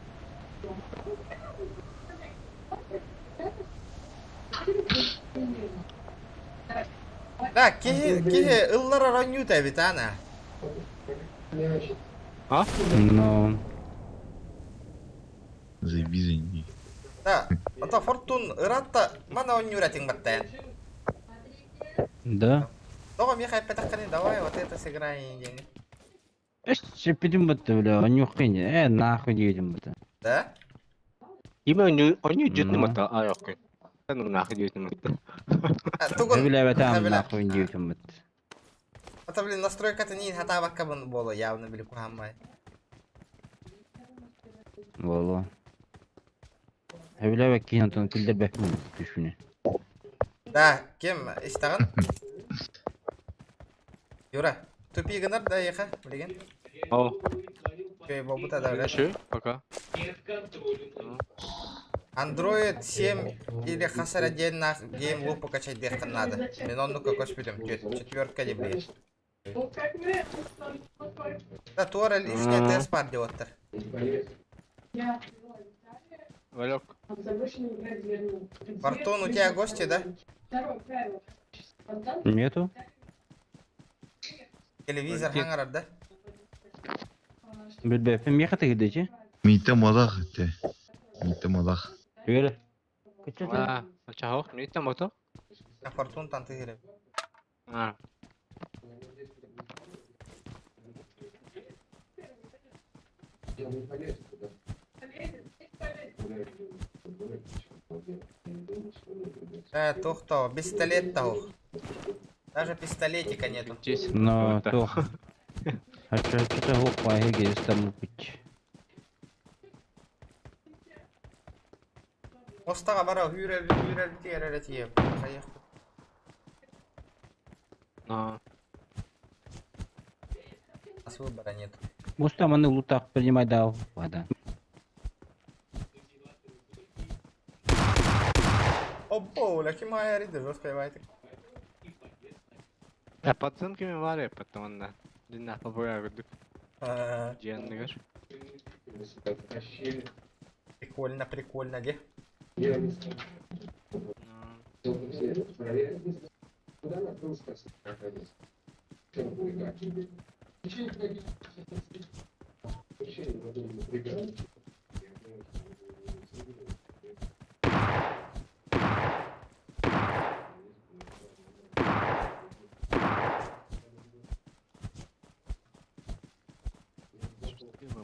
Да, кихе ыллара ранюта бит ана. А? Ну. Заебись. Да, ата фортун ратта мана онюратин баттен. Да. Того ми хай петахкани, давай вот это сыграем деньги. Эш пидим бутты бля, нюхин. Нахуй дедим бутты. Да? Има оню жетнем ата аяк. Sen onu nakit ediyorsun. Бля, там нахуй дедим бутты. Это, блин, настройка-то не хата вакабан было, явно были кухаммай. Valla. Evle bekleyin Anton kilde bekleyin düşünü. Да, кем истаган? Юра, тупи гынар да яха, билген? О. Окей, бобута да. Что? Пока. Android 7 или хасар отдельно гейм луп покачать дехка надо. Мен он ну какой спидем, четверка ли блин. Да, Тора лишняя тест пар делать-то. Валек. Фортун, у тебя гости, да? Нету. Телевизор хангар, да? Bilbefim yakıta gideceği. Мите модах те. Мите модах. Öyle. А, чао, не там ото? А Фортун там ты гире. А. Тухто, пистолет того. Даже пистолетика нету. Но тух. А что-то глупо, я там куча. Мостаға бара үйрелді тиеп. Нас выбора нет. Моста маны лутак принимай да вода. Опа, леки моя риды, жесткая вайтик. Пацанками var ya потом да. Dinle babaya gördük. Cihanlıgar. Прикольно, прикольно, где?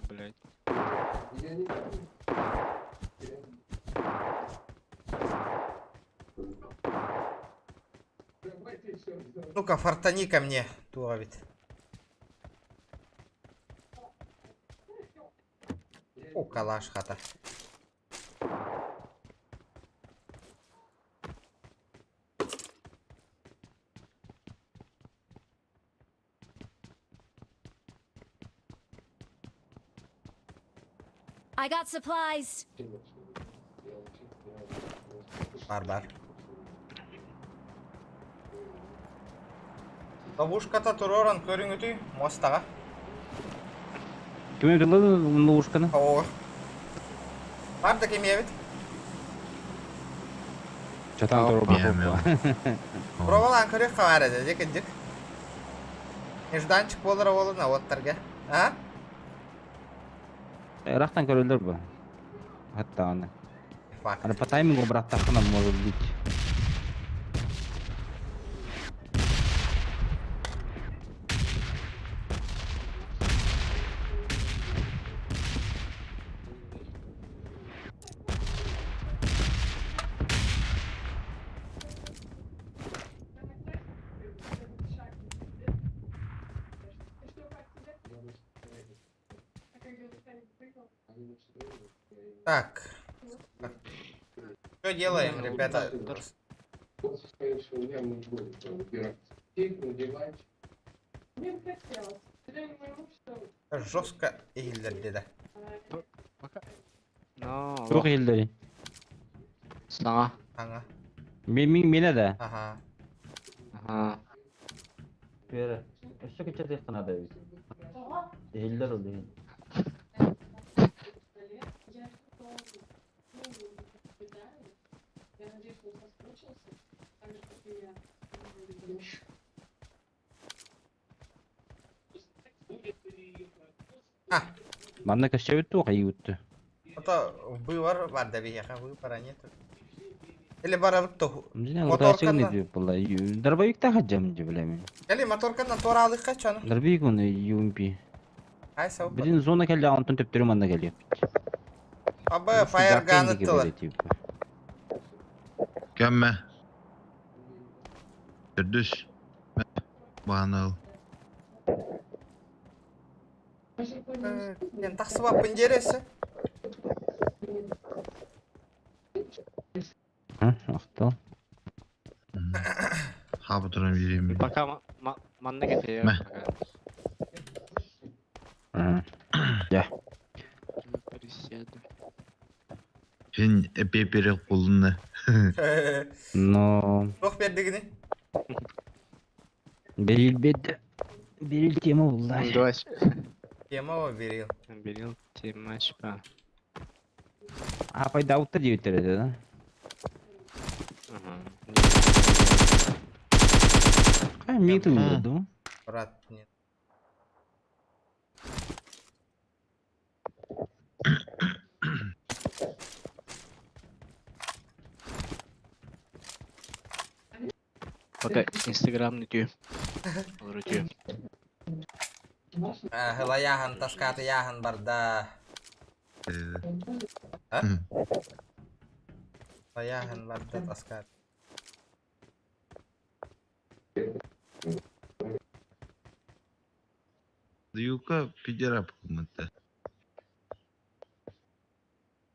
Блять. Ну-ка, фартани ко мне, туавит. О, калаш хата. I got supplies. Бар. Ловушката туроран көрүңүтү мостага. Кем өтілді ловушканы? Оор. Бар да кемебит. Чатан туру бақылып. Провалан көрек қаварады, дек. Нежданчик болыр олына оттарга. А? Рахтан көрілдір бұл. Хатта аны. Аны по таймингу бірақ тақына может быть. Так. Что делаем, ребята? Жестко иілдірді да. Жоқ елдері. Саңа. Аңа. Мені да. Аха. Бері. Өші кечерде қана да өйді. Елдер ол деген. Манна кәшчә өтті оға өтті. Это выбор, ладно, веха, выбора нет. Или барабытты. Моторканы дробовикта хаджам деп білемін. Или моторканы тора алып қачаны. Дробовик оны UMP. Ай сау. Бірін зона келді антон төптері манна келді. Абы фаерганы тылы. Кәмме. Үрдіш. Бағанал. Мен тақсы бап піндересі. Ақтал. Қабы тұрын берейін. Пока манна кетейі. Ja. Сен эпеперек қолынна. Но... Жоқ бердігіне. Берил беді. Берил тема болды. Давай. Тема о берил. Берил тема шпа. Апай дауыттар деп өттереді, да? Қай метр болды, ма? Брат, нет. Пока Инстаграм не тю. Тю. Hıla yağın, taskatı yağın barda. Ha? Hıla yağın barda taskat. Юка пидера помыта.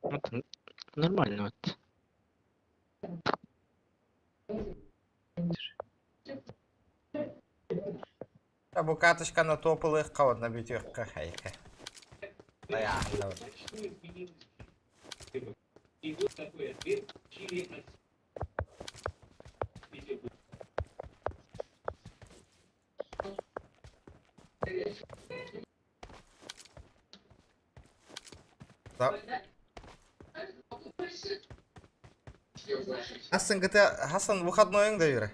Вот, нормально вот. Bu katışkanı topulıq qavadına bütüq qəhəyqə. Dayağında var. Hasan выходной-ың да yürü.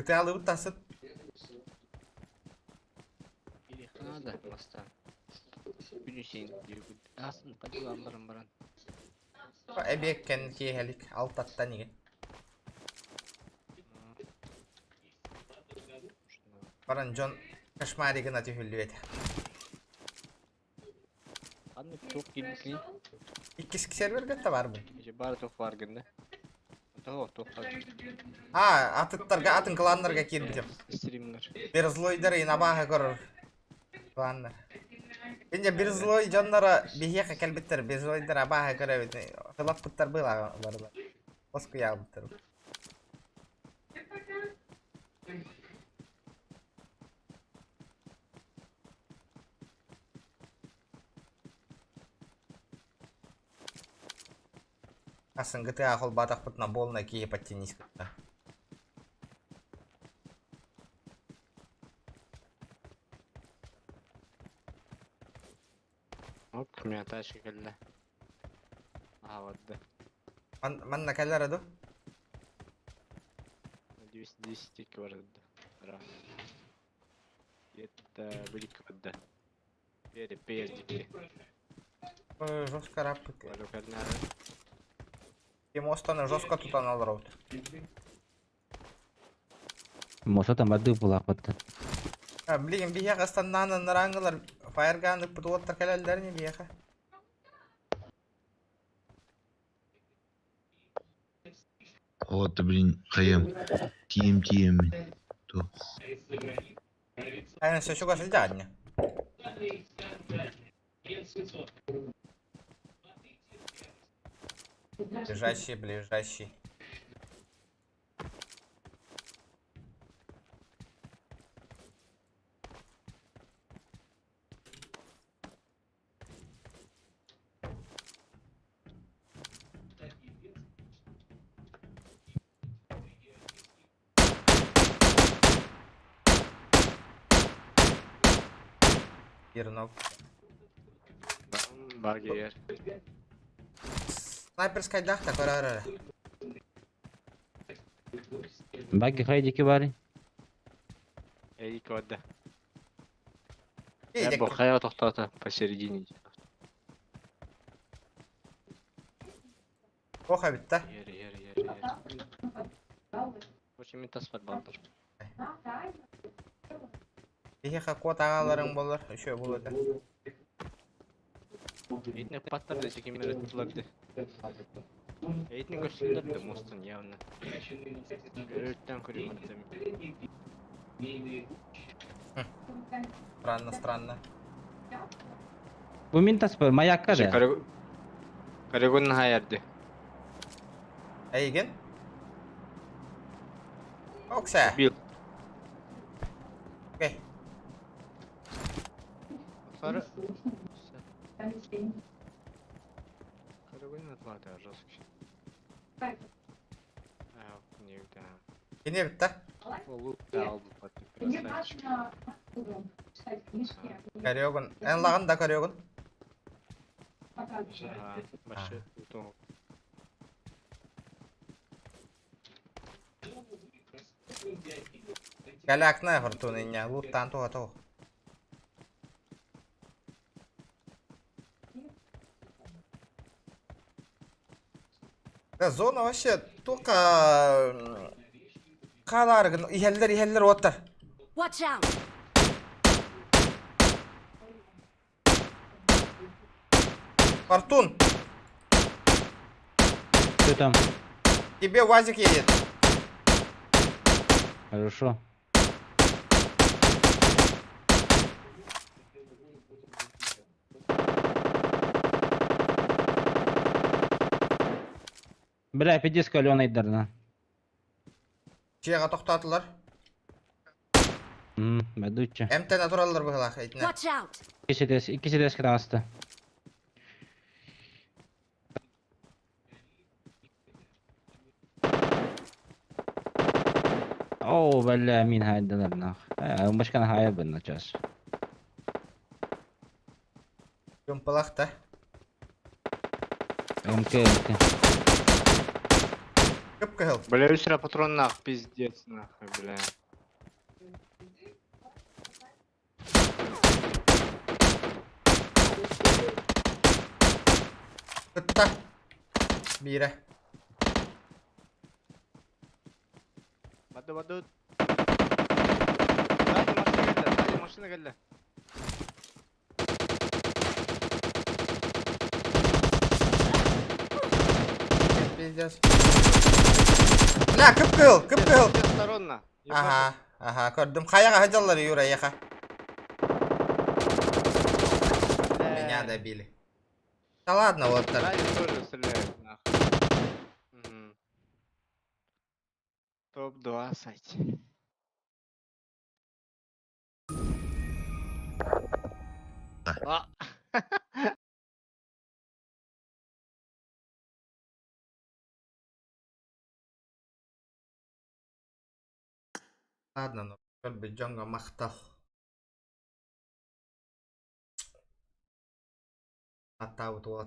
Ты алып тасып. Надо просто. Günüsün diyor. Aslında kaçılan barın. Эбеккен киһэлик алтаттан иген. Баран Джон кошмаригына түйүлүбет. Anne çok gibisi. İkisi server bette var mı? İşte bari çok var günde. Çok var. Ha, atıtlarga, atın klanlarga kirdim. Streamler. Bir zloyдар и набаха көрөр. Klanlar. Bence bir zloy canlara bihiye kelbitter, bir zloyдар abaha göröbüt. Hılap pıttar bıla barlar. Osku ya pıttar. Асын GTA хол батах пыт на бол на кие подтянись. Вот у меня тачка калла. Вот да. Ман на каллар аду? 210 квадрат. Ра. Это велик да. Перед. Жестко раппык. Локальная. Мостаны жестко тутан алыр. Мосотан барды булак батты. Блин, бияха станнаны нараңылар фаерганды путуоттар калалдарни бияха. Вот, блин, қайым. Тием. То. Айна все чуга сельдядня. Ближайший. Ирнок. Багер. Снайперская дахта, корара. Баги хайдики бари. Эдик вода. Эдик. Я бы хотел кто-то посередине. Коха битта. Yer. Очень метас подбалтыр. Бияха кот агаларың болар, үшө болады. Эйтне паттар да секемер этуларды. Эйтне көстүндөрдү мостун явно. Өрттөн көрүм Странно. Bu mintas bir mayakka da. Карегон хаярды. Эйген? Окса. Бил. Окей. Sonra Карегон atmadı жестко. Не да. Yine bitti. Лук дал под красавчик. Кариогун. En lağın da Кариогун. Başı utun. Галяк на фортуны не лут танту готов. Да, зона вообще только қаларғын, ихеллер оттар. Watch out! Фортун, Что там? тебе УАЗик едет. Хорошо. Бля, пидиска Алена Айдарна. Чеға тоқтатылар. Бәдүтчі. Әмтәне тұралылар бұғылақ, әйтіне. Watch out! İkisi de eskiden astı. Oo, bella min haydalar nak. Başkan hayal bunlar çaz. Жұмпылақ та. Омке. Көп кіл. Бля, үсіра патрон нах, пиздец нахуй, бля. Күтті. Бейірі. Бады. Сзади машина geldi. Пиздец. Ля, көп кіл. Сторона. Ага, көрдім. Қаяға хажалар юра, еқа. Меня добили. Да ладно, вот так. Сзади тоже стреляют нахуй. Топ-20. Ладно, ну, как бы Джонга махтал. Атаут вот.